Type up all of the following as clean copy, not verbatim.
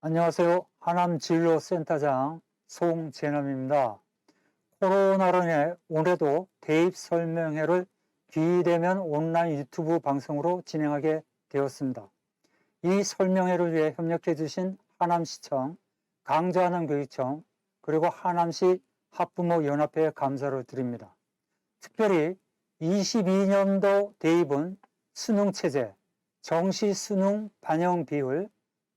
안녕하세요. 하남진로센터장 송재남입니다. 코로나로 인해 올해도 대입 설명회를 비대면 온라인 유튜브 방송으로 진행하게 되었습니다. 이 설명회를 위해 협력해 주신 하남시청, 강주하남교육청, 그리고 하남시 학부모연합회에 감사를 드립니다. 특별히 22년도 대입은 수능체제, 정시 수능 반영 비율,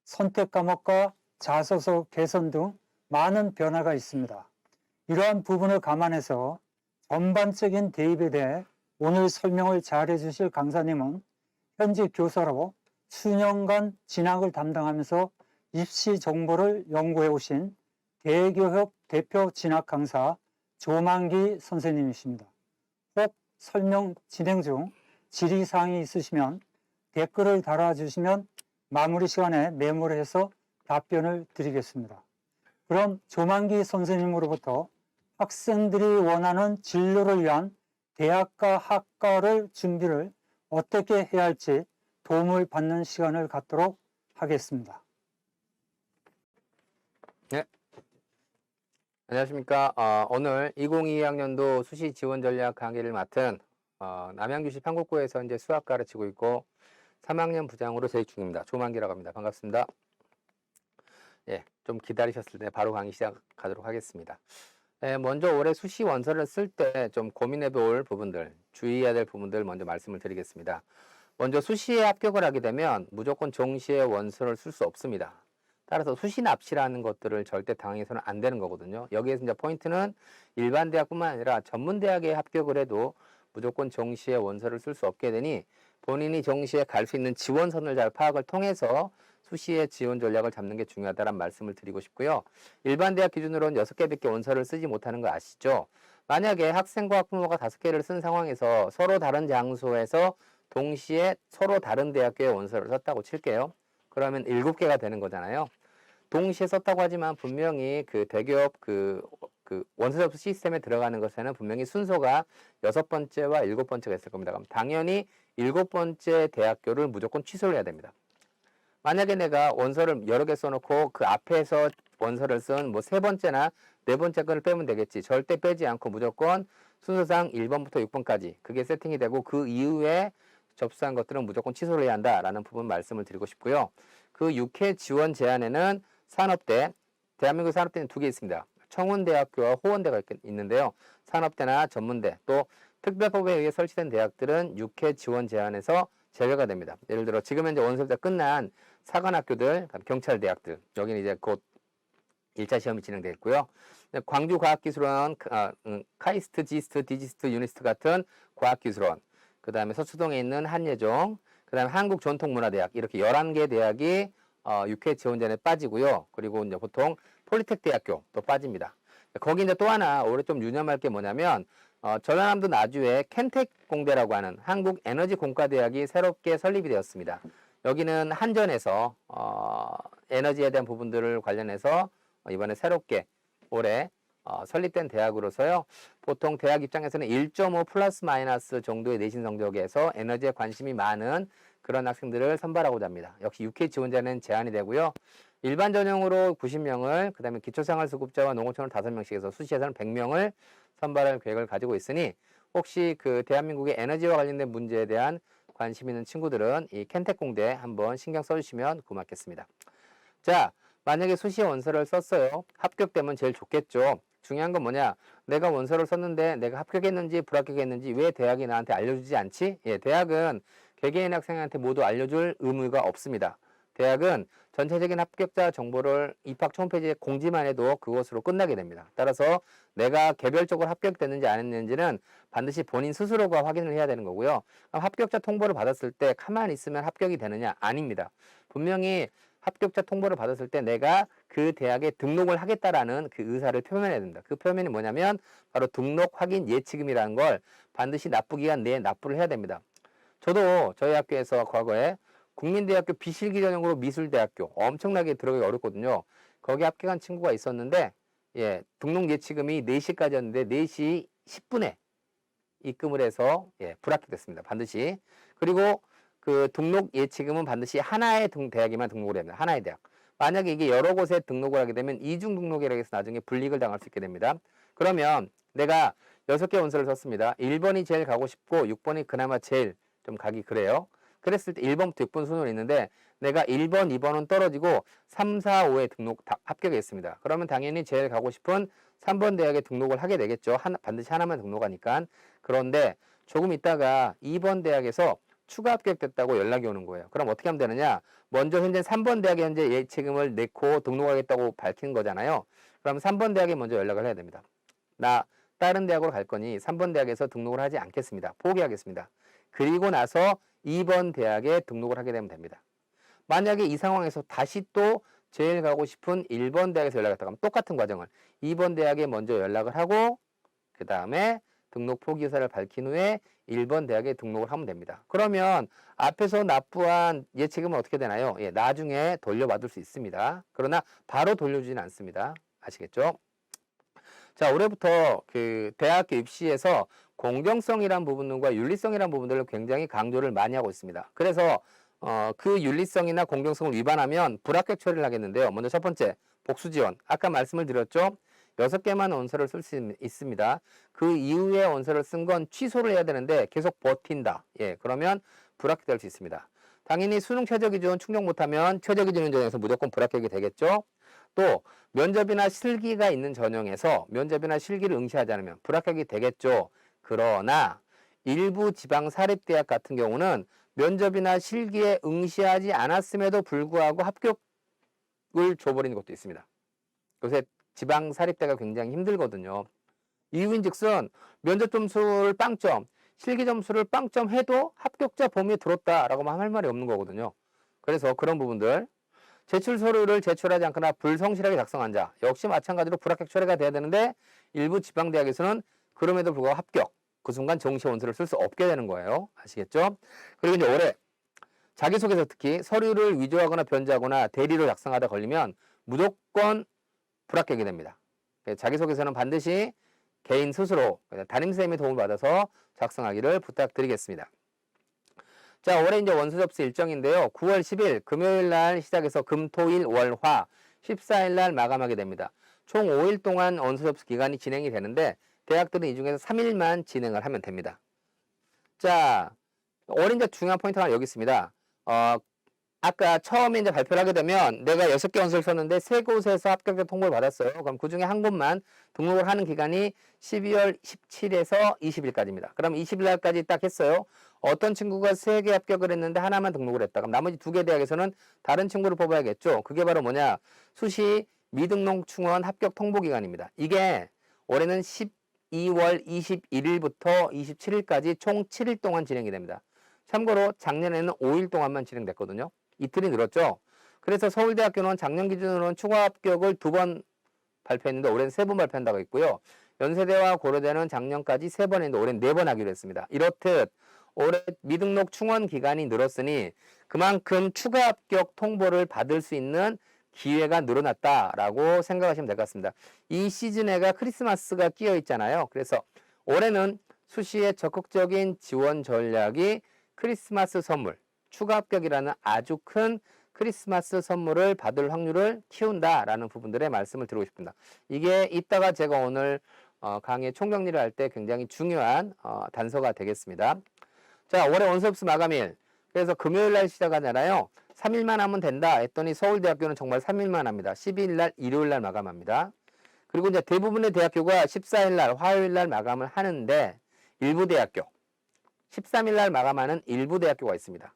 선택 과목과 자소서 개선 등 많은 변화가 있습니다. 이러한 부분을 감안해서 전반적인 대입에 대해 오늘 설명을 잘해 주실 강사님은 현직 교사로 수년간 진학을 담당하면서 입시 정보를 연구해 오신 대교협 대표 진학 강사 조만기 선생님이십니다. 혹 설명 진행 중 질의사항이 있으시면 댓글을 달아주시면 마무리 시간에 메모를 해서 답변을 드리겠습니다. 그럼 조만기 선생님으로부터 학생들이 원하는 진로를 위한 대학과 학과를 준비를 어떻게 해야 할지 도움을 받는 시간을 갖도록 하겠습니다. 네, 안녕하십니까. 오늘 2022학년도 수시 지원 전략 강의를 맡은 남양주시 판국구에서 이제 수학 가르치고 있고 3학년 부장으로 재직 중입니다. 조만기라고 합니다. 반갑습니다. 예, 좀 기다리셨을 때 바로 강의 시작하도록 하겠습니다. 먼저 올해 수시 원서를 쓸 때 좀 고민해 볼 부분들, 주의해야 될 부분들 먼저 말씀을 드리겠습니다. 먼저 수시에 합격을 하게 되면 무조건 정시에 원서를 쓸 수 없습니다. 따라서 수시 납치라는 것들을 절대 당해서는 안 되는 거거든요. 여기에서 이제 포인트는 일반 대학뿐만 아니라 전문 대학에 합격을 해도 무조건 정시에 원서를 쓸 수 없게 되니 본인이 정시에 갈 수 있는 지원선을 잘 파악을 통해서 수시의 지원 전략을 잡는 게 중요하다는 말씀을 드리고 싶고요. 일반 대학 기준으로는 6개밖에 원서를 쓰지 못하는 거 아시죠? 만약에 학생과 학부모가 5개를 쓴 상황에서 서로 다른 장소에서 동시에 서로 다른 대학교에 원서를 썼다고 칠게요. 그러면 7개가 되는 거잖아요. 동시에 썼다고 하지만 분명히 그 대기업 그 원서 접수 시스템에 들어가는 것에는 분명히 순서가 6번째와 7번째가 있을 겁니다. 그럼 당연히 7번째 대학교를 무조건 취소를 해야 됩니다. 만약에 내가 원서를 여러 개 써놓고 그 앞에서 원서를 쓴 뭐 3번째나 4번째 거를 빼면 되겠지. 절대 빼지 않고 무조건 순서상 1번부터 6번까지 그게 세팅이 되고 그 이후에 접수한 것들은 무조건 취소를 해야 한다라는 부분 말씀을 드리고 싶고요. 그 6회 지원 제한에는 산업대, 대한민국 산업대는 2개 있습니다. 청운대학교와 호원대가 있는데요. 산업대나 전문대 또 특별법에 의해 설치된 대학들은 6회 지원 제한에서 제외가 됩니다. 예를 들어 지금 현재 원서가 끝난 사관학교들, 경찰대학들 여기는 이제 곧 1차 시험이 진행되겠고요. 광주과학기술원, 카이스트, 지스트, 디지스트, 유니스트 같은 과학기술원, 그 다음에 서초동에 있는 한예종, 그 다음에 한국전통문화대학 이렇게 11개 대학이 6회 지원전에 빠지고요. 그리고 이제 보통 폴리텍 대학교 또 빠집니다. 거기 이제 또 하나 올해 좀 유념할 게 뭐냐면 전라남도 나주에 켄텍 공대라고 하는 한국에너지공과대학이 새롭게 설립이 되었습니다. 여기는 한전에서 에너지에 대한 부분들을 관련해서 이번에 새롭게 올해 설립된 대학으로서요. 보통 대학 입장에서는 1.5 플러스 마이너스 정도의 내신 성적에서 에너지에 관심이 많은 그런 학생들을 선발하고자 합니다. 역시 6회 지원자는 제한이 되고요. 일반 전형으로 90명을, 그 다음에 기초생활수급자와 농어촌을 5명씩 해서 수시에서는 100명을 선발할 계획을 가지고 있으니 혹시 그 대한민국의 에너지와 관련된 문제에 대한 관심 있는 친구들은 이 켄텍 공대 한번 신경 써주시면 고맙겠습니다. 자, 만약에 수시 원서를 썼어요. 합격되면 제일 좋겠죠. 중요한 건 뭐냐? 내가 원서를 썼는데 내가 합격했는지 불합격했는지 왜 대학이 나한테 알려주지 않지? 예, 대학은 개개인 학생한테 모두 알려줄 의무가 없습니다. 대학은 전체적인 합격자 정보를 입학 홈페이지에 공지만 해도 그것으로 끝나게 됩니다. 따라서 내가 개별적으로 합격됐는지 안 했는지는 반드시 본인 스스로가 확인을 해야 되는 거고요. 합격자 통보를 받았을 때 가만히 있으면 합격이 되느냐? 아닙니다. 분명히 합격자 통보를 받았을 때 내가 그 대학에 등록을 하겠다라는 그 의사를 표현해야 됩니다. 그 표현이 뭐냐면 바로 등록 확인 예치금이라는 걸 반드시 납부기간 내에 납부를 해야 됩니다. 저도 저희 학교에서 과거에 국민대학교 비실기 전형으로 미술대학교 엄청나게 들어가기 어렵거든요. 거기 합격한 친구가 있었는데 예, 등록 예치금이 4시까지였는데 4시 10분에 입금을 해서 예, 불합격됐습니다. 반드시. 그리고 그 등록 예치금은 반드시 하나의 대학에만 등록을 해야 됩니다. 하나의 대학. 만약에 이게 여러 곳에 등록을 하게 되면 이중 등록이라고 해서 나중에 불이익을 당할 수 있게 됩니다. 그러면 내가 6개 원서를 썼습니다. 1번이 제일 가고 싶고 6번이 그나마 제일 좀 가기 그래요. 그랬을 때 1번부터 6번 순으로 있는데 내가 1번, 2번은 떨어지고 3, 4, 5에 등록 다 합격했습니다. 그러면 당연히 제일 가고 싶은 3번 대학에 등록을 하게 되겠죠. 반드시 하나만 등록하니까. 그런데 조금 있다가 2번 대학에서 추가 합격됐다고 연락이 오는 거예요. 그럼 어떻게 하면 되느냐? 먼저 현재 3번 대학에 현재 예치금을 내고 등록하겠다고 밝힌 거잖아요. 그럼 3번 대학에 먼저 연락을 해야 됩니다. 나 다른 대학으로 갈 거니 3번 대학에서 등록을 하지 않겠습니다. 포기하겠습니다. 그리고 나서 2번 대학에 등록을 하게 되면 됩니다. 만약에 이 상황에서 다시 또 제일 가고 싶은 1번 대학에서 연락했다가 하면 똑같은 과정을 2번 대학에 먼저 연락을 하고 그 다음에 등록 포기 의사를 밝힌 후에 1번 대학에 등록을 하면 됩니다. 그러면 앞에서 납부한 예치금은 어떻게 되나요? 예, 나중에 돌려받을 수 있습니다. 그러나 바로 돌려주지는 않습니다. 아시겠죠? 자, 올해부터 그 대학교 입시에서 공정성이란 부분과 윤리성이란 부분들을 굉장히 강조를 많이 하고 있습니다. 그래서 그 윤리성이나 공정성을 위반하면 불합격 처리를 하겠는데요. 먼저 첫 번째, 복수 지원. 아까 말씀을 드렸죠? 6개만 원서를 쓸 수 있습니다. 그 이후에 원서를 쓴 건 취소를 해야 되는데 계속 버틴다. 예, 그러면 불합격될 수 있습니다. 당연히 수능 최저 기준 충족 못하면 최저 기준 전형에서 무조건 불합격이 되겠죠. 또 면접이나 실기가 있는 전형에서 면접이나 실기를 응시하지 않으면 불합격이 되겠죠. 그러나 일부 지방 사립대학 같은 경우는 면접이나 실기에 응시하지 않았음에도 불구하고 합격을 줘버리는 것도 있습니다. 요새 지방 사립대가 굉장히 힘들거든요. 이유인즉슨 면접 점수를 빵점, 실기 점수를 빵점 해도 합격자 범위에 들었다라고만 할 말이 없는 거거든요. 그래서 그런 부분들, 제출 서류를 제출하지 않거나 불성실하게 작성한 자 역시 마찬가지로 불합격 처리가 돼야 되는데 일부 지방대학에서는 그럼에도 불구하고 합격, 그 순간 정시 원서를 쓸 수 없게 되는 거예요. 아시겠죠? 그리고 이제 올해 자기소개서 특히 서류를 위조하거나 변조하거나 대리로 작성하다 걸리면 무조건 불합격이 됩니다. 자기소개서는 반드시 개인 스스로 담임선생님의 도움을 받아서 작성하기를 부탁드리겠습니다. 자, 올해 이제 원서 접수 일정인데요. 9월 10일 금요일 날 시작해서 금, 토, 일, 월, 화 14일 날 마감하게 됩니다. 총 5일 동안 원서 접수 기간이 진행이 되는데 대학들은 이 중에서 3일만 진행을 하면 됩니다. 자, 올해 이제 중요한 포인트가 여기 있습니다. 아까 처음에 이제 발표를 하게 되면 내가 6개 원서를 썼는데 3곳에서 합격자 통보를 받았어요. 그럼 그 중에 한 곳만 등록을 하는 기간이 12월 17일에서 20일까지입니다. 그럼 20일 날까지 딱 했어요. 어떤 친구가 3개 합격을 했는데 하나만 등록을 했다. 그럼 나머지 2개 대학에서는 다른 친구를 뽑아야겠죠. 그게 바로 뭐냐? 수시 미등록 충원 합격 통보 기간입니다. 이게 올해는 12월 21일부터 27일까지 총 7일 동안 진행이 됩니다. 참고로 작년에는 5일 동안만 진행됐거든요. 이틀이 늘었죠. 그래서 서울대학교는 작년 기준으로는 추가 합격을 2번 발표했는데 올해는 3번 발표한다고 했고요. 연세대와 고려대는 작년까지 3번 했는데 올해는 4번 하기로 했습니다. 이렇듯 올해 미등록 충원 기간이 늘었으니 그만큼 추가 합격 통보를 받을 수 있는 기회가 늘어났다라고 생각하시면 될 것 같습니다. 이 시즌에가 크리스마스가 끼어 있잖아요. 그래서 올해는 수시의 적극적인 지원 전략이 크리스마스 선물, 추가 합격이라는 아주 큰 크리스마스 선물을 받을 확률을 키운다라는 부분들의 말씀을 드리고 싶습니다. 이게 이따가 제가 오늘 강의 총정리를 할 때 굉장히 중요한 단서가 되겠습니다. 자, 올해 원서 접수 마감일. 그래서 금요일 날 시작하잖아요. 3일만 하면 된다 했더니 서울대학교는 정말 3일만 합니다. 12일 날 일요일 날 마감합니다. 그리고 이제 대부분의 대학교가 14일 날 화요일 날 마감을 하는데 일부 대학교 13일 날 마감하는 일부 대학교가 있습니다.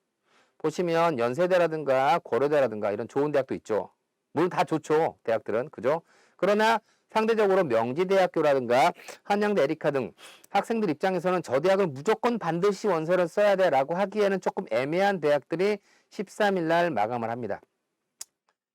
보시면 연세대라든가 고려대라든가 이런 좋은 대학도 있죠. 물론 다 좋죠. 대학들은. 그죠? 그러나 상대적으로 명지대학교라든가 한양대 에리카 등 학생들 입장에서는 저 대학을 무조건 반드시 원서를 써야 돼 라고 하기에는 조금 애매한 대학들이 13일 날 마감을 합니다.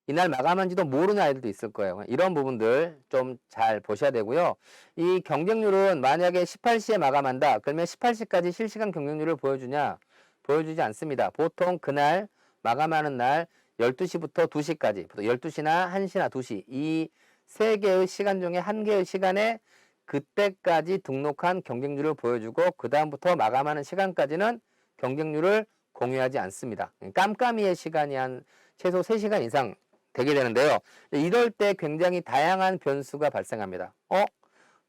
이날 마감한지도 모르는 아이들도 있을 거예요. 이런 부분들 좀 잘 보셔야 되고요. 이 경쟁률은 만약에 18시에 마감한다. 그러면 18시까지 실시간 경쟁률을 보여주냐? 보여주지 않습니다. 보통 그날 마감하는 날 12시부터 2시까지 12시나 1시나 2시 이 3개의 시간 중에 1개의 시간에 그때까지 등록한 경쟁률을 보여주고 그 다음부터 마감하는 시간까지는 경쟁률을 공유하지 않습니다. 깜깜이의 시간이 한 최소 3시간 이상 되게 되는데요. 이럴 때 굉장히 다양한 변수가 발생합니다.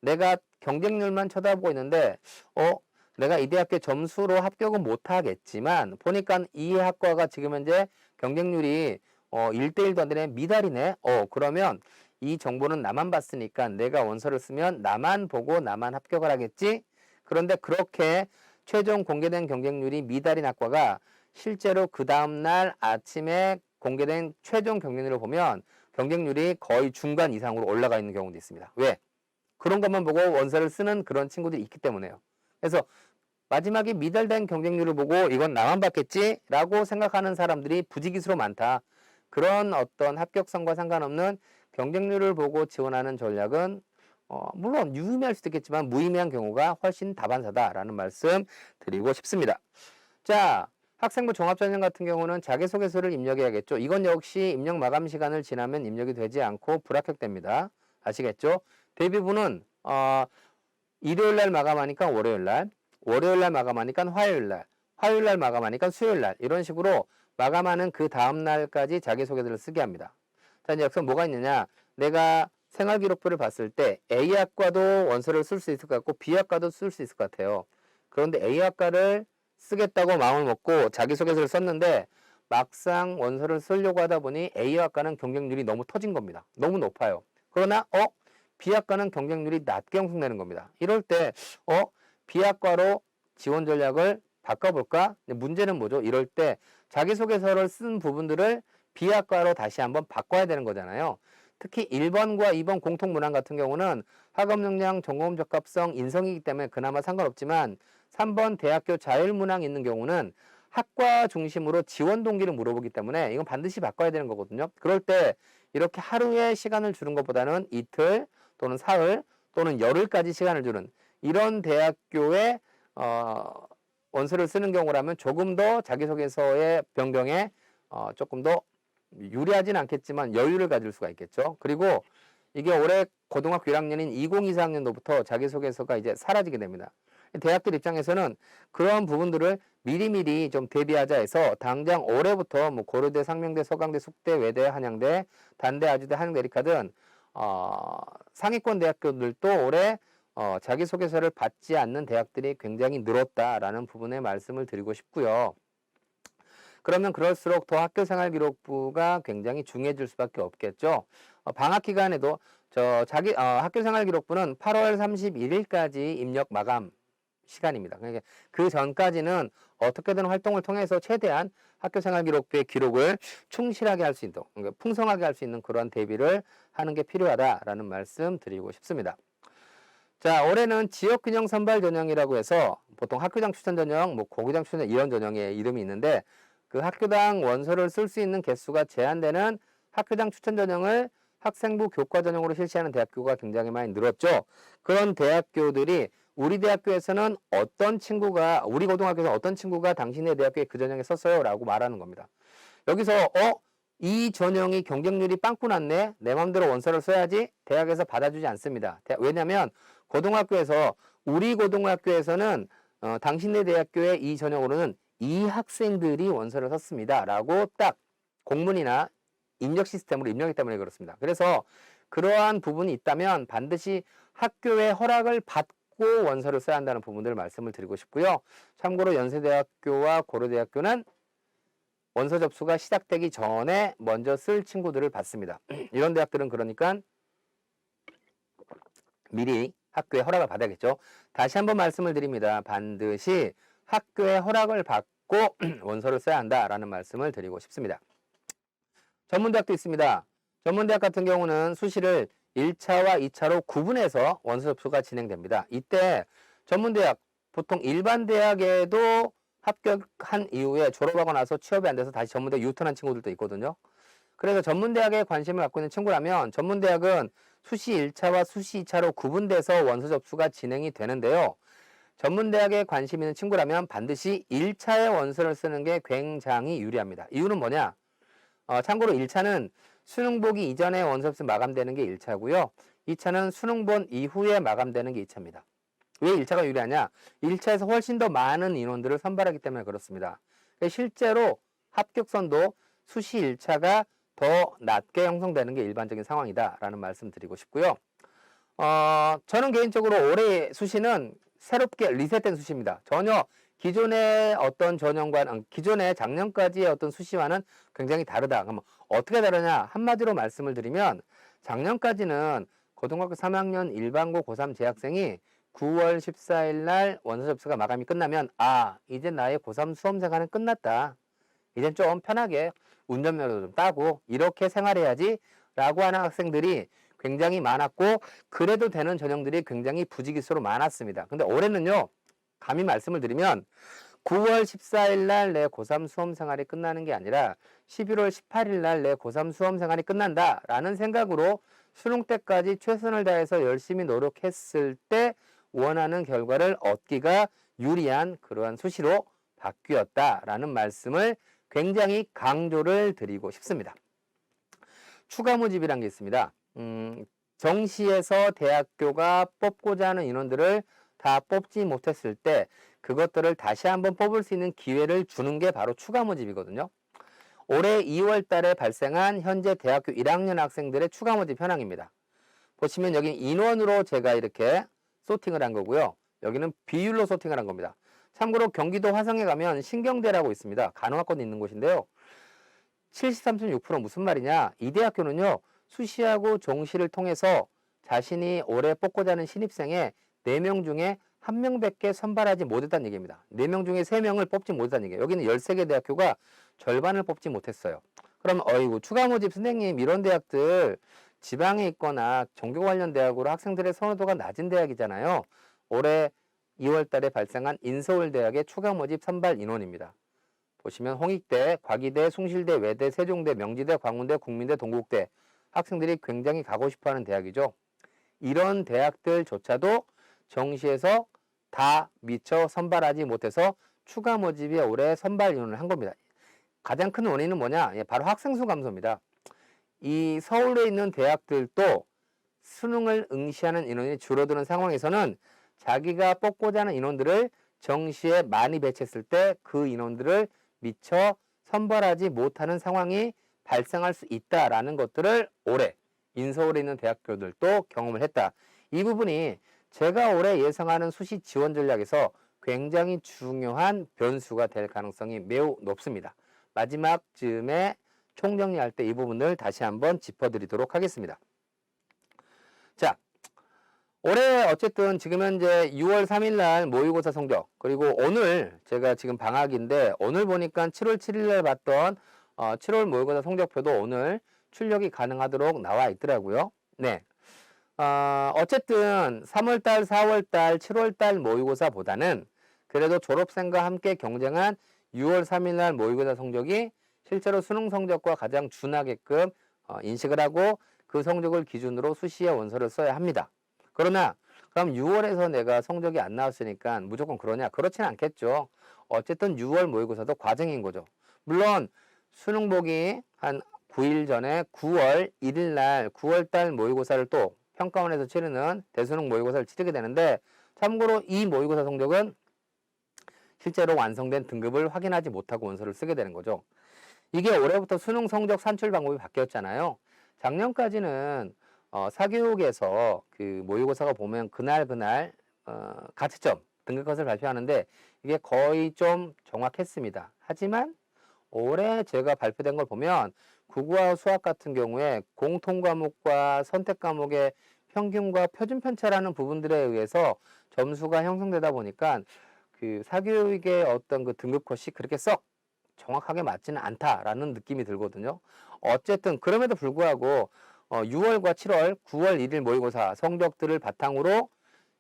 내가 경쟁률만 쳐다보고 있는데, 내가 이 대학교 점수로 합격은 못하겠지만, 보니까 이 학과가 지금 현재 경쟁률이 1대1도 안 되네, 미달이네. 그러면 이 정보는 나만 봤으니까 내가 원서를 쓰면 나만 보고 나만 합격을 하겠지? 그런데 그렇게 최종 공개된 경쟁률이 미달인 학과가 실제로 그 다음날 아침에 공개된 최종 경쟁률을 보면 경쟁률이 거의 중간 이상으로 올라가 있는 경우도 있습니다. 왜? 그런 것만 보고 원서를 쓰는 그런 친구들이 있기 때문에요. 그래서 마지막에 미달된 경쟁률을 보고 이건 나만 받겠지? 라고 생각하는 사람들이 부지기수로 많다. 그런 어떤 합격성과 상관없는 경쟁률을 보고 지원하는 전략은 물론 유의미할 수도 있겠지만 무의미한 경우가 훨씬 다반사다라는 말씀 드리고 싶습니다. 자, 학생부 종합전형 같은 경우는 자기소개서를 입력해야겠죠. 이건 역시 입력 마감 시간을 지나면 입력이 되지 않고 불합격됩니다. 아시겠죠? 대부분은 일요일날 마감하니까 월요일날, 월요일날 마감하니까 화요일날, 화요일날 마감하니까 수요일날 이런 식으로 마감하는 그 다음날까지 자기소개서를 쓰게 합니다. 자, 이제 여기서 뭐가 있느냐. 내가 생활기록부를 봤을 때 A학과도 원서를 쓸 수 있을 것 같고 B학과도 쓸 수 있을 것 같아요. 그런데 A학과를 쓰겠다고 마음을 먹고 자기소개서를 썼는데 막상 원서를 쓰려고 하다 보니 A학과는 경쟁률이 너무 터진 겁니다. 너무 높아요. 그러나 B학과는 경쟁률이 낮게 형성되는 겁니다. 이럴 때 B학과로 지원 전략을 바꿔볼까? 문제는 뭐죠? 이럴 때 자기소개서를 쓴 부분들을 B학과로 다시 한번 바꿔야 되는 거잖아요. 특히 1번과 2번 공통문항 같은 경우는 학업 역량, 전공 적합성, 인성이기 때문에 그나마 상관없지만 3번 대학교 자율문항 있는 경우는 학과 중심으로 지원 동기를 물어보기 때문에 이건 반드시 바꿔야 되는 거거든요. 그럴 때 이렇게 하루에 시간을 주는 것보다는 이틀 또는 사흘 또는 열흘까지 시간을 주는 이런 대학교에 원서를 쓰는 경우라면 조금 더 자기소개서의 변경에 조금 더 유리하진 않겠지만 여유를 가질 수가 있겠죠. 그리고 이게 올해 고등학교 1학년인 2024학년도부터 자기소개서가 이제 사라지게 됩니다. 대학들 입장에서는 그런 부분들을 미리미리 좀 대비하자 해서 당장 올해부터 뭐 고려대, 상명대, 서강대, 숙대, 외대, 한양대, 단대, 아주대, 한양대, 리카든 상위권 대학교들도 올해 자기소개서를 받지 않는 대학들이 굉장히 늘었다라는 부분에 말씀을 드리고 싶고요. 그러면 그럴수록 더 학교생활기록부가 굉장히 중요해질 수밖에 없겠죠. 방학 기간에도 학교생활기록부는 8월 31일까지 입력 마감 시간입니다. 그러니까 그 전까지는 어떻게든 활동을 통해서 최대한 학교생활기록부의 기록을 충실하게 할 수 있도록, 그러니까 풍성하게 할 수 있는 그런 대비를 하는 게 필요하다라는 말씀 드리고 싶습니다. 자, 올해는 지역균형 선발 전형이라고 해서 보통 학교장 추천 전형, 뭐 고교장 추천 이런 전형의 이름이 있는데 그 학교당 원서를 쓸 수 있는 개수가 제한되는 학교장 추천 전형을 학생부 교과 전형으로 실시하는 대학교가 굉장히 많이 늘었죠. 그런 대학교들이 우리 대학교에서는 우리 고등학교에서 어떤 친구가 당신의 대학교에 그 전형에 썼어요? 라고 말하는 겁니다. 여기서 이 전형이 경쟁률이 빵꾸 났네? 내 맘대로 원서를 써야지? 대학에서 받아주지 않습니다. 왜냐하면 우리 고등학교에서는 당신네 대학교의 이 전형으로는 이 학생들이 원서를 썼습니다. 라고 딱 공문이나 입력 시스템으로 입력했기 때문에 그렇습니다. 그래서 그러한 부분이 있다면 반드시 학교의 허락을 받고 원서를 써야 한다는 부분들을 말씀을 드리고 싶고요. 참고로 연세대학교와 고려대학교는 원서 접수가 시작되기 전에 먼저 쓸 친구들을 받습니다. 이런 대학들은 그러니까 미리 학교의 허락을 받아야겠죠. 다시 한번 말씀을 드립니다. 반드시 학교의 허락을 받고 원서를 써야 한다라는 말씀을 드리고 싶습니다. 전문대학도 있습니다. 전문대학 같은 경우는 수시를 1차와 2차로 구분해서 원서 접수가 진행됩니다. 이때 전문대학, 보통 일반 대학에도 합격한 이후에 졸업하고 나서 취업이 안 돼서 다시 전문대학 유턴한 친구들도 있거든요. 그래서 전문대학에 관심을 갖고 있는 친구라면 전문대학은 수시 1차와 수시 2차로 구분돼서 원서 접수가 진행이 되는데요. 전문대학에 관심 있는 친구라면 반드시 1차의 원서를 쓰는 게 굉장히 유리합니다. 이유는 뭐냐? 참고로 1차는 수능 보기 이전에 원서 접수 마감되는 게 1차고요. 2차는 수능 본 이후에 마감되는 게 2차입니다. 왜 1차가 유리하냐? 1차에서 훨씬 더 많은 인원들을 선발하기 때문에 그렇습니다. 실제로 합격선도 수시 1차가 더 낮게 형성되는 게 일반적인 상황이다라는 말씀 드리고 싶고요. 저는 개인적으로 올해 수시는 새롭게 리셋된 수시입니다. 전혀 기존의 어떤 전형과는, 기존의 작년까지의 어떤 수시와는 굉장히 다르다. 그럼 어떻게 다르냐? 한마디로 말씀을 드리면 작년까지는 고등학교 3학년 일반고 고3 재학생이 9월 14일 날 원서 접수가 마감이 끝나면 이제 나의 고3 수험 생활은 끝났다. 이젠 좀 편하게 운전면허도 좀 따고 이렇게 생활해야지 라고 하는 학생들이 굉장히 많았고, 그래도 되는 전형들이 굉장히 부지기수로 많았습니다. 근데 올해는요, 감히 말씀을 드리면 9월 14일 날 내 고3 수험 생활이 끝나는 게 아니라 11월 18일 날 내 고3 수험 생활이 끝난다 라는 생각으로 수능 때까지 최선을 다해서 열심히 노력했을 때 원하는 결과를 얻기가 유리한 그러한 수시로 바뀌었다라는 말씀을 굉장히 강조를 드리고 싶습니다. 추가 모집이란 게 있습니다. 정시에서 대학교가 뽑고자 하는 인원들을 다 뽑지 못했을 때 그것들을 다시 한번 뽑을 수 있는 기회를 주는 게 바로 추가 모집이거든요. 올해 2월 달에 발생한 현재 대학교 1학년 학생들의 추가 모집 현황입니다. 보시면 여기 인원으로 제가 이렇게 소팅을 한 거고요. 여기는 비율로 소팅을 한 겁니다. 참고로 경기도 화성에 가면 신경대라고 있습니다. 간호학과도 있는 곳인데요. 73.6% 무슨 말이냐? 이 대학교는요, 수시하고 정시를 통해서 자신이 올해 뽑고자 하는 신입생의 4명 중에 1명밖에 선발하지 못했다는 얘기입니다. 4명 중에 3명을 뽑지 못했다는 얘기예요. 여기는 13개 대학교가 절반을 뽑지 못했어요. 그럼 어이구, 추가 모집 선생님, 이런 대학들 지방에 있거나 종교 관련 대학으로 학생들의 선호도가 낮은 대학이잖아요. 올해 2월 달에 발생한 인서울대학의 추가 모집 선발 인원입니다. 보시면 홍익대, 과기대, 숭실대, 외대, 세종대, 명지대, 광운대, 국민대, 동국대 학생들이 굉장히 가고 싶어하는 대학이죠. 이런 대학들조차도 정시에서 다 미처 선발하지 못해서 추가 모집이 올해 선발 인원을 한 겁니다. 가장 큰 원인은 뭐냐? 바로 학생 수 감소입니다. 이 서울에 있는 대학들도 수능을 응시하는 인원이 줄어드는 상황에서는 자기가 뽑고자 하는 인원들을 정시에 많이 배치했을 때 그 인원들을 미처 선발하지 못하는 상황이 발생할 수 있다라는 것들을 올해 인서울에 있는 대학교들도 경험을 했다. 이 부분이 제가 올해 예상하는 수시 지원 전략에서 굉장히 중요한 변수가 될 가능성이 매우 높습니다. 마지막 즈음에 총정리할 때 이 부분을 다시 한번 짚어드리도록 하겠습니다. 자, 올해 어쨌든 지금 현재 6월 3일 날 모의고사 성적, 그리고 오늘 제가 지금 방학인데 오늘 보니까 7월 7일 날 봤던 7월 모의고사 성적표도 오늘 출력이 가능하도록 나와 있더라고요. 네. 어쨌든 3월달, 4월달, 7월달 모의고사보다는 그래도 졸업생과 함께 경쟁한 6월 3일 날 모의고사 성적이 실제로 수능 성적과 가장 준하게끔 인식을 하고 그 성적을 기준으로 수시에 원서를 써야 합니다. 그러나 그럼 6월에서 내가 성적이 안 나왔으니까 무조건 그러냐? 그렇진 않겠죠. 어쨌든 6월 모의고사도 과정인 거죠. 물론 수능 보기 한 9일 전에 9월 1일 날 9월달 모의고사를 또 평가원에서 치르는 대수능 모의고사를 치르게 되는데, 참고로 이 모의고사 성적은 실제로 완성된 등급을 확인하지 못하고 원서를 쓰게 되는 거죠. 이게 올해부터 수능 성적 산출 방법이 바뀌었잖아요. 작년까지는 사교육에서 그 모의고사가 보면 그날 가채점 등급컷을 발표하는데 이게 거의 좀 정확했습니다. 하지만 올해 제가 발표된 걸 보면 국어와 수학 같은 경우에 공통 과목과 선택 과목의 평균과 표준 편차라는 부분들에 의해서 점수가 형성되다 보니까 그 사교육의 어떤 그 등급컷이 그렇게 썩 정확하게 맞지는 않다라는 느낌이 들거든요. 어쨌든 그럼에도 불구하고 6월과 7월, 9월 1일 모의고사 성적들을 바탕으로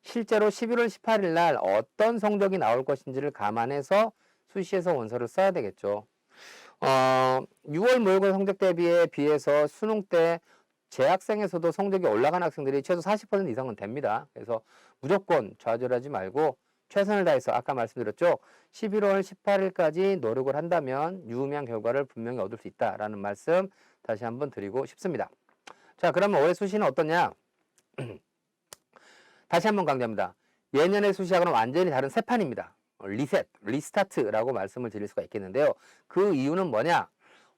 실제로 11월 18일 날 어떤 성적이 나올 것인지를 감안해서 수시에서 원서를 써야 되겠죠. 6월 모의고사 성적 대비에 비해서 수능 때 재학생에서도 성적이 올라간 학생들이 최소 40% 이상은 됩니다. 그래서 무조건 좌절하지 말고 최선을 다해서 아까 말씀드렸죠. 11월 18일까지 노력을 한다면 유의미한 결과를 분명히 얻을 수 있다라는 말씀 다시 한번 드리고 싶습니다. 자, 그러면 올해 수시는 어떠냐? 다시 한번 강조합니다. 예년의 수시하고는 완전히 다른 새 판입니다. 리셋, 리스타트라고 말씀을 드릴 수가 있겠는데요. 그 이유는 뭐냐?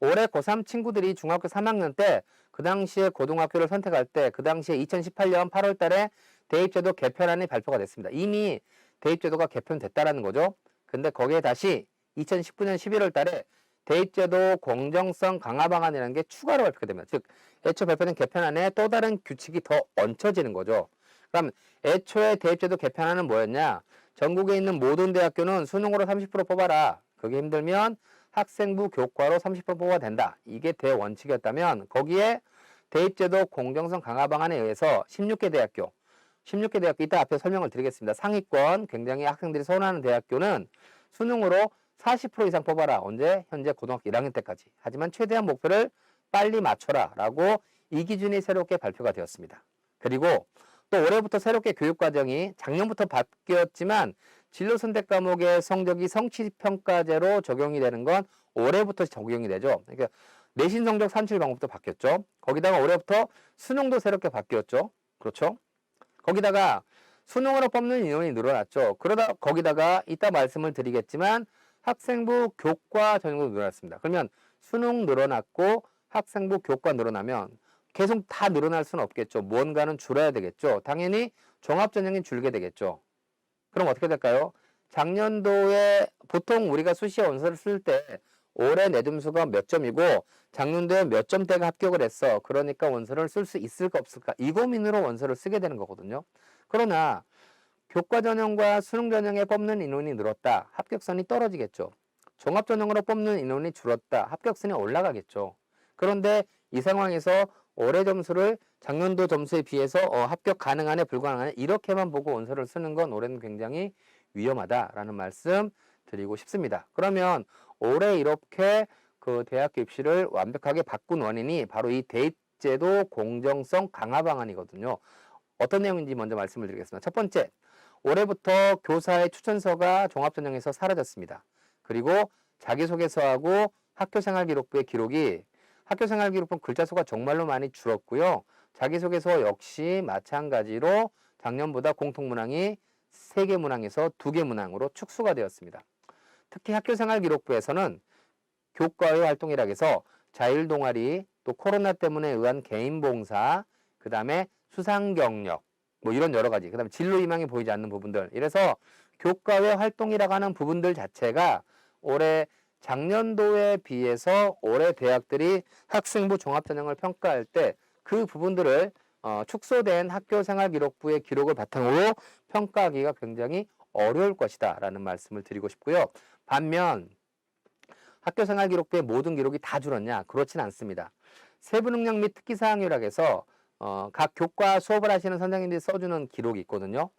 올해 고3 친구들이 중학교 3학년 때 그 당시에 고등학교를 선택할 때 그 당시에 2018년 8월 달에 대입제도 개편안이 발표가 됐습니다. 이미 대입제도가 개편됐다라는 거죠. 근데 거기에 다시 2019년 11월 달에 대입제도 공정성 강화 방안이라는 게 추가로 발표가 됩니다. 즉 애초 발표된 개편안에 또 다른 규칙이 더 얹혀지는 거죠. 그럼 애초에 대입제도 개편안은 뭐였냐? 전국에 있는 모든 대학교는 수능으로 30% 뽑아라. 그게 힘들면 학생부 교과로 30% 뽑아야 된다. 이게 대원칙이었다면 거기에 대입제도 공정성 강화 방안에 의해서 16개 대학교 이따 앞에 설명을 드리겠습니다. 상위권 굉장히 학생들이 선호하는 대학교는 수능으로 40% 이상 뽑아라. 언제? 현재 고등학교 1학년 때까지. 하지만 최대한 목표를 빨리 맞춰라 라고 이 기준이 새롭게 발표가 되었습니다. 그리고 또 올해부터 새롭게 교육과정이 작년부터 바뀌었지만 진로 선택 과목의 성적이 성취평가제로 적용이 되는 건 올해부터 적용이 되죠. 그러니까 내신 성적 산출 방법도 바뀌었죠. 거기다가 올해부터 수능도 새롭게 바뀌었죠. 그렇죠? 거기다가 수능으로 뽑는 인원이 늘어났죠. 그러다 거기다가 이따 말씀을 드리겠지만 학생부 교과 전형도 늘어났습니다. 그러면 수능 늘어났고 학생부 교과 늘어나면 계속 다 늘어날 수는 없겠죠. 무언가는 줄어야 되겠죠. 당연히 종합전형이 줄게 되겠죠. 그럼 어떻게 될까요? 작년도에 보통 우리가 수시에 원서를 쓸 때 올해 내 점수가 몇 점이고 작년도에 몇 점대가 합격을 했어. 그러니까 원서를 쓸 수 있을까 없을까 이 고민으로 원서를 쓰게 되는 거거든요. 그러나 교과 전형과 수능 전형에 뽑는 인원이 늘었다. 합격선이 떨어지겠죠. 종합 전형으로 뽑는 인원이 줄었다. 합격선이 올라가겠죠. 그런데 이 상황에서 올해 점수를 작년도 점수에 비해서 합격 가능하네 불가능하네 이렇게만 보고 원서를 쓰는 건 올해는 굉장히 위험하다라는 말씀 드리고 싶습니다. 그러면 올해 이렇게 그 대학교 입시를 완벽하게 바꾼 원인이 바로 이 대입제도 공정성 강화 방안이거든요. 어떤 내용인지 먼저 말씀을 드리겠습니다. 첫 번째, 올해부터 교사의 추천서가 종합전형에서 사라졌습니다. 그리고 자기소개서하고 학교생활기록부의 기록이 학교생활기록부 글자 수가 정말로 많이 줄었고요. 자기소개서 역시 마찬가지로 작년보다 공통문항이 3개 문항에서 2개 문항으로 축소가 되었습니다. 특히 학교생활기록부에서는 교과의 활동이라 해서 자율동아리, 또 코로나 때문에 의한 개인봉사, 그 다음에 수상경력, 뭐 이런 여러 가지, 그 다음에 진로희망이 보이지 않는 부분들. 이래서 교과외 활동이라고 하는 부분들 자체가 올해 작년도에 비해서 올해 대학들이 학생부 종합전형을 평가할 때 그 부분들을 축소된 학교생활기록부의 기록을 바탕으로 평가하기가 굉장히 어려울 것이다 라는 말씀을 드리고 싶고요. 반면 학교생활기록부의 모든 기록이 다 줄었냐? 그렇진 않습니다. 세부능력 및 특기사항이라고 해서 각 교과 수업을 하시는 선생님들이 써주는 기록이 있거든요.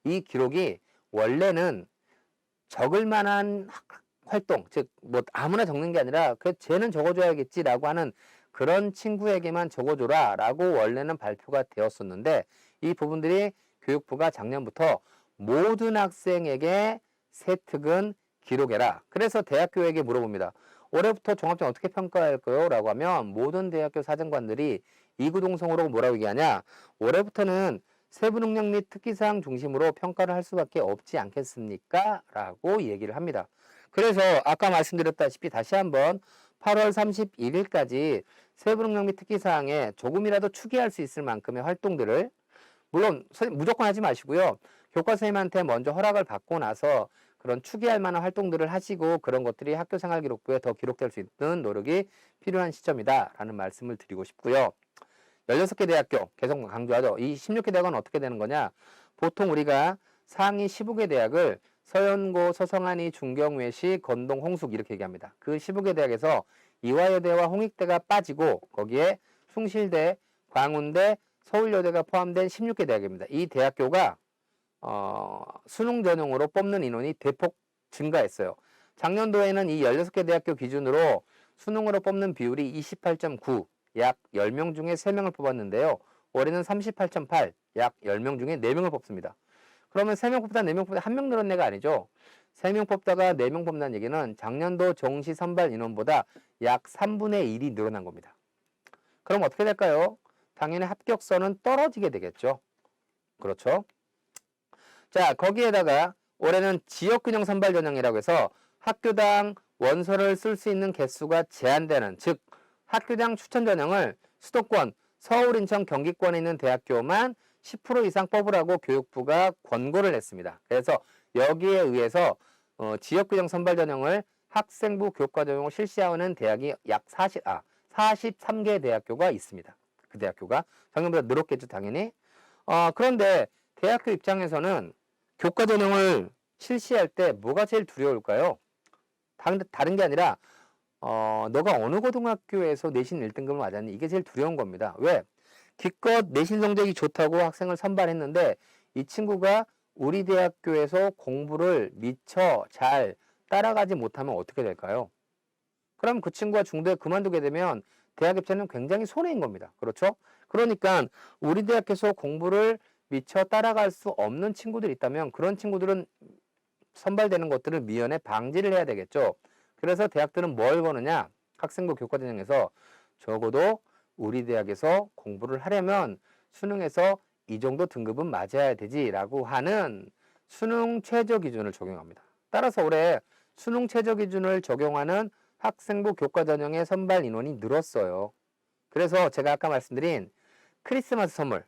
이 기록이 원래는 적을 만한 활동, 즉 뭐 아무나 적는 게 아니라 그 쟤는 적어줘야겠지라고 하는 그런 친구에게만 적어줘라 라고 원래는 발표가 되었었는데 이 부분들이 교육부가 작년부터 모든 학생에게 세특은 기록해라. 그래서 대학교에게 물어봅니다. 올해부터 종합전 어떻게 평가할까요? 라고 하면 모든 대학교 사정관들이 이구동성으로 뭐라고 얘기하냐? 올해부터는 세부능력 및 특기사항 중심으로 평가를 할 수밖에 없지 않겠습니까? 라고 얘기를 합니다. 그래서 아까 말씀드렸다시피 다시 한번 8월 31일까지 세부능력 및 특기사항에 조금이라도 추계할 수 있을 만큼의 활동들을 물론 무조건 하지 마시고요. 교과 선생님한테 먼저 허락을 받고 나서 그런 추계할 만한 활동들을 하시고 그런 것들이 학교생활기록부에 더 기록될 수 있는 노력이 필요한 시점이다라는 말씀을 드리고 싶고요. 16개 대학교 계속 강조하죠. 이 16개 대학은 어떻게 되는 거냐? 보통 우리가 상위 15개 대학을 서연고, 서성안이, 중경외시, 건동, 홍숙 이렇게 얘기합니다. 그 15개 대학에서 이화여대와 홍익대가 빠지고 거기에 숭실대, 광운대, 서울여대가 포함된 16개 대학입니다. 이 대학교가 수능 전형으로 뽑는 인원이 대폭 증가했어요. 작년도에는 이 16개 대학교 기준으로 수능으로 뽑는 비율이 28.9, 약 10명 중에 3명을 뽑았는데요. 올해는 38.8, 약 10명 중에 4명을 뽑습니다. 그러면 3명 뽑다 4명 뽑다 1명 늘은 애가 아니죠. 3명 뽑다가 4명 뽑는다는 얘기는 작년도 정시 선발 인원보다 약 3분의 1이 늘어난 겁니다. 그럼 어떻게 될까요? 당연히 합격선은 떨어지게 되겠죠. 그렇죠? 자, 거기에다가 올해는 지역균형 선발 전형이라고 해서 학교당 원서를 쓸 수 있는 개수가 제한되는, 즉 학교장 추천 전형을 수도권, 서울, 인천, 경기권에 있는 대학교만 10% 이상 뽑으라고 교육부가 권고를 했습니다. 그래서 여기에 의해서 지역 규정 선발 전형을 학생부 교과 전형을 실시하는 대학이 약 43개 대학교가 있습니다. 그 대학교가 작년보다 늘었겠죠, 당연히. 그런데 대학교 입장에서는 교과 전형을 실시할 때 뭐가 제일 두려울까요? 다른 게 아니라 너가 어느 고등학교에서 내신 1등급을 맞았니? 이게 제일 두려운 겁니다. 왜? 기껏 내신 성적이 좋다고 학생을 선발했는데 이 친구가 우리 대학교에서 공부를 미처 잘 따라가지 못하면 어떻게 될까요? 그럼 그 친구가 중도에 그만두게 되면 대학 입장은 굉장히 손해인 겁니다. 그렇죠? 그러니까 우리 대학에서 공부를 미처 따라갈 수 없는 친구들이 있다면 그런 친구들은 선발되는 것들을 미연에 방지를 해야 되겠죠. 그래서 대학들은 뭘 보느냐? 학생부 교과 전형에서 적어도 우리 대학에서 공부를 하려면 수능에서 이 정도 등급은 맞아야 되지라고 하는 수능 최저 기준을 적용합니다. 따라서 올해 수능 최저 기준을 적용하는 학생부 교과 전형의 선발 인원이 늘었어요. 그래서 제가 아까 말씀드린 크리스마스 선물,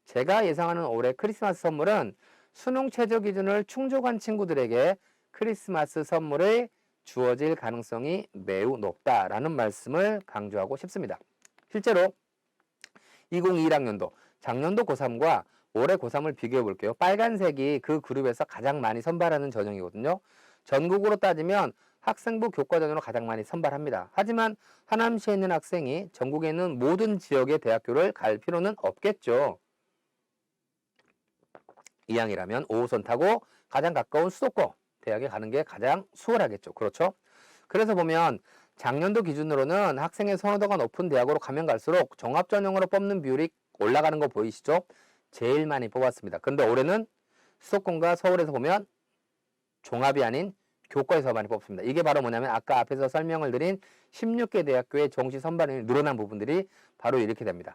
제가 예상하는 올해 크리스마스 선물은 수능 최저 기준을 충족한 친구들에게 크리스마스 선물이 주어질 가능성이 매우 높다라는 말씀을 강조하고 싶습니다. 실제로 2021학년도 작년도 고3과 올해 고3을 비교해 볼게요. 빨간색이 그 그룹에서 가장 많이 선발하는 전형이거든요. 전국으로 따지면 학생부 교과 전형으로 가장 많이 선발합니다. 하지만 하남시에 있는 학생이 전국에 있는 모든 지역의 대학교를 갈 필요는 없겠죠. 이왕이라면 5호선 타고 가장 가까운 수도권 대학에 가는 게 가장 수월하겠죠. 그렇죠? 그래서 보면 작년도 기준으로는 학생의 선호도가 높은 대학으로 가면 갈수록 종합전형으로 뽑는 비율이 올라가는 거 보이시죠? 제일 많이 뽑았습니다. 그런데 올해는 수도권과 서울에서 보면 종합이 아닌 교과에서 많이 뽑습니다. 이게 바로 뭐냐면 아까 앞에서 설명을 드린 16개 대학교의 정시 선발이 늘어난 부분들이 바로 이렇게 됩니다.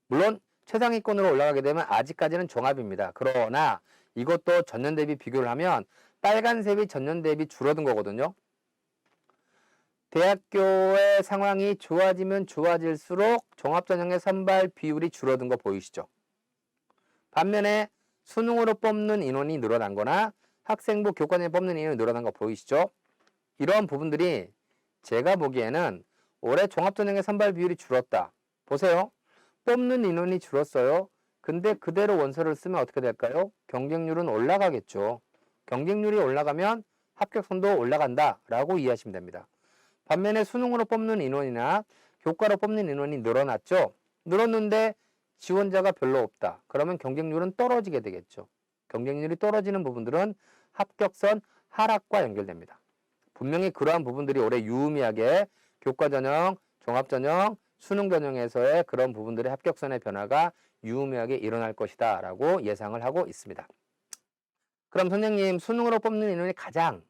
물론 최상위권으로 올라가게 되면 아직까지는 종합입니다. 그러나 이것도 전년 대비 비교를 하면 빨간색이 전년 대비 줄어든 거거든요. 대학교의 상황이 좋아지면 좋아질수록 종합전형의 선발 비율이 줄어든 거 보이시죠? 반면에 수능으로 뽑는 인원이 늘어난 거나 학생부 교과전에 뽑는 인원이 늘어난 거 보이시죠? 이러한 부분들이 제가 보기에는 올해 종합전형의 선발 비율이 줄었다. 보세요. 뽑는 인원이 줄었어요. 근데 그대로 원서를 쓰면 어떻게 될까요? 경쟁률은 올라가겠죠. 경쟁률이 올라가면 합격선도 올라간다라고 이해하시면 됩니다. 반면에 수능으로 뽑는 인원이나 교과로 뽑는 인원이 늘어났죠. 늘었는데 지원자가 별로 없다. 그러면 경쟁률은 떨어지게 되겠죠. 경쟁률이 떨어지는 부분들은 합격선 하락과 연결됩니다. 분명히 그러한 부분들이 올해 유의미하게 교과전형, 종합전형, 수능전형에서의 그런 부분들의 합격선의 변화가 유의미하게 일어날 것이다 라고 예상을 하고 있습니다. 그럼 선생님, 수능으로 뽑는 인원이 가장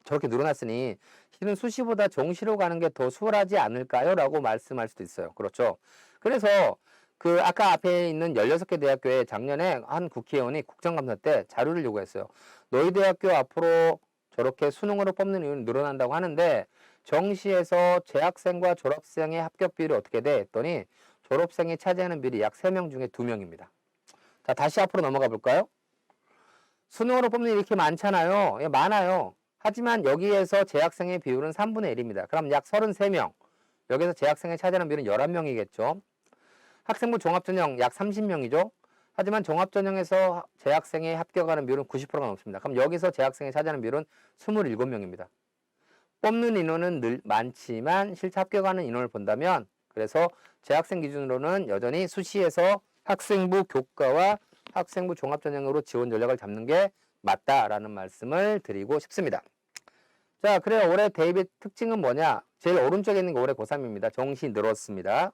저렇게 늘어났으니 실은 수시보다 정시로 가는 게 더 수월하지 않을까요? 라고 말씀할 수도 있어요. 그렇죠. 그래서 그 아까 앞에 있는 16개 대학교에 작년에 한 국회의원이 국정감사 때 자료를 요구했어요. 너희 대학교 앞으로 저렇게 수능으로 뽑는 인원이 늘어난다고 하는데 정시에서 재학생과 졸업생의 합격 비율이 어떻게 돼? 했더니 졸업생이 차지하는 비율이 약 3명 중에 2명입니다. 자, 다시 앞으로 넘어가 볼까요? 수능으로 뽑는 일이 이렇게 많잖아요. 예, 많아요. 하지만 여기에서 재학생의 비율은 3분의 1입니다. 그럼 약 33명. 여기서 재학생이 차지하는 비율은 11명이겠죠. 학생부 종합전형 약 30명이죠. 하지만 종합전형에서 재학생이 합격하는 비율은 90%가 넘습니다. 그럼 여기서 재학생이 차지하는 비율은 27명입니다. 뽑는 인원은 늘 많지만 실제 합격하는 인원을 본다면 그래서 재학생 기준으로는 여전히 수시에서 학생부 교과와 학생부 종합전형으로 지원 전략을 잡는 게 맞다라는 말씀을 드리고 싶습니다. 자, 그래요. 올해 대입의 특징은 뭐냐? 제일 오른쪽에 있는 게 올해 고3입니다. 정시 늘었습니다.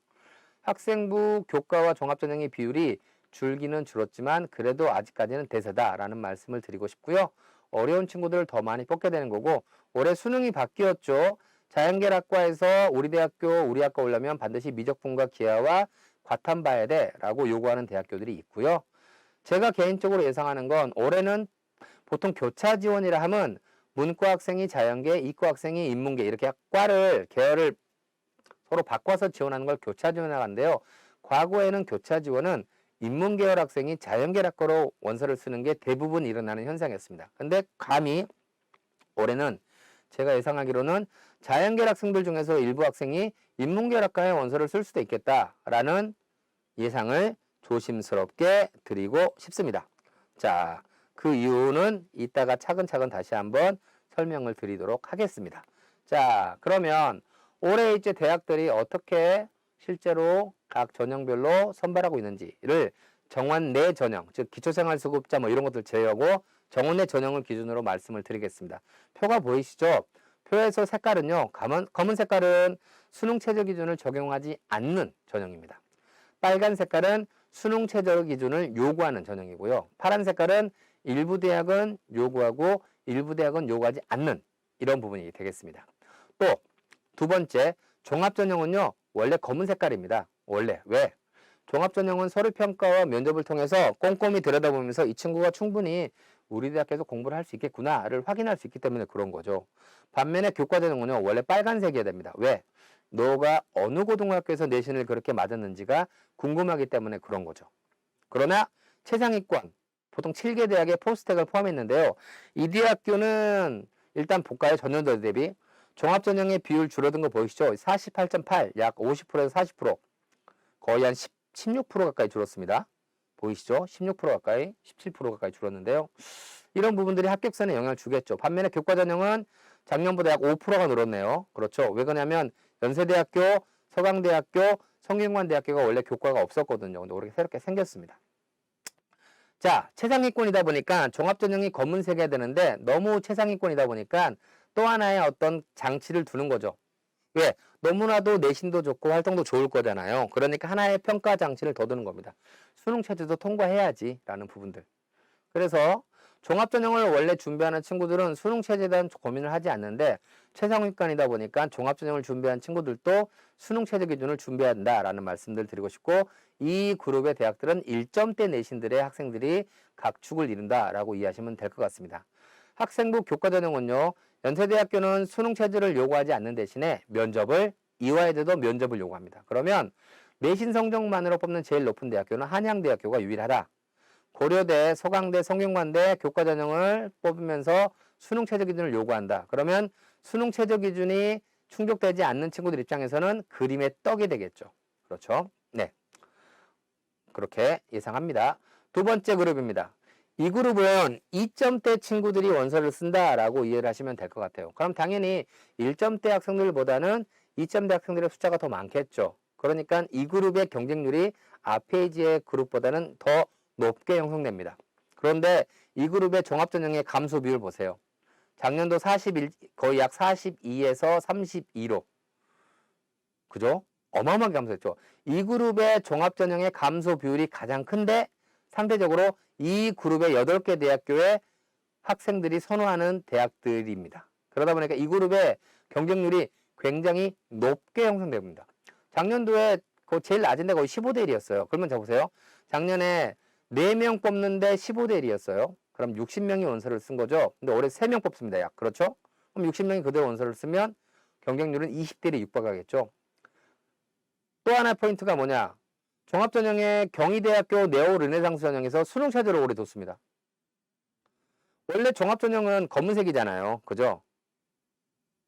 학생부 교과와 종합전형의 비율이 줄기는 줄었지만 그래도 아직까지는 대세다라는 말씀을 드리고 싶고요. 어려운 친구들을 더 많이 뽑게 되는 거고 올해 수능이 바뀌었죠. 자연계학과에서 우리 학과 오려면 반드시 미적분과 기하와 과탐 봐야 돼라고 요구하는 대학교들이 있고요. 제가 개인적으로 예상하는 건 올해는 보통 교차 지원이라 하면 문과 학생이 자연계, 이과 학생이 인문계 이렇게 과를 계열을 서로 바꿔서 지원하는 걸 교차 지원이라고 하는데요. 과거에는 교차 지원은 인문계열 학생이 자연계열 학과로 원서를 쓰는 게 대부분 일어나는 현상이었습니다. 근데 감히 올해는 제가 예상하기로는 자연계열 학생들 중에서 일부 학생이 인문계열 학과에 원서를 쓸 수도 있겠다라는 예상을 조심스럽게 드리고 싶습니다. 자, 그 이유는 이따가 차근차근 다시 한번 설명을 드리도록 하겠습니다. 자, 그러면 올해 이제 대학들이 어떻게 실제로 각 전형별로 선발하고 있는지를 정원 내 전형, 즉 기초생활수급자 뭐 이런 것들 제외하고 정원 내 전형을 기준으로 말씀을 드리겠습니다. 표가 보이시죠? 표에서 색깔은요, 검은 색깔은 수능 최저 기준을 적용하지 않는 전형입니다. 빨간 색깔은 수능 최저 기준을 요구하는 전형이고요. 파란 색깔은 일부 대학은 요구하고 일부 대학은 요구하지 않는 이런 부분이 되겠습니다. 또 두 번째, 종합전형은요. 원래 검은 색깔입니다. 원래. 왜? 종합전형은 서류평가와 면접을 통해서 꼼꼼히 들여다보면서 이 친구가 충분히 우리 대학에서 공부를 할 수 있겠구나를 확인할 수 있기 때문에 그런 거죠. 반면에 교과전형은요. 원래 빨간색이어야 됩니다. 왜? 너가 어느 고등학교에서 내신을 그렇게 맞았는지가 궁금하기 때문에 그런 거죠. 그러나 최상위권, 보통 7개 대학의 포스텍을 포함했는데요. 이 대학교는 일단 볼까요? 전년도 대비. 종합전형의 비율 줄어든 거 보이시죠? 48.8, 약 50%에서 40%, 거의 한 16% 가까이 줄었습니다. 보이시죠? 16% 가까이, 17% 가까이 줄었는데요. 이런 부분들이 합격선에 영향을 주겠죠. 반면에 교과전형은 작년보다 약 5%가 늘었네요. 그렇죠. 왜 그러냐면 연세대학교, 서강대학교, 성균관대학교가 원래 교과가 없었거든요. 근데 올해 새롭게 생겼습니다. 자, 최상위권이다 보니까 종합전형이 검은색이어야 되는데 너무 최상위권이다 보니까 또 하나의 어떤 장치를 두는 거죠. 왜? 너무나도 내신도 좋고 활동도 좋을 거잖아요. 그러니까 하나의 평가 장치를 더 두는 겁니다. 수능 체제도 통과해야지 라는 부분들. 그래서 종합전형을 원래 준비하는 친구들은 수능 체제에 대한 고민을 하지 않는데 최상위권이다 보니까 종합전형을 준비한 친구들도 수능 체제 기준을 준비해야 한다라는 말씀들 드리고 싶고 이 그룹의 대학들은 1점대 내신들의 학생들이 각축을 이룬다라고 이해하시면 될 것 같습니다. 학생부 교과전형은요. 연세대학교는 수능 체제를 요구하지 않는 대신에 면접을 이화여대도 면접을 요구합니다. 그러면 내신 성적만으로 뽑는 제일 높은 대학교는 한양대학교가 유일하다. 고려대, 서강대, 성균관대 교과전형을 뽑으면서 수능 최저 기준을 요구한다. 그러면 수능 최저 기준이 충족되지 않는 친구들 입장에서는 그림의 떡이 되겠죠. 그렇죠? 네. 그렇게 예상합니다. 두 번째 그룹입니다. 이 그룹은 2점대 친구들이 원서를 쓴다라고 이해를 하시면 될 것 같아요. 그럼 당연히 1점대 학생들보다는 2점대 학생들의 숫자가 더 많겠죠. 그러니까 이 그룹의 경쟁률이 앞페이지의 그룹보다는 더 높게 형성됩니다. 그런데 이 그룹의 종합전형의 감소 비율 보세요. 작년도 41, 거의 약 42에서 32로. 그죠? 어마어마하게 감소했죠. 이 그룹의 종합전형의 감소 비율이 가장 큰데 상대적으로 이 그룹의 8개 대학교의 학생들이 선호하는 대학들입니다. 그러다 보니까 이 그룹의 경쟁률이 굉장히 높게 형성됩니다. 작년도에 제일 낮은 데가 거의 15대 1이었어요. 그러면 자 보세요. 작년에 4명 뽑는데 15대 1이었어요. 그럼 60명이 원서를 쓴 거죠. 근데 올해 3명 뽑습니다. 약. 그렇죠? 그럼 60명이 그대로 원서를 쓰면 경쟁률은 20대 1에 육박하겠죠. 또 하나의 포인트가 뭐냐? 종합전형의 경희대학교 네오 르네상스 전형에서 수능 체제를 올해 뒀습니다. 원래 종합전형은 검은색이잖아요. 그죠?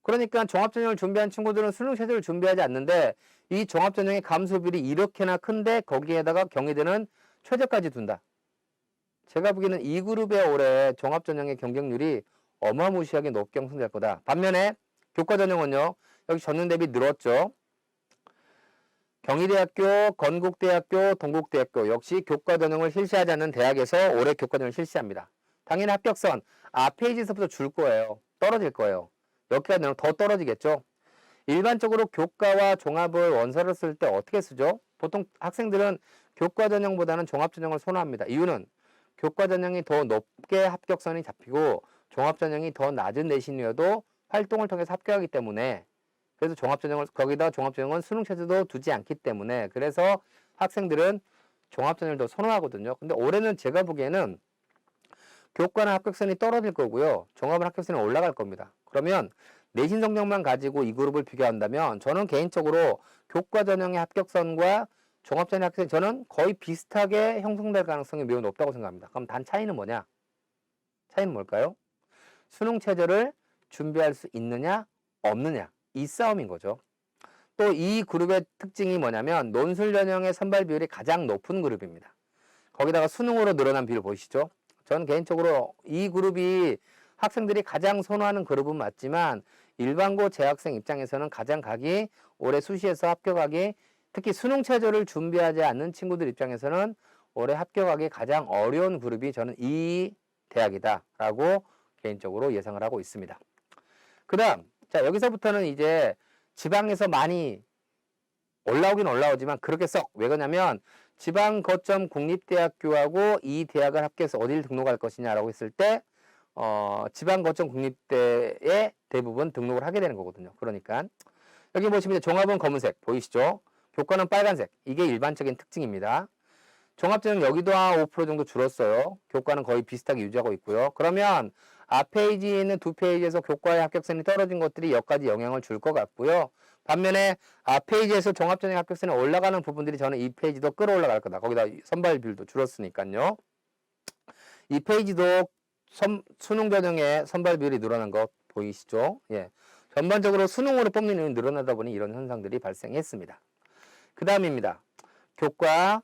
그러니까 종합전형을 준비한 친구들은 수능 체제를 준비하지 않는데 이 종합전형의 감소 비율이 이렇게나 큰데 거기에다가 경희대는 최저까지 둔다. 제가 보기에는 이 그룹의 올해 종합전형의 경쟁률이 어마무시하게 높게 형성될 거다. 반면에 교과전형은요. 여기 전년 대비 늘었죠. 경희대학교, 건국대학교, 동국대학교 역시 교과전형을 실시하지 않는 대학에서 올해 교과전형을 실시합니다. 당연히 합격선 앞페이지에서부터 줄 거예요. 떨어질 거예요. 여기가 더 떨어지겠죠. 일반적으로 교과와 종합을 원서를 쓸 때 어떻게 쓰죠? 보통 학생들은 교과전형보다는 종합전형을 선호합니다. 이유는 교과전형이 더 높게 합격선이 잡히고 종합전형이 더 낮은 내신이어도 활동을 통해서 합격하기 때문에 그래서 종합전형을 거기다 종합전형은 수능 체제도 두지 않기 때문에 그래서 학생들은 종합전형을 더 선호하거든요. 근데 올해는 제가 보기에는 교과는 합격선이 떨어질 거고요. 종합은 합격선이 올라갈 겁니다. 그러면 내신 성적만 가지고 이 그룹을 비교한다면 저는 개인적으로 교과 전형의 합격선과 종합 전형 합격선이 저는 거의 비슷하게 형성될 가능성이 매우 높다고 생각합니다. 그럼 단 차이는 뭐냐? 차이는 뭘까요? 수능 체제를 준비할 수 있느냐 없느냐 이 싸움인 거죠. 또 이 그룹의 특징이 뭐냐면 논술 전형의 선발 비율이 가장 높은 그룹입니다. 거기다가 수능으로 늘어난 비율 보이시죠? 저는 개인적으로 이 그룹이 학생들이 가장 선호하는 그룹은 맞지만 일반고 재학생 입장에서는 가장 가기 올해 수시에서 합격하기 특히 수능 체제를 준비하지 않는 친구들 입장에서는 올해 합격하기 가장 어려운 그룹이 저는 이 대학이다라고 개인적으로 예상을 하고 있습니다. 그 다음 자 여기서부터는 이제 지방에서 많이 올라오긴 올라오지만 그렇게 썩 왜 그러냐면 지방 거점 국립대학교하고 이 대학을 합격해서 어디를 등록할 것이냐라고 했을 때 지방 거점 국립대에 대부분 등록을 하게 되는 거거든요. 그러니까 여기 보시면 종합은 검은색 보이시죠? 교과는 빨간색. 이게 일반적인 특징입니다. 종합전형 여기도 한 5% 정도 줄었어요. 교과는 거의 비슷하게 유지하고 있고요. 그러면 앞 페이지에 있는 두 페이지에서 교과의 합격선이 떨어진 것들이 여기까지 영향을 줄 것 같고요. 반면에 앞 페이지에서 종합전형 합격선이 올라가는 부분들이 저는 이 페이지도 끌어올라갈 거다. 거기다 선발 비율도 줄었으니까요. 이 페이지도 수능 전형의 선발 비율이 늘어난 거 보이시죠? 예. 전반적으로 수능으로 뽑는 인원이 늘어나다 보니 이런 현상들이 발생했습니다. 그 다음입니다. 교과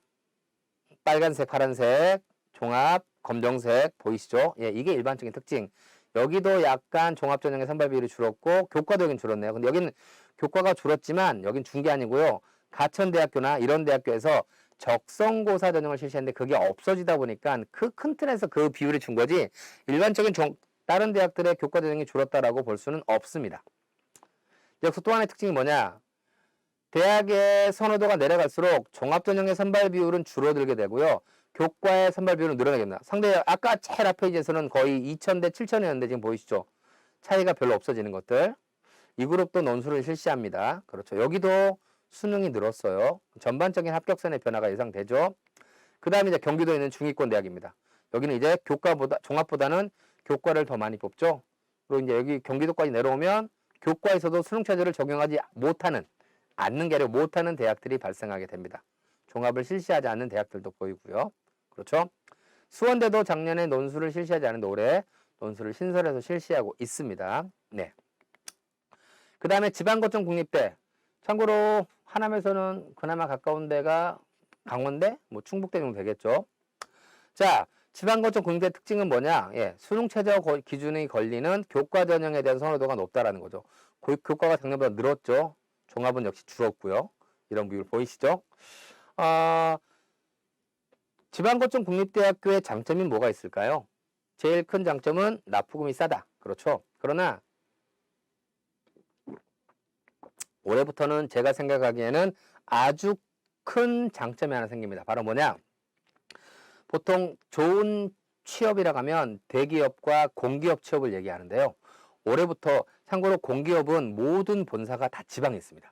빨간색, 파란색, 종합, 검정색 보이시죠? 예, 이게 일반적인 특징. 여기도 약간 종합 전형의 선발 비율이 줄었고 교과도 여긴 줄었네요. 근데 여기는 교과가 줄었지만 여긴 준 게 아니고요. 가천대학교나 이런 대학교에서 적성고사 전형을 실시했는데 그게 없어지다 보니까 그 큰 틀에서 그 비율이 준 거지 일반적인 다른 대학들의 교과 전형이 줄었다라고 볼 수는 없습니다. 여기서 또 하나의 특징이 뭐냐? 대학의 선호도가 내려갈수록 종합전형의 선발 비율은 줄어들게 되고요. 교과의 선발 비율은 늘어나게 됩니다. 상대 아까 제일 앞 페이지에서는 거의 2000대 7000이었는데 지금 보이시죠? 차이가 별로 없어지는 것들. 이 그룹도 논술을 실시합니다. 그렇죠. 여기도 수능이 늘었어요. 전반적인 합격선의 변화가 예상되죠. 그 다음에 이제 경기도에 있는 중위권 대학입니다. 여기는 이제 종합보다는 교과를 더 많이 뽑죠. 그리고 이제 여기 경기도까지 내려오면 교과에서도 수능 체제를 적용하지 않는 게 아니라 못하는 대학들이 발생하게 됩니다. 종합을 실시하지 않는 대학들도 보이고요. 그렇죠? 수원대도 작년에 논술을 실시하지 않은데 올해 논술을 신설해서 실시하고 있습니다. 네. 그 다음에 지방거점 국립대. 참고로 하남에서는 그나마 가까운 데가 강원대, 뭐 충북대 정도 되겠죠. 자, 지방거점 국립대 특징은 뭐냐? 예, 수능 최저 기준이 걸리는 교과 전형에 대한 선호도가 높다라는 거죠. 교과가 작년보다 늘었죠. 종합은 역시 줄었고요. 이런 비율 보이시죠? 지방거점 국립대학교의 장점이 뭐가 있을까요? 제일 큰 장점은 납부금이 싸다. 그렇죠? 그러나 올해부터는 제가 생각하기에는 아주 큰 장점이 하나 생깁니다. 바로 뭐냐? 보통 좋은 취업이라고 하면 대기업과 공기업 취업을 얘기하는데요. 올해부터 참고로 공기업은 모든 본사가 다 지방에 있습니다.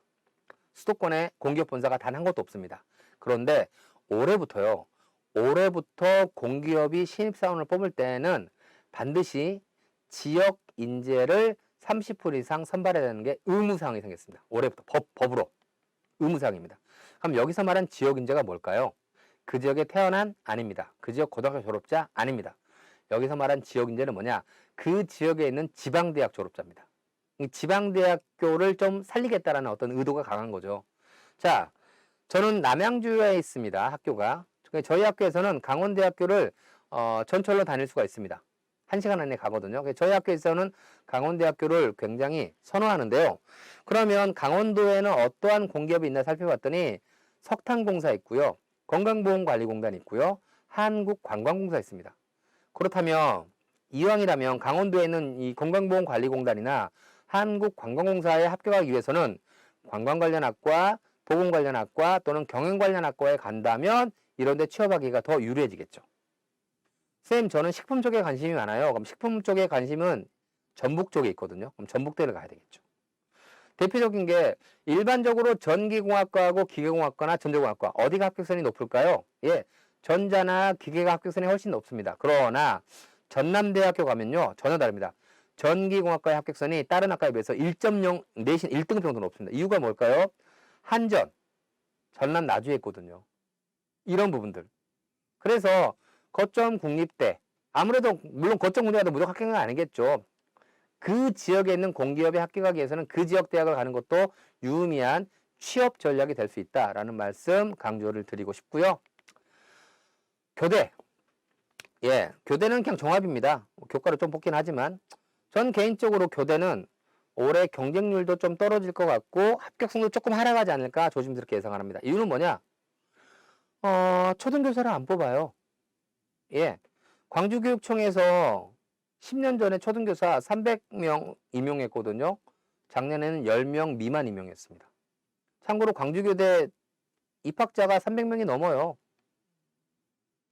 수도권에 공기업 본사가 단 한 곳도 없습니다. 그런데 올해부터 공기업이 신입사원을 뽑을 때는 반드시 지역 인재를 30% 이상 선발해야 되는 게 의무사항이 생겼습니다. 올해부터 법으로 의무사항입니다. 그럼 여기서 말한 지역 인재가 뭘까요? 그 지역에 태어난 아닙니다. 그 지역 고등학교 졸업자 아닙니다. 여기서 말한 지역 인재는 뭐냐? 그 지역에 있는 지방대학 졸업자입니다. 이 지방대학교를 좀 살리겠다라는 어떤 의도가 강한 거죠. 자, 저는 남양주에 있습니다. 학교가. 저희 학교에서는 강원대학교를 전철로 다닐 수가 있습니다. 1시간 안에 가거든요. 저희 학교에서는 강원대학교를 굉장히 선호하는데요. 그러면 강원도에는 어떠한 공기업이 있나 살펴봤더니 석탄공사 있고요. 건강보험관리공단 있고요. 한국관광공사 있습니다. 그렇다면 이왕이라면 강원도에 있는 이 건강보험관리공단이나 한국관광공사에 합격하기 위해서는 관광관련학과, 보건관련학과 또는 경영관련학과에 간다면 이런 데 취업하기가 더 유리해지겠죠. 선생님, 저는 식품 쪽에 관심이 많아요. 그럼 식품 쪽에 관심은 전북 쪽에 있거든요. 그럼 전북대를 가야 되겠죠. 대표적인 게 일반적으로 전기공학과하고 기계공학과나 전자공학과 어디가 합격선이 높을까요? 예, 전자나 기계가 합격선이 훨씬 높습니다. 그러나 전남대학교 가면요. 전혀 다릅니다. 전기공학과의 합격선이 다른 학과에 비해서 1.0 내신 1등급 정도 높습니다. 이유가 뭘까요? 한전, 전남 나주에 있거든요. 이런 부분들. 그래서 거점 국립대, 아무래도 물론 거점 국립대가 무조건 합격은 아니겠죠. 그 지역에 있는 공기업에 합격하기 위해서는 그 지역 대학을 가는 것도 유의미한 취업 전략이 될 수 있다라는 말씀 강조를 드리고 싶고요. 교대. 예, 교대는 그냥 종합입니다. 교과로 좀 뽑긴 하지만 전 개인적으로 교대는 올해 경쟁률도 좀 떨어질 것 같고 합격성도 조금 하락하지 않을까 조심스럽게 예상을 합니다. 이유는 뭐냐? 초등교사를 안 뽑아요. 예, 광주교육청에서 10년 전에 초등교사 300명 임용했거든요. 작년에는 10명 미만 임용했습니다. 참고로 광주교대 입학자가 300명이 넘어요.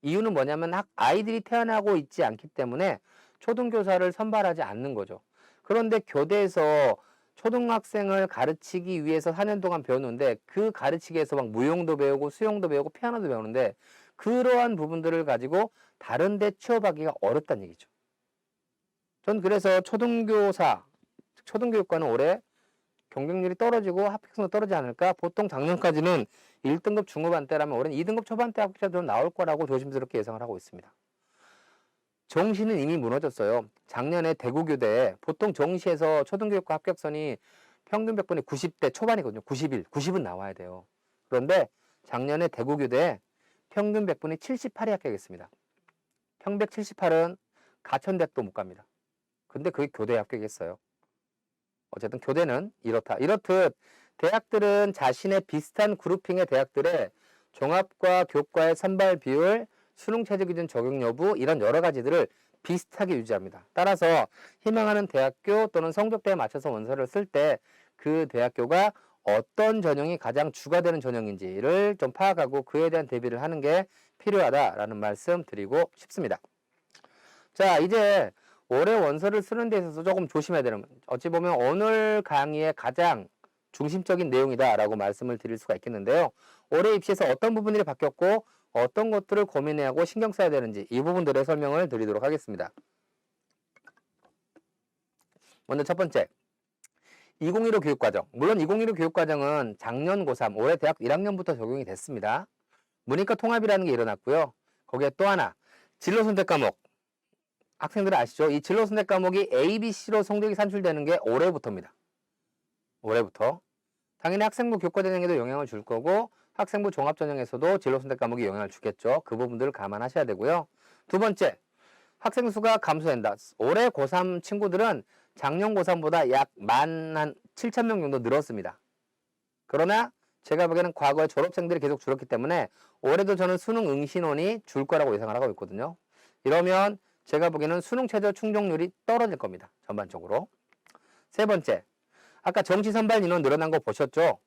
이유는 뭐냐면 아이들이 태어나고 있지 않기 때문에 초등교사를 선발하지 않는 거죠. 그런데 교대에서 초등학생을 가르치기 위해서 4년 동안 배우는데 그 가르치기 위해서 막 무용도 배우고 수영도 배우고 피아노도 배우는데 그러한 부분들을 가지고 다른 데 취업하기가 어렵다는 얘기죠. 전 그래서 초등교육과는 올해 경쟁률이 떨어지고 합격성도 떨어지지 않을까? 보통 작년까지는 1등급 중후반대라면 올해는 2등급 초반대 합격자도 나올 거라고 조심스럽게 예상을 하고 있습니다. 정시는 이미 무너졌어요. 작년에 대구교대에 보통 정시에서 초등교육과 합격선이 평균 100분이 90대 초반이거든요. 91, 90은 나와야 돼요. 그런데 작년에 대구교대에 평균 100분이 78이 합격했습니다. 평백 78은 가천대학도 못 갑니다. 근데 그게 교대에 합격했어요. 어쨌든 교대는 이렇다. 이렇듯 대학들은 자신의 비슷한 그룹핑의 대학들의 종합과 교과의 선발 비율, 수능 최저 기준 적용 여부 이런 여러 가지들을 비슷하게 유지합니다. 따라서 희망하는 대학교 또는 성적대에 맞춰서 원서를 쓸 때 그 대학교가 어떤 전형이 가장 주가 되는 전형인지를 좀 파악하고 그에 대한 대비를 하는 게 필요하다라는 말씀 드리고 싶습니다. 자, 이제 올해 원서를 쓰는 데 있어서 조금 조심해야 되는, 어찌 보면 오늘 강의의 가장 중심적인 내용이다라고 말씀을 드릴 수가 있겠는데요. 올해 입시에서 어떤 부분들이 바뀌었고 어떤 것들을 고민해야 하고 신경 써야 되는지 이 부분들의 설명을 드리도록 하겠습니다. 먼저 첫 번째, 2015 교육과정. 물론 2015 교육과정은 작년 고3, 올해 대학 1학년부터 적용이 됐습니다. 문이과 통합이라는 게 일어났고요. 거기에 또 하나, 진로 선택 과목. 학생들 아시죠? 이 진로 선택 과목이 A, B, C로 성적이 산출되는 게 올해부터입니다. 올해부터. 당연히 학생부 교과전형에도 영향을 줄 거고 학생부 종합전형에서도 진로 선택 과목이 영향을 주겠죠. 그 부분들을 감안하셔야 되고요. 두 번째, 학생 수가 감소된다. 올해 고3 친구들은 작년 고3보다 약 17,000명 정도 늘었습니다. 그러나 제가 보기에는 과거에 졸업생들이 계속 줄었기 때문에 올해도 저는 수능 응시론이 줄 거라고 예상을 하고 있거든요. 이러면 제가 보기에는 수능 최저 충족률이 떨어질 겁니다. 전반적으로. 세 번째, 아까 정시 선발 인원 늘어난 거 보셨죠?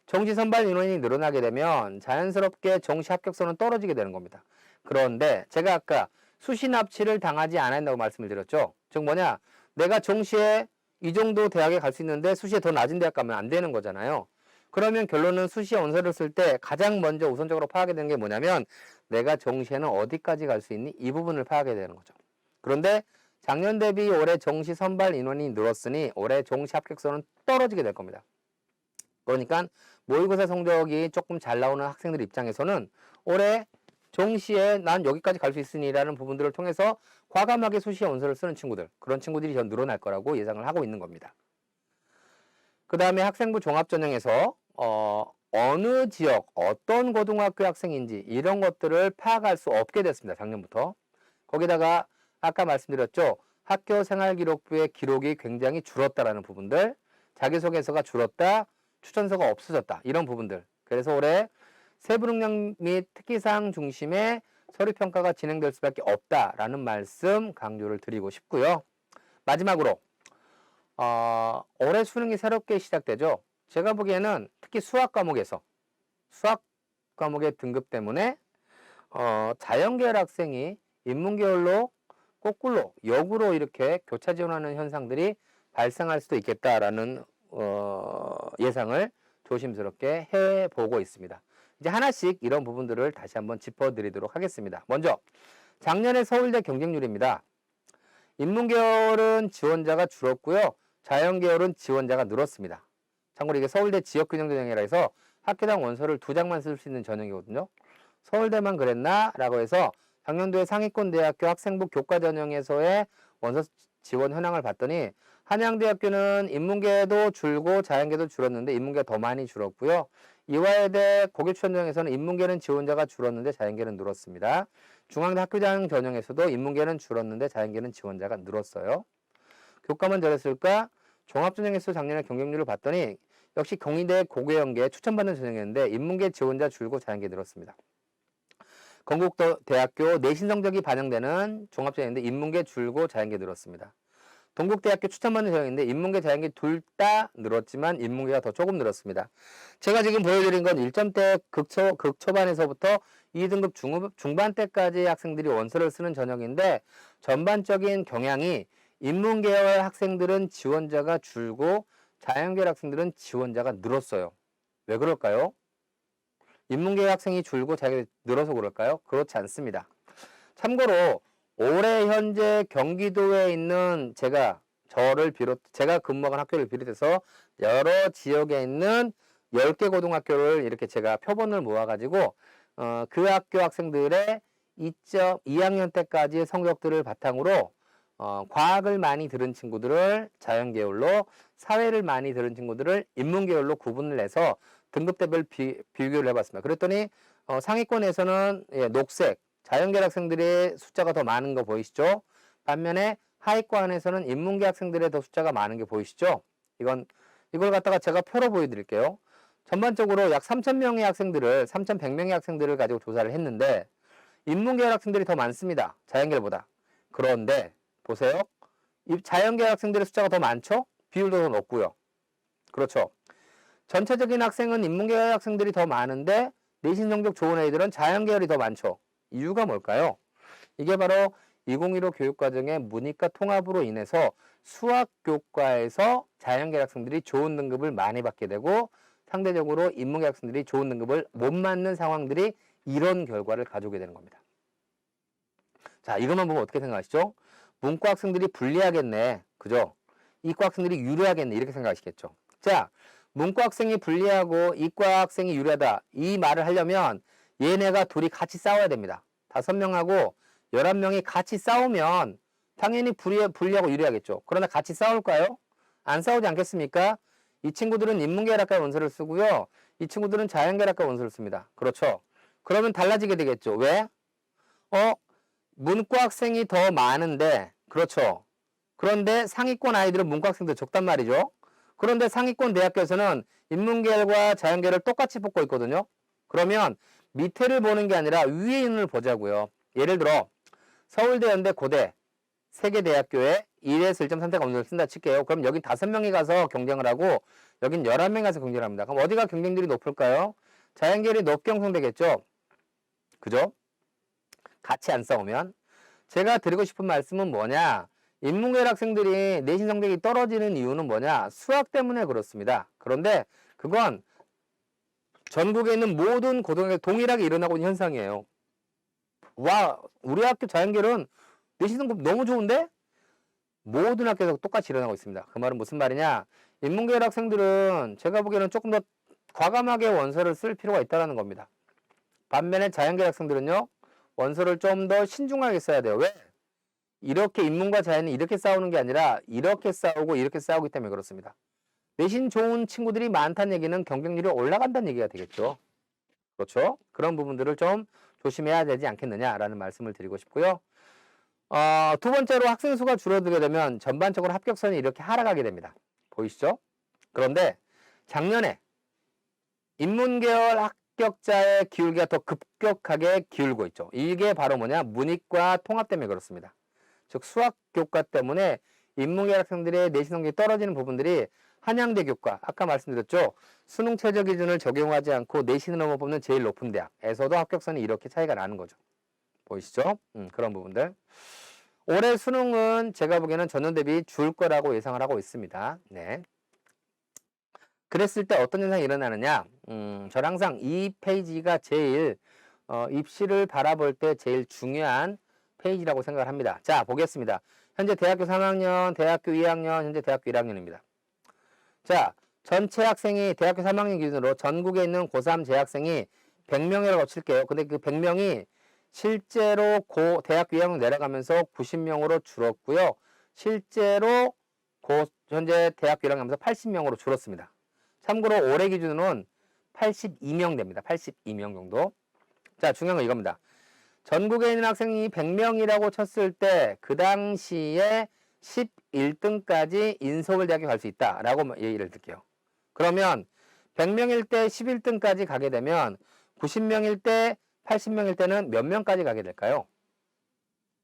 정시 선발 인원이 늘어나게 되면 자연스럽게 정시 합격선은 떨어지게 되는 겁니다. 그런데 제가 아까 수시 납치를 당하지 않아야 한다고 말씀을 드렸죠? 즉 뭐냐? 내가 정시에 이 정도 대학에 갈 수 있는데 수시에 더 낮은 대학 가면 안 되는 거잖아요. 그러면 결론은 수시에 원서를 쓸 때 가장 먼저 우선적으로 파악해야 되는 게 뭐냐면 내가 정시에는 어디까지 갈 수 있니? 이 부분을 파악해야 되는 거죠. 그런데 작년 대비 올해 정시 선발 인원이 늘었으니 올해 정시 합격선은 떨어지게 될 겁니다. 그러니까 모의고사 성적이 조금 잘 나오는 학생들 입장에서는 올해 정시에 난 여기까지 갈 수 있으니라는 부분들을 통해서 과감하게 수시에 원서를 쓰는 친구들, 그런 친구들이 전 늘어날 거라고 예상을 하고 있는 겁니다. 그 다음에 학생부 종합전형에서 어느 지역, 어떤 고등학교 학생인지 이런 것들을 파악할 수 없게 됐습니다. 작년부터. 거기다가 아까 말씀드렸죠. 학교 생활기록부의 기록이 굉장히 줄었다라는 부분들, 자기소개서가 줄었다, 추천서가 없어졌다, 이런 부분들. 그래서 올해 세부능력 및 특기사항 중심의 서류평가가 진행될 수밖에 없다라는 말씀 강조를 드리고 싶고요. 마지막으로 올해 수능이 새롭게 시작되죠. 제가 보기에는 특히 수학 과목에서 수학 과목의 등급 때문에 자연계열 학생이 인문계열로 거꾸로 역으로 이렇게 교차 지원하는 현상들이 발생할 수도 있겠다라는 예상을 조심스럽게 해보고 있습니다. 이제 하나씩 이런 부분들을 다시 한번 짚어드리도록 하겠습니다. 먼저 작년의 서울대 경쟁률입니다. 인문계열은 지원자가 줄었고요. 자연계열은 지원자가 늘었습니다. 참고로 이게 서울대 지역균형전형이라 해서 학교당 원서를 2장만 쓸 수 있는 전형이거든요. 서울대만 그랬나? 라고 해서 작년도에 상위권 대학교 학생부 교과 전형에서의 원서 지원 현황을 봤더니 한양대학교는 인문계도 줄고 자연계도 줄었는데 인문계가 더 많이 줄었고요. 이화여대 고교추천전형에서는 인문계는 지원자가 줄었는데 자연계는 늘었습니다. 중앙대 학교장 전형에서도 인문계는 줄었는데 자연계는 지원자가 늘었어요. 교과만 저랬을까? 종합전형에서 작년에 경쟁률을 봤더니 역시 경희대 고교연계 추천받는 전형이었는데 인문계 지원자 줄고 자연계 늘었습니다. 건국대학교 내신 성적이 반영되는 종합전형인데 인문계 줄고 자연계 늘었습니다. 동국대학교 추천받는 전형인데 인문계 자연계 둘 다 늘었지만 인문계가 더 조금 늘었습니다. 제가 지금 보여드린 건 1점대 극초반에서부터 2등급 중반대까지 학생들이 원서를 쓰는 전형인데 전반적인 경향이 인문계열 학생들은 지원자가 줄고 자연계열 학생들은 지원자가 늘었어요. 왜 그럴까요? 인문계 학생이 줄고 자연계 늘어서 그럴까요? 그렇지 않습니다. 참고로 올해 현재 경기도에 있는 제가 근무한 학교를 비롯해서 여러 지역에 있는 10개 고등학교를 이렇게 제가 표본을 모아가지고 그 학교 학생들의 2학년 때까지의 성적들을 바탕으로 과학을 많이 들은 친구들을 자연계열로, 사회를 많이 들은 친구들을 인문계열로 구분을 해서 등급대별 비교를 해봤습니다. 그랬더니 상위권에서는 녹색, 자연계열 학생들의 숫자가 더 많은 거 보이시죠? 반면에 하위권에서는 인문계 학생들의 더 숫자가 많은 게 보이시죠? 이걸 갖다가 제가 표로 보여드릴게요. 전반적으로 약 3,000명의 학생들을, 3,100명의 학생들을 가지고 조사를 했는데 인문계열 학생들이 더 많습니다. 자연계열보다. 그런데 보세요. 이 자연계열 학생들의 숫자가 더 많죠? 비율도 더 높고요. 그렇죠. 전체적인 학생은 인문계열 학생들이 더 많은데 내신 성적 좋은 애들은 자연계열이 더 많죠. 이유가 뭘까요? 이게 바로 2015 교육과정의 문이과 통합으로 인해서 수학교과에서 자연계열 학생들이 좋은 등급을 많이 받게 되고 상대적으로 인문계열 학생들이 좋은 등급을 못 맞는 상황들이 이런 결과를 가져오게 되는 겁니다. 자, 이것만 보면 어떻게 생각하시죠? 문과 학생들이 불리하겠네. 그죠? 이과 학생들이 유리하겠네. 이렇게 생각하시겠죠. 자, 문과 학생이 불리하고 이과 학생이 유리하다. 이 말을 하려면 얘네가 둘이 같이 싸워야 됩니다. 5명하고 11명이 같이 싸우면 당연히 불리하고 유리하겠죠. 그러나 같이 싸울까요? 안 싸우지 않겠습니까? 이 친구들은 인문계열학과 원서를 쓰고요. 이 친구들은 자연계열학과 원서를 씁니다. 그렇죠? 그러면 달라지게 되겠죠. 왜? 문과 학생이 더 많은데, 그렇죠? 그런데 상위권 아이들은 문과 학생들 적단 말이죠. 그런데 상위권 대학교에서는 인문계열과 자연계열을 똑같이 뽑고 있거든요. 그러면 밑에를 보는 게 아니라 위에 있는 걸 보자고요. 예를 들어 서울대, 연대, 고대 3개 대학교에 1에서 1.3대가 원서를 쓴다 칠게요. 그럼 여기 5명이 가서 경쟁을 하고 여긴 11명이 가서 경쟁을 합니다. 그럼 어디가 경쟁률이 높을까요? 자연계열이 높게 형성되겠죠. 그죠? 같이 안 싸우면. 제가 드리고 싶은 말씀은 뭐냐? 인문계열 학생들이 내신 성적이 떨어지는 이유는 뭐냐? 수학 때문에 그렇습니다. 그런데 그건 전국에 있는 모든 고등학교 동일하게 일어나고 있는 현상이에요. 와, 우리 학교 자연계열은 내신 성적 너무 좋은데? 모든 학교에서 똑같이 일어나고 있습니다. 그 말은 무슨 말이냐? 인문계열 학생들은 제가 보기에는 조금 더 과감하게 원서를 쓸 필요가 있다는 겁니다. 반면에 자연계열 학생들은요, 원서를 좀 더 신중하게 써야 돼요. 왜? 이렇게 인문과 자연이 이렇게 싸우는 게 아니라 이렇게 싸우고 이렇게 싸우기 때문에 그렇습니다. 내신 좋은 친구들이 많다는 얘기는 경쟁률이 올라간다는 얘기가 되겠죠. 그렇죠? 그런 부분들을 좀 조심해야 되지 않겠느냐라는 말씀을 드리고 싶고요. 두 번째로 학생 수가 줄어들게 되면 전반적으로 합격선이 이렇게 하락하게 됩니다. 보이시죠? 그런데 작년에 인문계열 합격자의 기울기가 더 급격하게 기울고 있죠. 이게 바로 뭐냐? 문이과 통합 때문에 그렇습니다. 즉 수학 교과 때문에 인문계열 학생들의 내신 성적이 떨어지는 부분들이 한양대 교과, 아까 말씀드렸죠. 수능 최저 기준을 적용하지 않고 내신으로만 뽑는 제일 높은 대학에서도 합격선이 이렇게 차이가 나는 거죠. 보이시죠? 그런 부분들. 올해 수능은 제가 보기에는 전년 대비 줄 거라고 예상을 하고 있습니다. 네. 그랬을 때 어떤 현상이 일어나느냐? 저는 항상 이 페이지가 제일 입시를 바라볼 때 제일 중요한 페이지라고 생각을 합니다. 자, 보겠습니다. 현재 대학교 3학년, 대학교 2학년, 현재 대학교 1학년입니다. 자, 전체 학생이 대학교 3학년 기준으로 전국에 있는 고3 재학생이 100명이라고 칠게요. 근데 그 100명이 실제로 대학교 2학년 내려가면서 90명으로 줄었고요. 실제로 현재 대학교 1학년 하면서 80명으로 줄었습니다. 참고로 올해 기준으로는 82명 됩니다. 82명 정도. 자, 중요한 건 이겁니다. 전국에 있는 학생이 100명이라고 쳤을 때 그 당시에 11등까지 인서울대학에 갈 수 있다라고 얘기를 드릴게요. 그러면 100명일 때 11등까지 가게 되면 90명일 때 80명일 때는 몇 명까지 가게 될까요?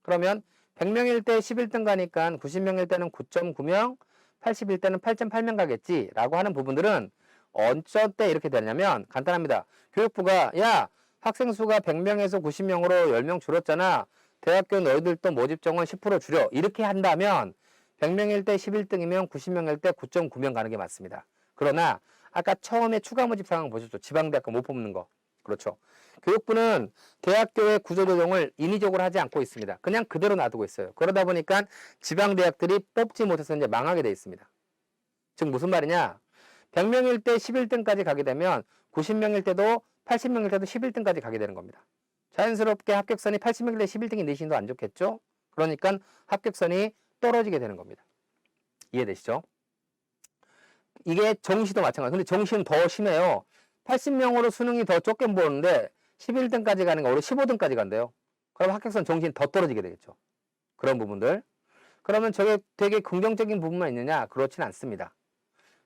그러면 100명일 때 11등 가니까 90명일 때는 9.9명, 80일 때는 8.8명 가겠지 라고 하는 부분들은 어쩔 때 이렇게 되냐면 간단합니다. 교육부가 야 학생 수가 100명에서 90명으로 10명 줄었잖아. 대학교 너희들도 모집 정원 10% 줄여. 이렇게 한다면 100명일 때 11등이면 90명일 때 9.9명 가는 게 맞습니다. 그러나 아까 처음에 추가 모집 상황 보셨죠? 지방대학교 못 뽑는 거. 그렇죠. 교육부는 대학교의 구조조정을 인위적으로 하지 않고 있습니다. 그냥 그대로 놔두고 있어요. 그러다 보니까 지방대학들이 뽑지 못해서 이제 망하게 돼 있습니다. 즉 무슨 말이냐? 100명일 때 11등까지 가게 되면 90명일 때도 80명일 때도 11등까지 가게 되는 겁니다. 자연스럽게 합격선이 80명일 때 11등이 내신도 안 좋겠죠? 그러니까 합격선이 떨어지게 되는 겁니다. 이해되시죠? 이게 정시도 마찬가지예요. 근데 정시는 더 심해요. 80명으로 수능이 더 좁게 보는데 11등까지 가는 거 오히려 15등까지 간대요. 그럼 합격선 정시는 더 떨어지게 되겠죠. 그런 부분들. 그러면 저게 되게 긍정적인 부분만 있느냐? 그렇진 않습니다.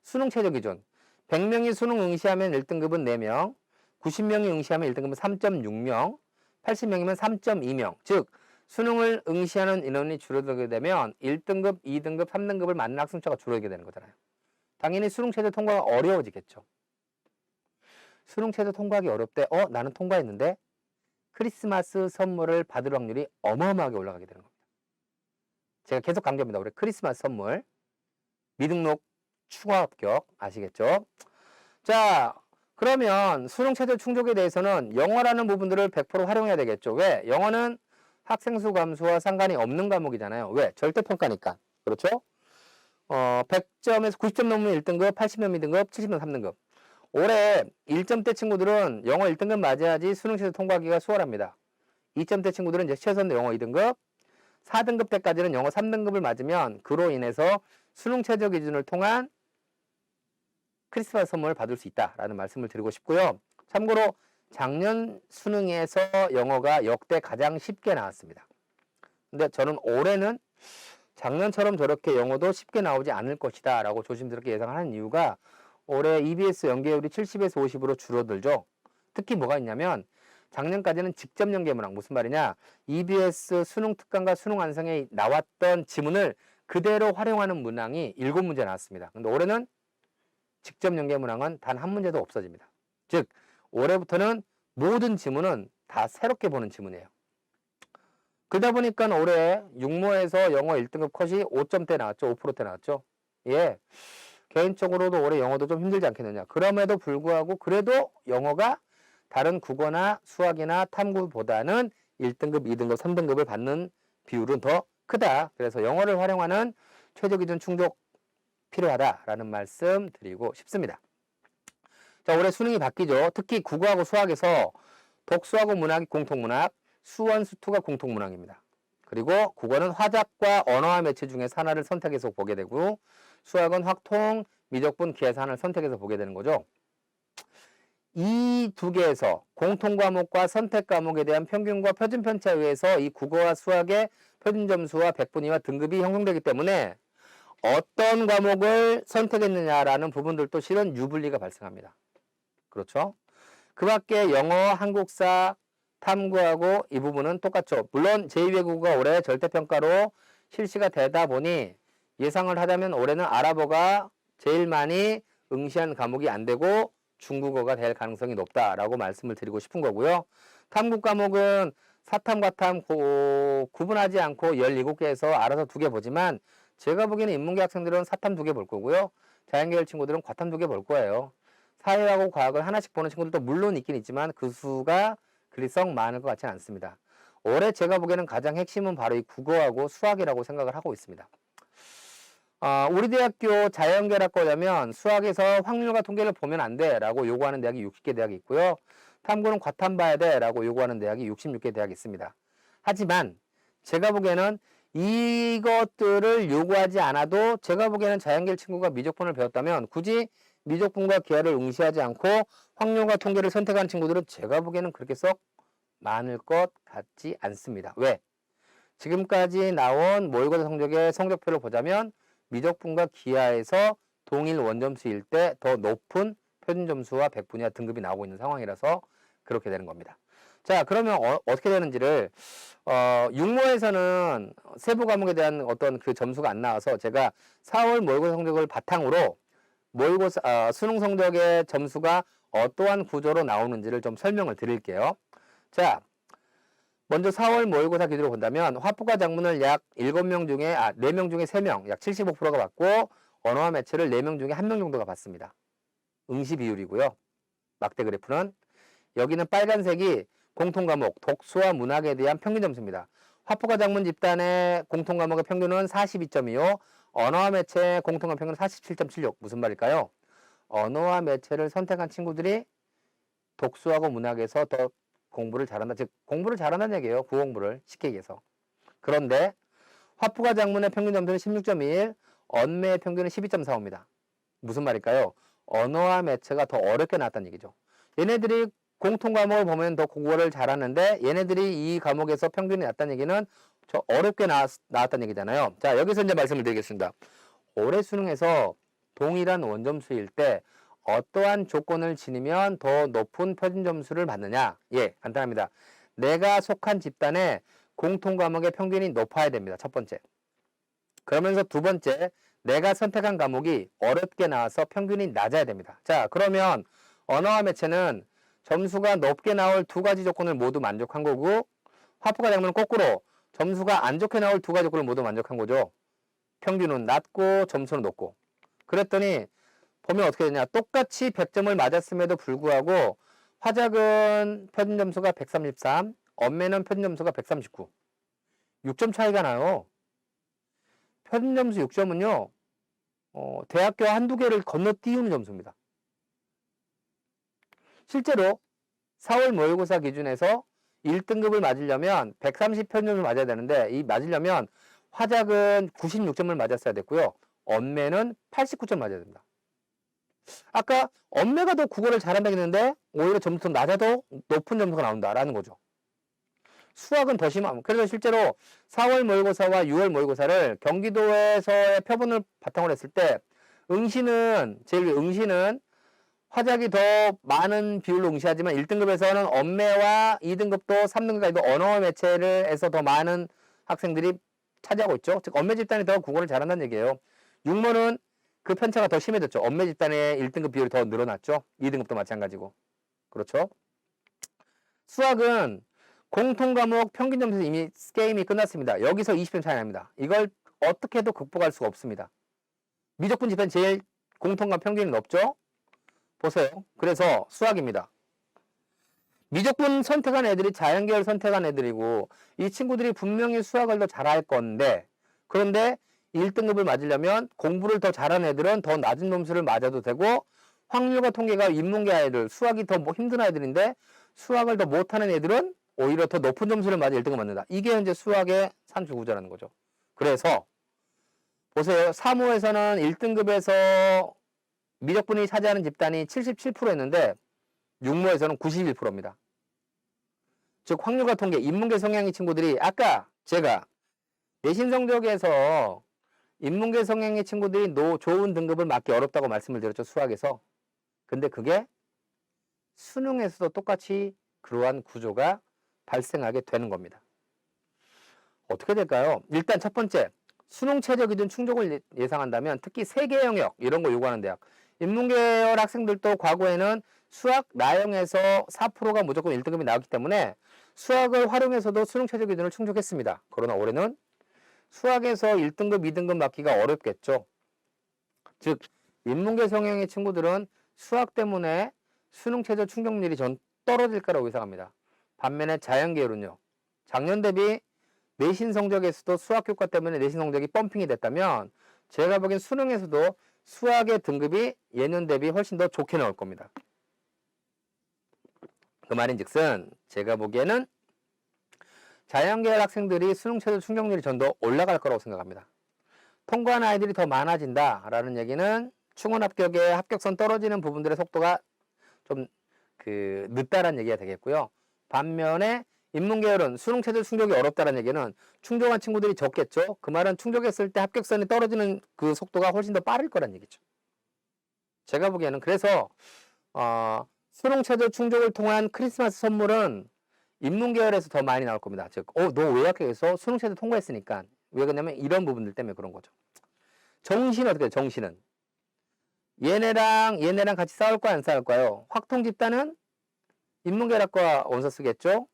수능 최저 기준. 100명이 수능 응시하면 1등급은 4명, 90명이 응시하면 1등급은 3.6명, 80명이면 3.2명. 즉 수능을 응시하는 인원이 줄어들게 되면 1등급, 2등급, 3등급을 맞는 학생 수가 줄어들게 되는 거잖아요. 당연히 수능 최저 통과가 어려워지겠죠. 수능 최저 통과하기 어렵대. 나는 통과했는데 크리스마스 선물을 받을 확률이 어마어마하게 올라가게 되는 겁니다. 제가 계속 강조합니다. 우리 크리스마스 선물, 미등록 추가 합격 아시겠죠? 자, 그러면 수능 최저 충족에 대해서는 영어라는 부분들을 100% 활용해야 되겠죠. 왜? 영어는 학생 수 감소와 상관이 없는 과목이잖아요. 왜? 절대평가니까. 그렇죠? 100점에서 90점 넘으면 1등급, 80점 2등급, 70점 3등급. 올해 1점대 친구들은 영어 1등급 맞아야지 수능 최저 통과하기가 수월합니다. 2점대 친구들은 이제 최소한 영어 2등급, 4등급 때까지는 영어 3등급을 맞으면 그로 인해서 수능 최저 기준을 통한 크리스마스 선물을 받을 수 있다라는 말씀을 드리고 싶고요. 참고로 작년 수능에서 영어가 역대 가장 쉽게 나왔습니다. 근데 저는 올해는 작년처럼 저렇게 영어도 쉽게 나오지 않을 것이다 라고 조심스럽게 예상하는 이유가 올해 EBS 연계율이 70에서 50으로 줄어들죠. 특히 뭐가 있냐면 작년까지는 직접 연계 문항, 무슨 말이냐, EBS 수능 특강과 수능 완성에 나왔던 지문을 그대로 활용하는 문항이 7문제 나왔습니다. 근데 올해는 직접 연계 문항은 단 한 문제도 없어집니다. 즉 올해부터는 모든 지문은 다 새롭게 보는 지문이에요. 그러다 보니까 올해 육모에서 영어 1등급 컷이 5점대 나왔죠. 5%대 나왔죠. 예. 개인적으로도 올해 영어도 좀 힘들지 않겠느냐. 그럼에도 불구하고 그래도 영어가 다른 국어나 수학이나 탐구보다는 1등급, 2등급, 3등급을 받는 비율은 더 크다. 그래서 영어를 활용하는 최저기준 충족 필요하다라는 말씀 드리고 싶습니다. 자, 올해 수능이 바뀌죠. 특히 국어하고 수학에서 독수하고 문학이 공통문학, 수원, 수투가 공통문항입니다. 그리고 국어는 화작과 언어와 매체 중에서 하나를 선택해서 보게 되고 수학은 확통, 미적분, 기하에서 하나를 선택해서 보게 되는 거죠. 이 두 개에서 공통 과목과 선택 과목에 대한 평균과 표준 편차에 의해서 이 국어와 수학의 표준 점수와 백분위와 등급이 형성되기 때문에 어떤 과목을 선택했느냐라는 부분들도 실은 유불리가 발생합니다. 그렇죠? 그 밖에 영어, 한국사, 탐구하고 이 부분은 똑같죠. 물론 제2외국어가 올해 절대평가로 실시가 되다 보니 예상을 하자면 올해는 아랍어가 제일 많이 응시한 과목이 안 되고 중국어가 될 가능성이 높다라고 말씀을 드리고 싶은 거고요. 탐구 과목은 사탐, 과탐 구분하지 않고 17개에서 알아서 2개 보지만 제가 보기에는 인문계 학생들은 사탐 2개 볼 거고요. 자연계열 친구들은 과탐 2개 볼 거예요. 사회하고 과학을 하나씩 보는 친구들도 물론 있긴 있지만 그 수가 그리 썩 많을 것 같지는 않습니다. 올해 제가 보기에는 가장 핵심은 바로 이 국어하고 수학이라고 생각을 하고 있습니다. 우리 대학교 자연계학과라면 수학에서 확률과 통계를 보면 안 돼 라고 요구하는 대학이 60개 대학이 있고요. 탐구는 과탐 봐야 돼 라고 요구하는 대학이 66개 대학이 있습니다. 하지만 제가 보기에는 이것들을 요구하지 않아도 제가 보기에는 자연계 친구가 미적분을 배웠다면 굳이 미적분과 기하를 응시하지 않고 확률과 통계를 선택하는 친구들은 제가 보기에는 그렇게 썩 많을 것 같지 않습니다. 왜? 지금까지 나온 모의고사 성적의 성적표를 보자면 미적분과 기하에서 동일 원점수일 때 더 높은 표준 점수와 백분위와 등급이 나오고 있는 상황이라서 그렇게 되는 겁니다. 자, 그러면 어떻게 되는지를 육모에서는 세부 과목에 대한 어떤 그 점수가 안 나와서 제가 4월 모의고사 성적을 바탕으로 모의고사 수능 성적의 점수가 어떠한 구조로 나오는지를 좀 설명을 드릴게요. 자, 먼저 4월 모의고사 기준으로 본다면 화법과 작문을 약 7명 중에 4명 중에 3명, 약 75%가 받고 언어와 매체를 4명 중에 1명 정도가 받습니다. 응시 비율이고요. 막대 그래프는 여기는 빨간색이 공통과목 독서와 문학에 대한 평균 점수입니다. 화법과 작문 집단의 공통과목의 평균은 42.25, 언어와 매체 공통과목 평균은 47.76. 무슨 말일까요? 언어와 매체를 선택한 친구들이 독서하고 문학에서 더 공부를 잘한다. 즉 공부를 잘한다는 얘기예요. 구공부를 쉽게 얘기해서. 그런데 화법과 작문의 평균 점수는 16.21, 언매의 평균은 12.45입니다. 무슨 말일까요? 언어와 매체가 더 어렵게 나왔다는 얘기죠. 얘네들이 공통 과목을 보면 더 국어를 잘하는데 얘네들이 이 과목에서 평균이 낮다는 얘기는 저 어렵게 나왔다는 얘기잖아요. 자, 여기서 이제 말씀을 드리겠습니다. 올해 수능에서 동일한 원점수일 때 어떠한 조건을 지니면 더 높은 표준 점수를 받느냐? 예, 간단합니다. 내가 속한 집단의 공통 과목의 평균이 높아야 됩니다. 첫 번째. 그러면서 두 번째, 내가 선택한 과목이 어렵게 나와서 평균이 낮아야 됩니다. 자, 그러면 언어와 매체는 점수가 높게 나올 두 가지 조건을 모두 만족한 거고 화법과 작문은 거꾸로 점수가 안 좋게 나올 두 가지 조건을 모두 만족한 거죠. 평균은 낮고 점수는 높고. 그랬더니 보면 어떻게 되냐. 똑같이 100점을 맞았음에도 불구하고 화작은 표준 점수가 133, 언매는 표준 점수가 139. 6점 차이가 나요. 표준 점수 6점은요. 대학교 한두 개를 건너뛰는 점수입니다. 실제로 4월 모의고사 기준에서 1등급을 맞으려면 130 표준점을 맞아야 되는데 이 맞으려면 화작은 96점을 맞았어야 됐고요. 언매는 89점 맞아야 됩니다. 아까 언매가 더 국어를 잘한다고 했는데 오히려 점수 낮아도 높은 점수가 나온다라는 거죠. 수학은 더 심함. 그래서 실제로 4월 모의고사와 6월 모의고사를 경기도에서의 표본을 바탕으로 했을 때 제일 응시는 화작이 더 많은 비율로 응시하지만 1등급에서는 언매와 2등급도 3등급까지도 언어와 매체를 해서 더 많은 학생들이 차지하고 있죠. 즉 언매 집단이 더 국어를 잘한다는 얘기예요. 6모는 그 편차가 더 심해졌죠. 언매 집단의 1등급 비율이 더 늘어났죠. 2등급도 마찬가지고. 그렇죠. 수학은 공통과목 평균 점수에서 이미 게임이 끝났습니다. 여기서 20점 차이 납니다. 이걸 어떻게 해도 극복할 수가 없습니다. 미적분 집단 제일 공통과목 평균이 높죠. 보세요. 그래서 수학입니다. 미적분 선택한 애들이 자연계열 선택한 애들이고 이 친구들이 분명히 수학을 더 잘할 건데 그런데 1등급을 맞으려면 공부를 더 잘하는 애들은 더 낮은 점수를 맞아도 되고 확률과 통계가 인문계 아이들 수학이 더 힘든 아이들인데 수학을 더 못하는 애들은 오히려 더 높은 점수를 맞아 1등급 맞는다. 이게 현재 수학의 산술구조라는 거죠. 그래서 보세요. 3호에서는 1등급에서 미적분이 차지하는 집단이 77%였는데 6모에서는 91%입니다. 즉 확률과 통계, 인문계 성향의 친구들이 아까 제가 내신 성적에서 인문계 성향의 친구들이 좋은 등급을 맞기 어렵다고 말씀을 드렸죠. 수학에서. 근데 그게 수능에서도 똑같이 그러한 구조가 발생하게 되는 겁니다. 어떻게 될까요? 일단 첫 번째, 수능 최저 기준 충족을 예상한다면 특히 세계 영역 이런 거 요구하는 대학 인문계열 학생들도 과거에는 수학 나형에서 4%가 무조건 1등급이 나왔기 때문에 수학을 활용해서도 수능 최저 기준을 충족했습니다. 그러나 올해는 수학에서 1등급, 2등급 맞기가 어렵겠죠. 즉 인문계 성향의 친구들은 수학 때문에 수능 최저 충족률이 전 떨어질 거라고 예상합니다. 반면에 자연계열은요. 작년 대비 내신 성적에서도 수학 교과 때문에 내신 성적이 펌핑이 됐다면 제가 보기엔 수능에서도 수학의 등급이 예년 대비 훨씬 더 좋게 나올 겁니다. 그 말인즉슨 제가 보기에는 자연계열 학생들이 수능 최저 충족률이 전 더 올라갈 거라고 생각합니다. 통과하는 아이들이 더 많아진다라는 얘기는 충원 합격의 합격선 떨어지는 부분들의 속도가 좀 늦다라는 얘기가 되겠고요. 반면에 인문계열은 수능 최저 충족이 어렵다는 얘기는 충족한 친구들이 적겠죠. 그 말은 충족했을 때 합격선이 떨어지는 그 속도가 훨씬 더 빠를 거란 얘기죠. 제가 보기에는 그래서 수능 최저 충족을 통한 크리스마스 선물은 인문계열에서 더 많이 나올 겁니다. 즉, 너 외학교에서 수능 최저 통과했으니까. 왜 그러냐면 이런 부분들 때문에 그런 거죠. 정시는 어떻게 해요? 정시는 얘네랑 같이 싸울까요? 안 싸울까요? 확통 집단은 인문계열학과 원서 쓰겠죠.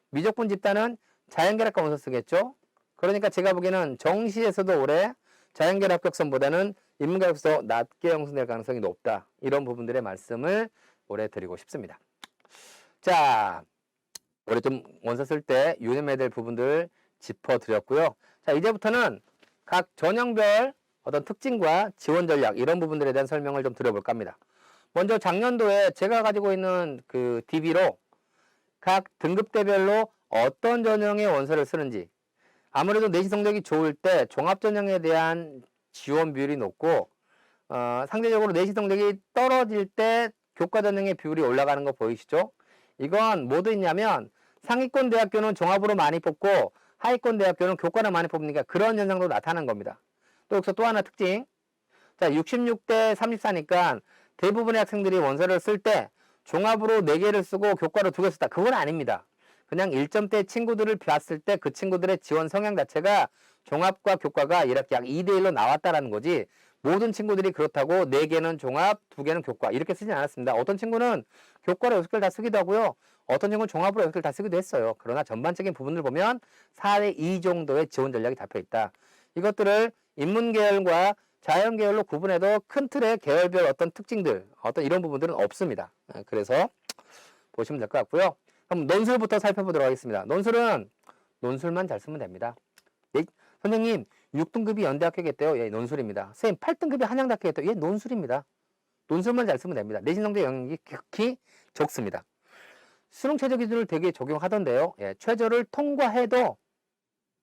미적분 집단은 자연계열학과 원서 쓰겠죠. 그러니까 제가 보기에는 정시에서도 올해 자연계열 합격선보다는 인문계열학과에서 낮게 형성될 가능성이 높다. 이런 부분들의 말씀을 올해 드리고 싶습니다. 자, 올해 좀 원서 쓸 때 유념해야 될 부분들 짚어드렸고요. 자, 이제부터는 각 전형별 어떤 특징과 지원 전략 이런 부분들에 대한 설명을 좀 드려볼까 합니다. 먼저 작년도에 제가 가지고 있는 그 DB로 각 등급대별로 어떤 전형의 원서를 쓰는지, 아무래도 내신 성적이 좋을 때 종합전형에 대한 지원 비율이 높고 상대적으로 내신 성적이 떨어질 때 교과전형의 비율이 올라가는 거 보이시죠? 이건 뭐도 있냐면 상위권 대학교는 종합으로 많이 뽑고 하위권 대학교는 교과를 많이 뽑으니까 그런 현상도 나타나는 겁니다. 또 여기서 또 하나 특징. 자, 66대 34니까 대부분의 학생들이 원서를 쓸 때 종합으로 4개를 쓰고 교과로 2개 썼다. 그건 아닙니다. 그냥 1점대 친구들을 봤을 때 그 친구들의 지원 성향 자체가 종합과 교과가 이렇게 약 2대1로 나왔다라는 거지, 모든 친구들이 그렇다고 4개는 종합, 2개는 교과 이렇게 쓰진 않았습니다. 어떤 친구는 교과로 6개를 다 쓰기도 하고요. 어떤 친구는 종합으로 6개를 다 쓰기도 했어요. 그러나 전반적인 부분을 보면 4대 2 정도의 지원 전략이 잡혀 있다. 이것들을 인문계열과 자연계열로 구분해도 큰 틀의 계열별 어떤 특징들, 어떤 이런 부분들은 없습니다. 그래서 보시면 될 것 같고요. 그럼 논술부터 살펴보도록 하겠습니다. 논술만 잘 쓰면 됩니다. 선생님 6등급이 연대학교겠대요. 예, 논술입니다. 선생님 8등급이 한양대학교겠대요. 예, 논술입니다. 논술만 잘 쓰면 됩니다. 내신 성적 영역이 극히 적습니다. 수능 최저 기준을 되게 적용하던데요. 예, 최저를 통과해도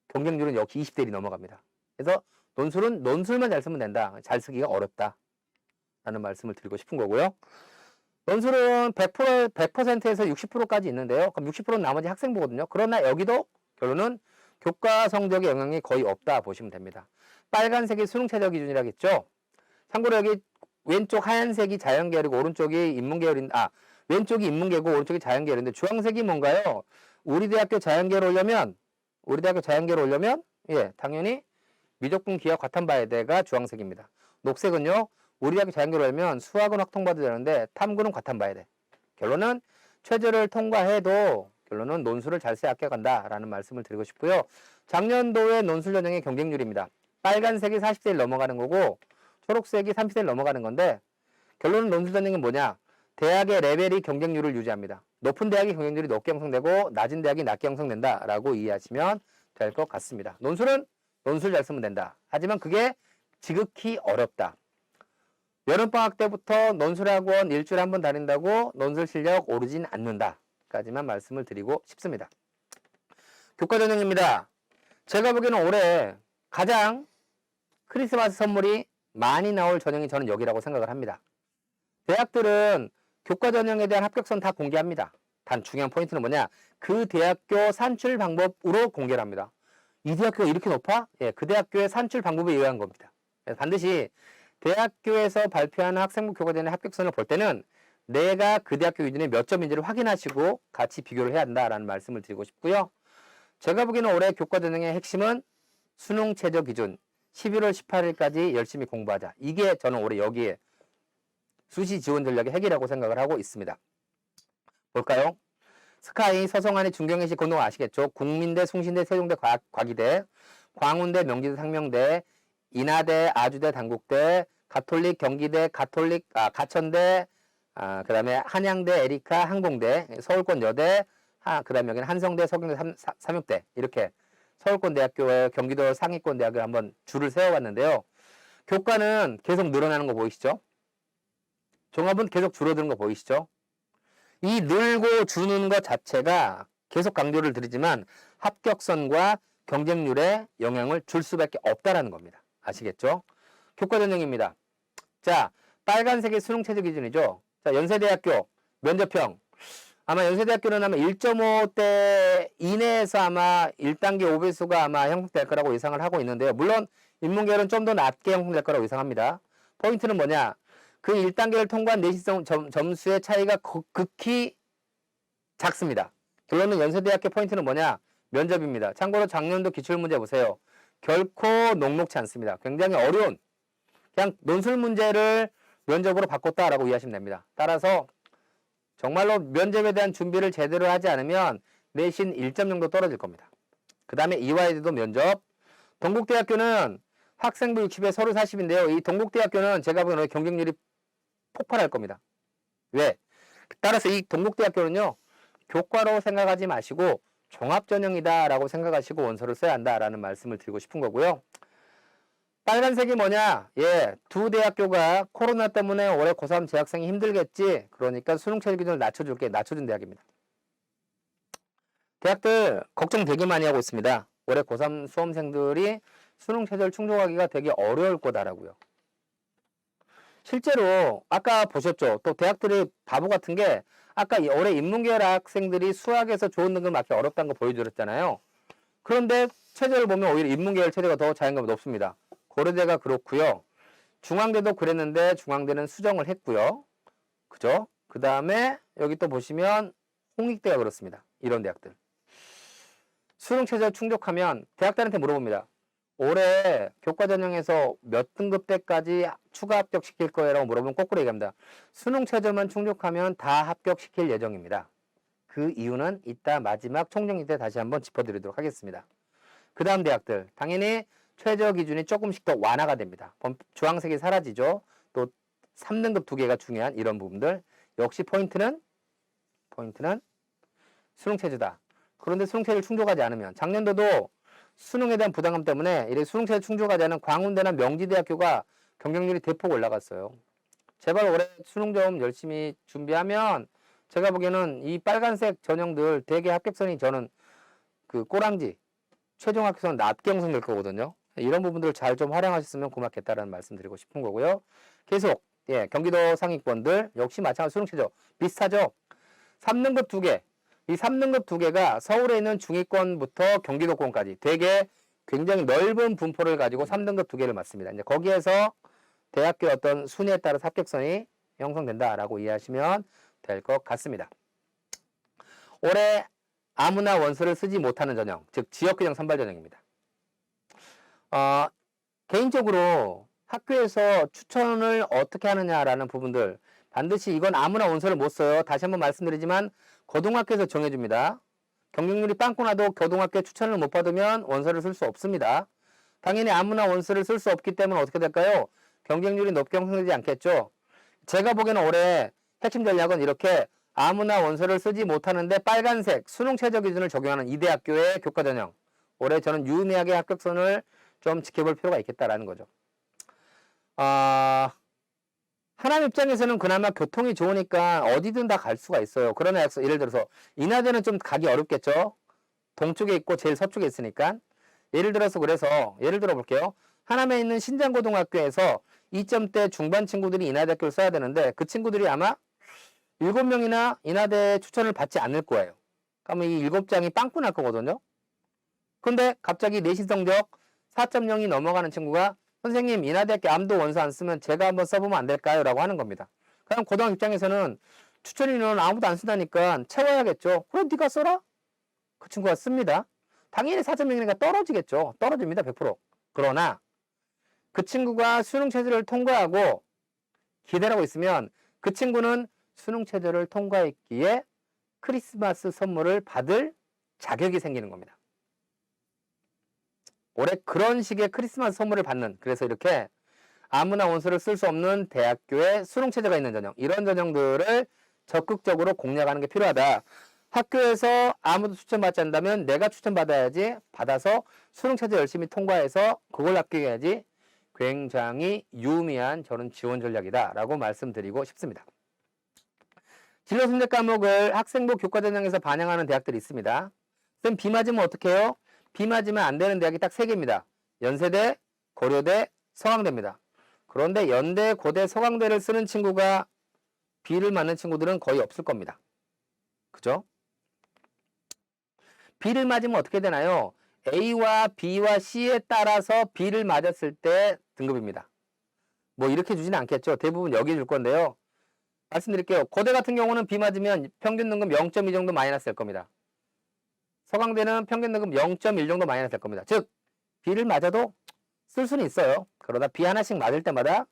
경쟁률은 역시 20대 1이 넘어갑니다. 그래서 논술은 논술만 잘 쓰면 된다. 잘 쓰기가 어렵다. 라는 말씀을 드리고 싶은 거고요. 논술은 100%에서 60%까지 있는데요. 그럼 60%는 나머지 학생부거든요. 그러나 여기도 결론은 교과 성적의 영향이 거의 없다 보시면 됩니다. 빨간색이 수능 최저 기준이라겠죠. 참고로 여기 왼쪽 하얀색이 자연계열이고 오른쪽이 인문계열인, 왼쪽이 인문계고 오른쪽이 자연계열인데 주황색이 뭔가요? 우리 대학교 자연계열 오려면 예, 당연히 미적분 기하 과탐바야대가 주황색입니다. 녹색은요, 우리 대학교 자연계열 오려면 수학은 확통받아야 되는데 탐구는 과탐봐야 돼. 결론은 최저를 통과해도 결론은 논술을 잘 써야 합격한다라는 말씀을 드리고 싶고요. 작년도의 논술 전형의 경쟁률입니다. 빨간색이 40대를 넘어가는 거고 초록색이 30대를 넘어가는 건데, 결론은 논술 전형이 뭐냐? 대학의 레벨이 경쟁률을 유지합니다. 높은 대학이 경쟁률이 높게 형성되고 낮은 대학이 낮게 형성된다라고 이해하시면 될 것 같습니다. 논술은 논술 잘 쓰면 된다. 하지만 그게 지극히 어렵다. 여름방학 때부터 논술학원 일주일에 한 번 다닌다고 논술 실력 오르진 않는다. 까지만 말씀을 드리고 싶습니다. 교과 전형입니다. 제가 보기에는 올해 가장 크리스마스 선물이 많이 나올 전형이 저는 여기라고 생각을 합니다. 대학들은 교과 전형에 대한 합격선 다 공개합니다. 단 중요한 포인트는 뭐냐? 그 대학교 산출 방법으로 공개를 합니다. 이 대학교가 이렇게 높아? 예, 그 대학교의 산출 방법에 의한 겁니다. 반드시 대학교에서 발표하는 학생부 교과 전형의 합격선을 볼 때는 내가 그 대학교 기준에 몇 점인지를 확인하시고 같이 비교를 해야 한다라는 말씀을 드리고 싶고요. 제가 보기에는 올해 교과 전형의 핵심은 수능 최저 기준 11월 18일까지 열심히 공부하자. 이게 저는 올해 여기에 수시 지원 전략의 핵이라고 생각을 하고 있습니다. 볼까요? 스카이, 서성안이, 중경예시, 건동 아시겠죠? 국민대, 숭신대, 세종대, 과기대, 광운대, 명지대, 상명대, 인하대, 아주대, 단국대, 가톨릭, 경기대, 가천대, 그 다음에 한양대, 에리카, 항공대, 서울권 여대, 그다음에 여기는 한성대, 서경대, 삼육대 이렇게 서울권대학교와 경기도 상위권대학교 한번 줄을 세워봤는데요. 교과는 계속 늘어나는 거 보이시죠? 종합은 계속 줄어드는 거 보이시죠? 이 늘고 주는 것 자체가 계속 강조를 드리지만 합격선과 경쟁률에 영향을 줄 수밖에 없다라는 겁니다. 아시겠죠? 교과 전형입니다. 자, 빨간색이 수능 최저 기준이죠. 자, 연세대학교 면접형. 아마 연세대학교는 아마 1.5대 이내에서 아마 1단계 5배수가 아마 형성될 거라고 예상을 하고 있는데요. 물론 인문계열은 좀 더 낮게 형성될 거라고 예상합니다. 포인트는 뭐냐? 그 1단계를 통과한 내신성 점수의 차이가 극히 작습니다. 결론은 연세대학교 포인트는 뭐냐? 면접입니다. 참고로 작년도 기출문제 보세요. 결코 녹록치 않습니다. 굉장히 어려운 그냥 논술 문제를 면접으로 바꿨다라고 이해하시면 됩니다. 따라서 정말로 면접에 대한 준비를 제대로 하지 않으면 내신 1점 정도 떨어질 겁니다. 그 다음에 이화여대도 면접. 동국대학교는 학생부 60에 서류 40인데요. 이 동국대학교는 제가 보기에는 경쟁률이 폭발할 겁니다. 왜? 따라서 이 동국대학교는요. 교과로 생각하지 마시고 종합전형이다라고 생각하시고 원서를 써야 한다라는 말씀을 드리고 싶은 거고요. 빨간색이 뭐냐? 예, 두 대학교가 코로나 때문에 올해 고3 재학생이 힘들겠지. 그러니까 수능 최저 기준을 낮춰줄게. 낮춰준 대학입니다. 대학들 걱정 되게 많이 하고 있습니다. 올해 고3 수험생들이 수능 최저를 충족하기가 되게 어려울 거다라고요. 실제로 아까 보셨죠? 또 대학들이 바보 같은 게 아까 올해 인문계열 학생들이 수학에서 좋은 등급 맞기 어렵다는 거 보여드렸잖아요. 그런데 최저를 보면 오히려 인문계열 최저가 더 자연감이 높습니다. 고려대가 그렇고요. 중앙대도 그랬는데 중앙대는 수정을 했고요. 그죠? 그 다음에 여기 또 보시면 홍익대가 그렇습니다. 이런 대학들. 수능 최저 충족하면 대학들한테 물어봅니다. 올해 교과 전형에서 몇 등급대까지 추가 합격시킬 거예요? 라고 물어보면 거꾸로 얘기합니다. 수능 최저만 충족하면 다 합격시킬 예정입니다. 그 이유는 이따 마지막 총정리 때 다시 한번 짚어드리도록 하겠습니다. 그 다음 대학들 당연히 최저 기준이 조금씩 더 완화가 됩니다. 주황색이 사라지죠. 또 3등급 2개가 중요한 이런 부분들. 역시 포인트는 수능 최저다. 그런데 수능 최저를 충족하지 않으면 작년도도 수능에 대한 부담감 때문에 이렇게 수능 최저 충족하지 않은 광운대나 명지대학교가 경쟁률이 대폭 올라갔어요. 제발 올해 수능 좀 열심히 준비하면 제가 보기에는 이 빨간색 전형들 대개 합격선이 저는 그 꼬랑지 최종 합격선 낮게 형성될 거거든요. 이런 부분들을 잘 좀 활용하셨으면 고맙겠다라는 말씀 드리고 싶은 거고요. 계속 예, 경기도 상위권들 역시 마찬가지 수능 최저 비슷하죠. 3등급 2개. 이 3등급 2개가 서울에 있는 중위권부터 경기도권까지 되게 굉장히 넓은 분포를 가지고 3등급 2개를 맞습니다. 이제 거기에서 대학교 어떤 순위에 따라서 합격선이 형성된다라고 이해하시면 될 것 같습니다. 올해 아무나 원서를 쓰지 못하는 전형, 즉 지역규정 선발 전형입니다. 개인적으로 학교에서 추천을 어떻게 하느냐라는 부분들 반드시 이건 아무나 원서를 못 써요. 다시 한번 말씀드리지만 고등학교에서 정해줍니다. 경쟁률이 빵꾸 나도 고등학교 추천을 못 받으면 원서를 쓸 수 없습니다. 당연히 아무나 원서를 쓸 수 없기 때문에 어떻게 될까요? 경쟁률이 높게 형성되지 않겠죠. 제가 보기에는 올해 핵심 전략은 이렇게 아무나 원서를 쓰지 못하는데 빨간색 수능 최저 기준을 적용하는 이 대학교의 교과 전형. 올해 저는 유의미하게 합격선을 좀 지켜볼 필요가 있겠다라는 거죠. 하남 입장에서는 그나마 교통이 좋으니까 어디든 다 갈 수가 있어요. 그러나 예를 들어서 인하대는 좀 가기 어렵겠죠. 동쪽에 있고 제일 서쪽에 있으니까. 예를 들어 볼게요. 하남에 있는 신장고등학교에서 2점대 중반 친구들이 인하대학교를 써야 되는데 그 친구들이 아마 7명이나 인하대 추천을 받지 않을 거예요. 그러면 이 7장이 빵꾸 날 거거든요. 근데 갑자기 내신 성적 4.0이 넘어가는 친구가 선생님 인하대학교 암도 원서 안 쓰면 제가 한번 써보면 안 될까요? 라고 하는 겁니다. 그럼 고등학교 입장에서는 추천 인원은 아무도 안 쓰다니까 채워야겠죠. 그럼 네가 써라? 그 친구가 씁니다. 당연히 4.0이니까 떨어지겠죠. 떨어집니다. 100%. 그러나 그 친구가 수능 최저를 통과하고 기대하고 있으면 그 친구는 수능 최저를 통과했기에 크리스마스 선물을 받을 자격이 생기는 겁니다. 올해 그런 식의 크리스마스 선물을 받는, 그래서 이렇게 아무나 원서를 쓸 수 없는 대학교에 수능 최저가 있는 전형, 이런 전형들을 적극적으로 공략하는 게 필요하다. 학교에서 아무도 추천받지 않는다면 내가 추천받아야지. 받아서 수능체제 열심히 통과해서 그걸 합격해야지. 굉장히 유의미한 저는 지원 전략이다라고 말씀드리고 싶습니다. 진로 선택 과목을 학생부 교과전형에서 반영하는 대학들이 있습니다. 쌤 B 맞으면 어떻게 해요? B 맞으면 안 되는 대학이 딱 3개입니다. 연세대, 고려대, 서강대입니다. 그런데 연대, 고대, 서강대를 쓰는 친구가 B를 맞는 친구들은 거의 없을 겁니다. 그죠? B를 맞으면 어떻게 되나요? A와 B와 C에 따라서 B를 맞았을 때 등급입니다. 뭐 이렇게 주지는 않겠죠. 대부분 여기 줄 건데요. 말씀드릴게요. 고대 같은 경우는 B 맞으면 평균 등급 0.2 정도 마이너스 될 겁니다. 서강대는 평균 등급 0.1 정도 마이너스 될 겁니다. 즉 B를 맞아도 쓸 수는 있어요. 그러다 B 하나씩 맞을 때마다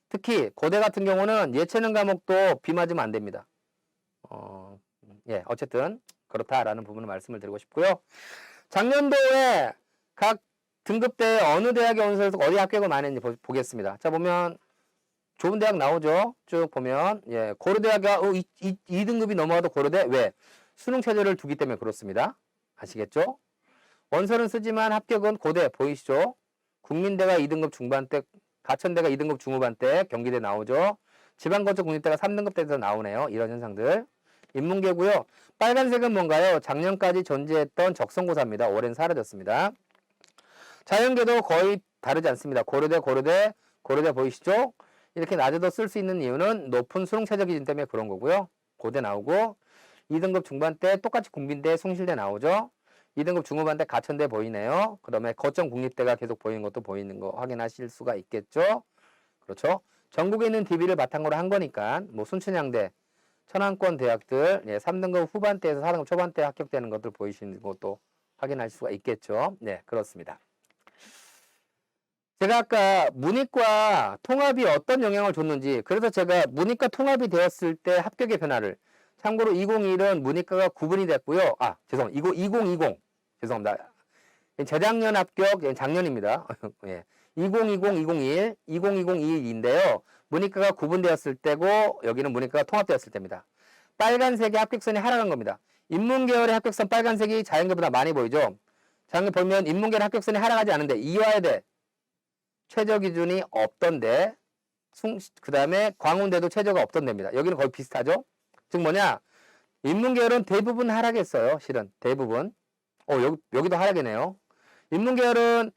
특히 고대 같은 경우는 예체능 과목도 B 맞으면 안 됩니다. 어쨌든 그렇다라는 부분을 말씀을 드리고 싶고요. 작년도에 각 등급대 어느 대학에 온서에서 어디 합격을 많이 했는지 보겠습니다. 자 보면 좋은 대학 나오죠. 쭉 보면 고려대학이 2등급이 넘어가도 고려대 왜? 수능 체제를 두기 때문에 그렇습니다. 아시겠죠? 원서는 쓰지만 합격은 고대 보이시죠? 국민대가 2등급 중반대, 가천대가 2등급 중후반대, 경기대 나오죠. 지방거쳐 국립대가 3등급대에서 나오네요. 이런 현상들. 인문계고요. 빨간색은 뭔가요? 작년까지 존재했던 적성고사입니다. 올해는 사라졌습니다. 자연계도 거의 다르지 않습니다. 고려대 보이시죠? 이렇게 낮에도 쓸 수 있는 이유는 높은 수능 최저 기준 때문에 그런 거고요. 고대 나오고 2등급 중반대 똑같이 국민대, 숭실대 나오죠. 2등급 중후반대 가천대 보이네요. 그 다음에 거점 국립대가 계속 보이는 것도 보이는 거 확인하실 수가 있겠죠. 그렇죠. 전국에 있는 DB를 바탕으로 한 거니까 뭐 순천향대, 천안권 대학들 3등급 후반대에서 4등급 초반대 합격되는 것들 보이시는 것도 확인할 수가 있겠죠. 네, 그렇습니다. 제가 아까 문이과 통합이 어떤 영향을 줬는지 그래서 제가 문이과 통합이 되었을 때 합격의 변화를 참고로 2021은 문이과가 구분이 됐고요. 2020 죄송합니다. 재작년 합격 작년입니다. 2020, 2021, 2020, 21인데요. 문이과가 구분되었을 때고 여기는 문이과가 통합되었을 때입니다. 빨간색의 합격선이 하락한 겁니다. 인문계열의 합격선 빨간색이 자연계보다 많이 보이죠. 자연계 보면 인문계열 합격선이 하락하지 않은데 이화여대 최저 기준이 없던데 그 다음에 광운대도 최저가 없던 데입니다. 여기는 거의 비슷하죠. 즉 뭐냐 인문계열은 대부분 하락했어요. 실은 대부분 여기도 하락이네요. 인문계열은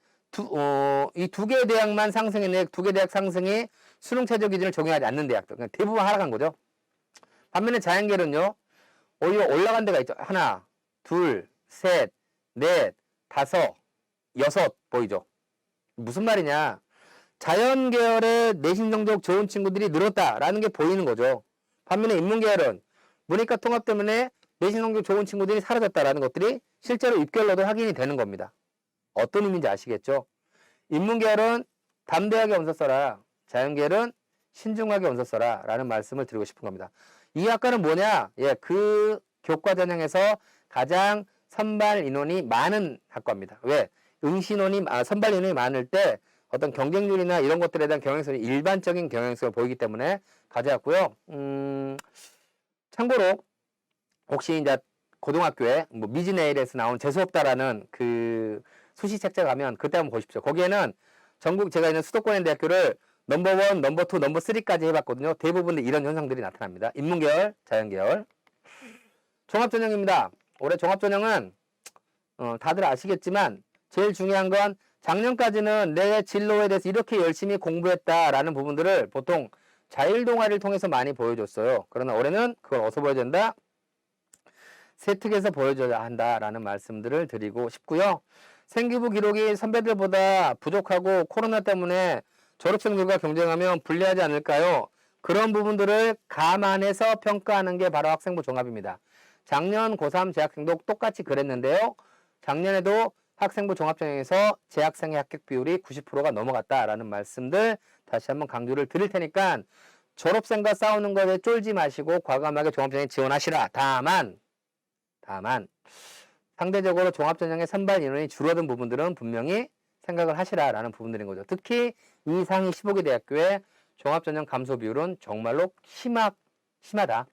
이 두 개의 대학만 상승했네. 두 개 대학 상승이 수능 최저 기준을 적용하지 않는 대학들. 그러니까 대부분 하락한 거죠. 반면에 자연계열은요. 오히려 올라간 데가 있죠. 하나, 둘, 셋, 넷, 다섯, 여섯 보이죠. 무슨 말이냐. 자연계열의 내신 성적 좋은 친구들이 늘었다라는 게 보이는 거죠. 반면에 인문계열은 문이과 통합 때문에 내신 성적 좋은 친구들이 사라졌다라는 것들이 실제로 입결로도 확인이 되는 겁니다. 어떤 의미인지 아시겠죠? 인문계열은 담대하게 원서 써라. 자연계열은 신중하게 원서 써라. 라는 말씀을 드리고 싶은 겁니다. 이 학과는 뭐냐? 그 교과 전형에서 가장 선발 인원이 많은 학과입니다. 왜? 선발 인원이 많을 때 어떤 경쟁률이나 이런 것들에 대한 경향성이 일반적인 경향성을 보이기 때문에 가져왔고요. 참고로 혹시 이제 고등학교에 뭐 미지네일에서 나온 재수없다라는 그 수시 책자 가면 그때 한번 보십시오. 거기에는 전국 제가 있는 수도권에 있는 대학교를 넘버 1, 넘버 2, 넘버 3까지 해봤거든요. 대부분 이런 현상들이 나타납니다. 인문계열, 자연계열. 종합전형입니다. 올해 종합전형은 다들 아시겠지만 제일 중요한 건 작년까지는 내 진로에 대해서 이렇게 열심히 공부했다라는 부분들을 보통 자율동아리를 통해서 많이 보여줬어요. 그러나 올해는 그걸 어디서 보여줘야 된다? 세특에서 보여줘야 한다라는 말씀들을 드리고 싶고요. 생기부 기록이 선배들보다 부족하고 코로나 때문에 졸업생들과 경쟁하면 불리하지 않을까요? 그런 부분들을 감안해서 평가하는 게 바로 학생부 종합입니다. 작년 고3 재학생도 똑같이 그랬는데요. 작년에도 학생부 종합전형에서 재학생의 합격 비율이 90%가 넘어갔다라는 말씀들 다시 한번 강조를 드릴 테니까 졸업생과 싸우는 것에 쫄지 마시고 과감하게 종합전형에 지원하시라. 다만 상대적으로 종합전형의 선발 인원이 줄어든 부분들은 분명히 생각을 하시라라는 부분들인 거죠. 특히 이 상위 15개 대학교의 종합전형 감소 비율은 정말로 심하다.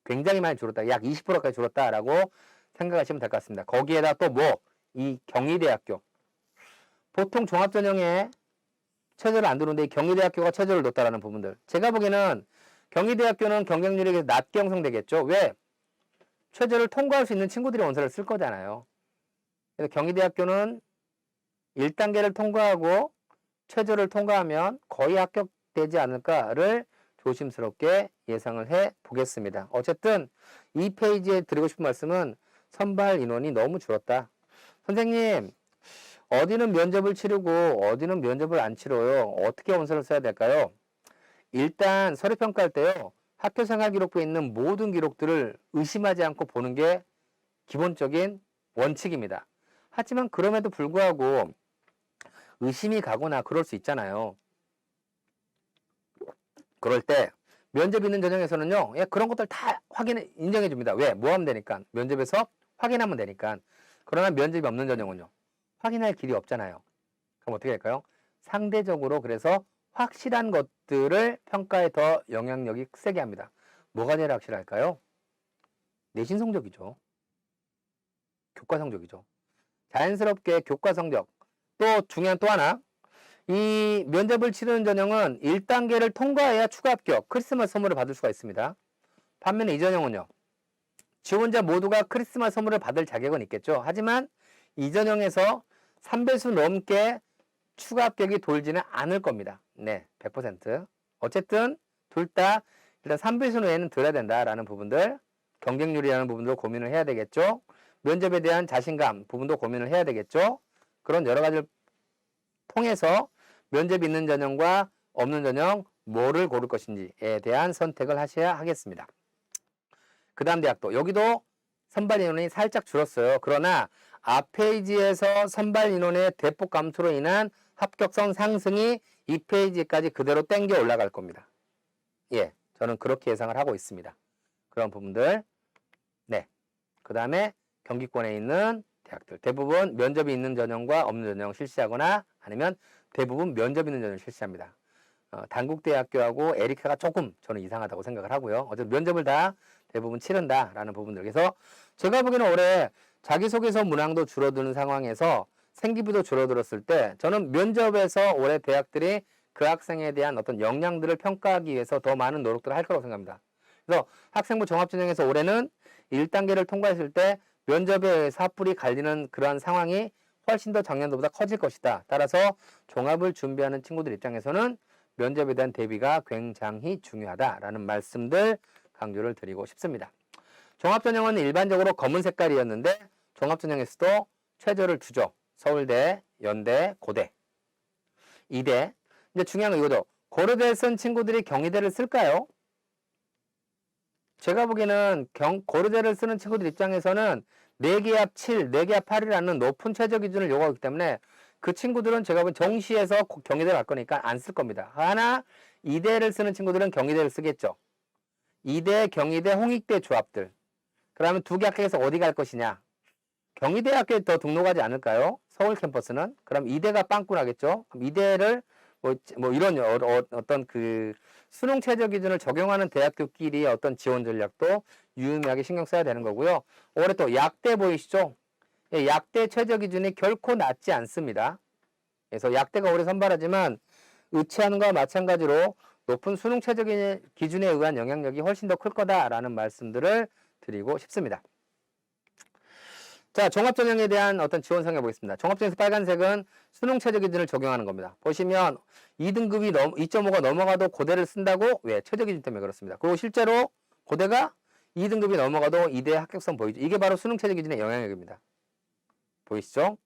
굉장히 많이 줄었다. 약 20%까지 줄었다라고 생각하시면 될 것 같습니다. 거기에다 또 뭐? 이 경희대학교. 보통 종합전형에 최저를 안 두는데 이 경희대학교가 최저를 뒀다라는 부분들. 제가 보기에는 경희대학교는 경쟁률이 낮게 형성되겠죠. 왜? 최저를 통과할 수 있는 친구들이 원서를 쓸 거잖아요. 그래서 경희대학교는 1단계를 통과하고 최저를 통과하면 거의 합격되지 않을까를 조심스럽게 예상을 해 보겠습니다. 어쨌든 이 페이지에 드리고 싶은 말씀은 선발 인원이 너무 줄었다. 선생님, 어디는 면접을 치르고 어디는 면접을 안 치러요? 어떻게 원서를 써야 될까요? 일단 서류평가할 때요. 학교생활 기록부에 있는 모든 기록들을 의심하지 않고 보는 게 기본적인 원칙입니다. 하지만 그럼에도 불구하고 의심이 가거나 그럴 수 있잖아요. 그럴 때 면접 있는 전형에서는요. 예, 그런 것들 다 인정해 줍니다. 왜? 뭐 하면 되니까. 면접에서 확인하면 되니까. 그러나 면접이 없는 전형은요. 확인할 길이 없잖아요. 그럼 어떻게 할까요? 상대적으로 그래서 확실한 것들을 평가에 더 영향력이 세게 합니다. 뭐가 제일 확실할까요? 내신 성적이죠. 교과 성적이죠. 자연스럽게 교과 성적. 또 중요한 또 하나. 이 면접을 치르는 전형은 1단계를 통과해야 추가 합격, 크리스마스 선물을 받을 수가 있습니다. 반면에 이 전형은요. 지원자 모두가 크리스마스 선물을 받을 자격은 있겠죠. 하지만 이 전형에서 3배수 넘게 추가 합격이 돌지는 않을 겁니다. 네, 100%. 어쨌든 둘 다 일단 3배수 내에는 들어야 된다라는 부분들, 경쟁률이라는 부분도 고민을 해야 되겠죠. 면접에 대한 자신감 부분도 고민을 해야 되겠죠. 그런 여러 가지를 통해서 면접이 있는 전형과 없는 전형 뭐를 고를 것인지에 대한 선택을 하셔야 하겠습니다. 그 다음 대학도 여기도 선발 인원이 살짝 줄었어요. 그러나 앞 페이지에서 선발 인원의 대폭 감소로 인한 합격선 상승이 이 페이지까지 그대로 땡겨 올라갈 겁니다. 예, 저는 그렇게 예상을 하고 있습니다. 그런 부분들. 네. 그 다음에 경기권에 있는 대학들 대부분 면접이 있는 전형과 없는 전형 실시하거나 아니면 대부분 면접 있는 전형을 실시합니다. 단국대학교하고 에리카가 조금 저는 이상하다고 생각을 하고요. 어쨌든 면접을 다 대부분 치른다라는 부분들. 그래서 제가 보기에는 올해 자기소개서 문항도 줄어드는 상황에서 생기부도 줄어들었을 때 저는 면접에서 올해 대학들이 그 학생에 대한 어떤 역량들을 평가하기 위해서 더 많은 노력들을 할 거라고 생각합니다. 그래서 학생부 종합전형에서 올해는 1단계를 통과했을 때 면접에 의해서 핫불이 갈리는 그러한 상황이 훨씬 더 작년도보다 커질 것이다. 따라서 종합을 준비하는 친구들 입장에서는 면접에 대한 대비가 굉장히 중요하다라는 말씀들 강조를 드리고 싶습니다. 종합전형은 일반적으로 검은 색깔이었는데 종합전형에서도 최저를 두죠. 서울대, 연대, 고대, 이대. 근데 중요한 건 이거죠. 고려대에 쓴 친구들이 경희대를 쓸까요? 제가 보기에는 고려대를 쓰는 친구들 입장에서는 4개 합 7, 4개 합 8이라는 높은 최저 기준을 요구하기 때문에 그 친구들은 제가 보기엔 정시에서 경희대를 갈 거니까 안 쓸 겁니다. 하나, 이대를 쓰는 친구들은 경희대를 쓰겠죠. 이대, 경희대, 홍익대 조합들. 그러면 두 개 합격해서 어디 갈 것이냐? 경희대학교에 더 등록하지 않을까요? 서울 캠퍼스는? 그럼 이대가 빵꾸 나겠죠? 그럼 이대를 이런 어떤 그 수능 최저 기준을 적용하는 대학교끼리의 어떤 지원 전략도 유의미하게 신경 써야 되는 거고요. 올해 또 약대 보이시죠? 예, 약대 최저 기준이 결코 낮지 않습니다. 그래서 약대가 올해 선발하지만 의치하는것과 마찬가지로 높은 수능 최저 기준에 의한 영향력이 훨씬 더 클 거다라는 말씀들을 드리고 싶습니다. 자, 종합전형에 대한 어떤 지원 설명 보겠습니다. 종합전형에서 빨간색은 수능 최저 기준을 적용하는 겁니다. 보시면 2등급이 2.5가 넘어가도 고대를 쓴다고? 왜? 최저 기준 때문에 그렇습니다. 그리고 실제로 고대가 2등급이 넘어가도 이대 합격선 보이죠? 이게 바로 수능 최저 기준의 영향력입니다. 보이시죠?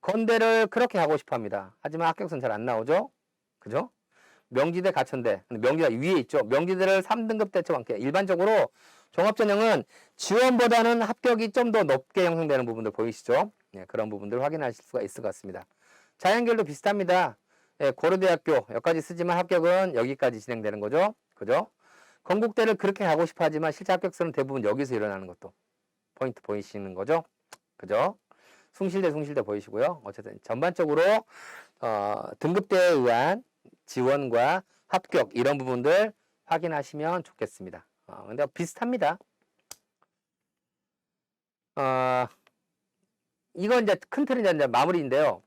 건대를 그렇게 하고 싶어 합니다. 하지만 합격선 잘 안 나오죠? 그죠? 명지대, 가천대. 명지대 위에 있죠? 명지대를 3등급 대처 많게. 일반적으로 종합전형은 지원보다는 합격이 좀 더 높게 형성되는 부분들 보이시죠? 예, 그런 부분들 확인하실 수가 있을 것 같습니다. 자연계열도 비슷합니다. 예, 고려대학교 여기까지 쓰지만 합격은 여기까지 진행되는 거죠. 그죠? 건국대를 그렇게 가고 싶어 하지만 실제 합격선은 대부분 여기서 일어나는 것도 포인트 보이시는 거죠. 그죠? 숭실대 보이시고요. 어쨌든 전반적으로 등급대에 의한 지원과 합격 이런 부분들 확인하시면 좋겠습니다. 근데 비슷합니다. 이건 이제 큰 틀은 이제 마무리인데요.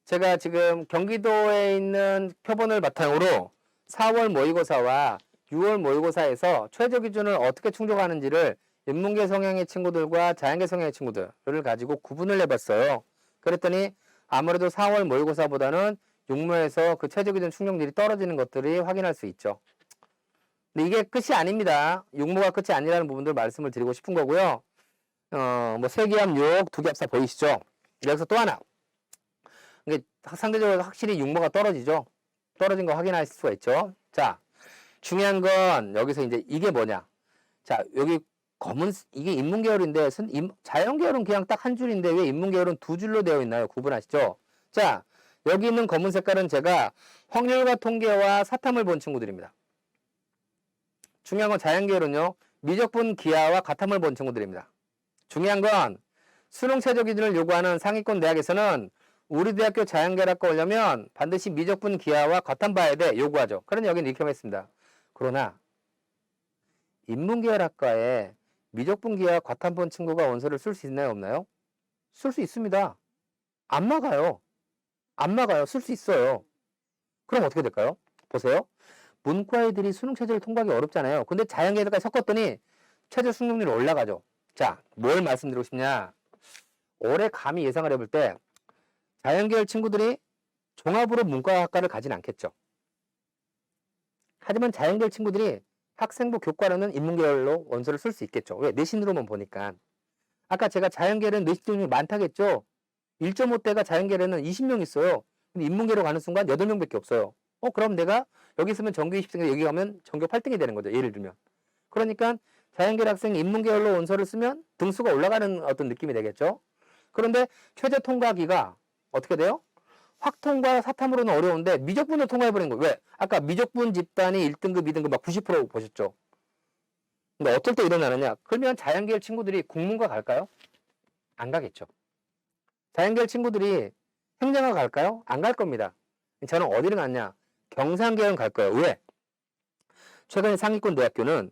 제가 지금 경기도에 있는 표본을 바탕으로 4월 모의고사와 6월 모의고사에서 최저 기준을 어떻게 충족하는지를 인문계 성향의 친구들과 자연계 성향의 친구들을 가지고 구분을 해봤어요. 그랬더니 아무래도 4월 모의고사보다는 육모에서 그 최저 기준 충족률이 떨어지는 것들이 확인할 수 있죠. 근데 이게 끝이 아닙니다. 육모가 끝이 아니라는 부분들 말씀을 드리고 싶은 거고요. 뭐 세기압 6, 두기압 4 보이시죠? 여기서 또 하나. 이게 상대적으로 확실히 육모가 떨어지죠. 떨어진 거 확인할 수가 있죠. 자, 중요한 건 여기서 이제 이게 뭐냐. 자, 여기 검은 이게 인문계열인데 자연계열은 그냥 딱 한 줄인데 왜 인문계열은 두 줄로 되어 있나요? 구분하시죠? 자, 여기 있는 검은 색깔은 제가 확률과 통계와 사탐을 본 친구들입니다. 중요한 건 자연계열은요. 미적분 기하와 가탐을 본 친구들입니다. 중요한 건 수능 최저 기준을 요구하는 상위권 대학에서는 우리 대학교 자연계열학과 오려면 반드시 미적분 기하와 과탐 봐야 돼 요구하죠. 그러니 여기는 이렇게 했습니다. 그러나 인문계열학과에 미적분 기하 과탐 본 친구가 원서를 쓸 수 있나요 없나요? 쓸 수 있습니다. 안 막아요. 안 막아요. 쓸 수 있어요. 그럼 어떻게 될까요? 보세요. 문과 애들이 수능 최저를 통과하기 어렵잖아요. 근데 자연계열까지 섞었더니 최저 승률이 올라가죠. 자, 뭘 말씀드리고 싶냐? 올해 감히 예상을 해볼 때 자연계열 친구들이 종합으로 문과학과를 가진 않겠죠. 하지만 자연계열 친구들이 학생부 교과로는 인문계열로 원서를 쓸 수 있겠죠. 왜? 내신으로만 보니까. 아까 제가 자연계열은 내신이 많다겠죠. 1.5대가 자연계열에는 20명 있어요. 근데 인문계로 가는 순간 8명밖에 없어요. 그럼 내가 여기 있으면 전교 20등 여기 가면 전교 8등이 되는 거죠. 예를 들면. 그러니까 자연계열 학생이 인문계열로 원서를 쓰면 등수가 올라가는 어떤 느낌이 되겠죠. 그런데 최저 통과하기가 어떻게 돼요? 확통과 사탐으로는 어려운데 미적분으로 통과해버린 거예요. 왜? 아까 미적분 집단이 1등급, 2등급 막 90% 보셨죠? 근데 어떨 때 일어나느냐? 그러면 자연계열 친구들이 국문과 갈까요? 안 가겠죠. 자연계열 친구들이 행정과 갈까요? 안 갈 겁니다. 저는 어디를 갔냐? 경상계열 갈 거예요. 왜? 최근에 상위권 대학교는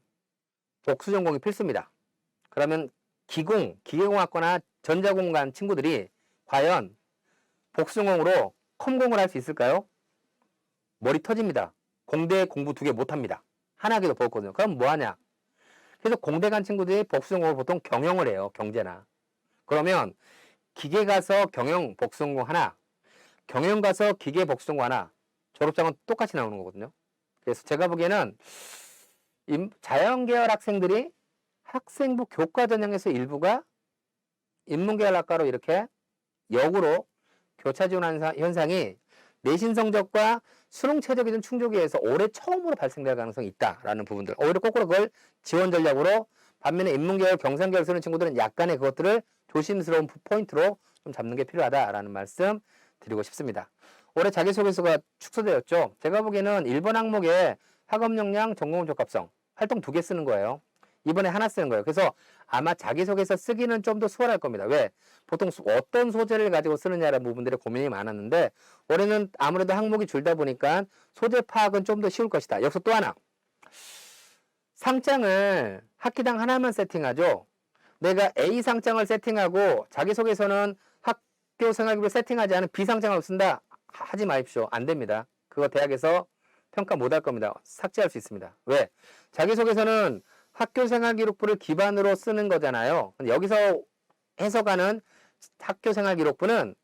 복수 전공이 필수입니다. 그러면 기계공학과나 전자공간 친구들이 과연 복수 전공으로 컴공을 할 수 있을까요? 머리 터집니다. 공대 공부 2개 못합니다. 하나 하기도 버겁거든요. 그럼 뭐 하냐? 그래서 공대 간 친구들이 복수 전공을 보통 경영을 해요. 경제나. 그러면 기계 가서 경영 복수 전공 하나, 경영 가서 기계 복수 전공 하나, 졸업장은 똑같이 나오는 거거든요. 그래서 제가 보기에는 자연계열 학생들이 학생부 교과 전형에서 일부가 인문계열학과로 이렇게 역으로 교차 지원하는 현상이 내신 성적과 수능 최저 기준 충족에 의해서 올해 처음으로 발생될 가능성이 있다라는 부분들. 오히려 거꾸로 그걸 지원 전략으로 반면에 인문계열, 경상계열 쓰는 친구들은 약간의 그것들을 조심스러운 포인트로 좀 잡는 게 필요하다라는 말씀 드리고 싶습니다. 올해 자기소개서가 축소되었죠. 제가 보기에는 1번 항목에 학업 역량, 전공 적합성 활동 2개 쓰는 거예요. 이번에 하나 쓰는 거예요. 그래서 아마 자기소개서 쓰기는 좀 더 수월할 겁니다. 왜? 보통 어떤 소재를 가지고 쓰느냐라는 부분들에 고민이 많았는데 올해는 아무래도 항목이 줄다 보니까 소재 파악은 좀 더 쉬울 것이다. 여기서 또 하나. 상장을 학기당 하나만 세팅하죠. 내가 A 상장을 세팅하고 자기소개서는 학교 생활기를 세팅하지 않은 B 상장을 쓴다. 하지 마십시오. 안 됩니다. 그거 대학에서 평가 못 할 겁니다. 삭제할 수 있습니다. 왜? 자기소개서는 학교생활기록부를 기반으로 쓰는 거잖아요. 여기서 해석하는 학교생활기록부는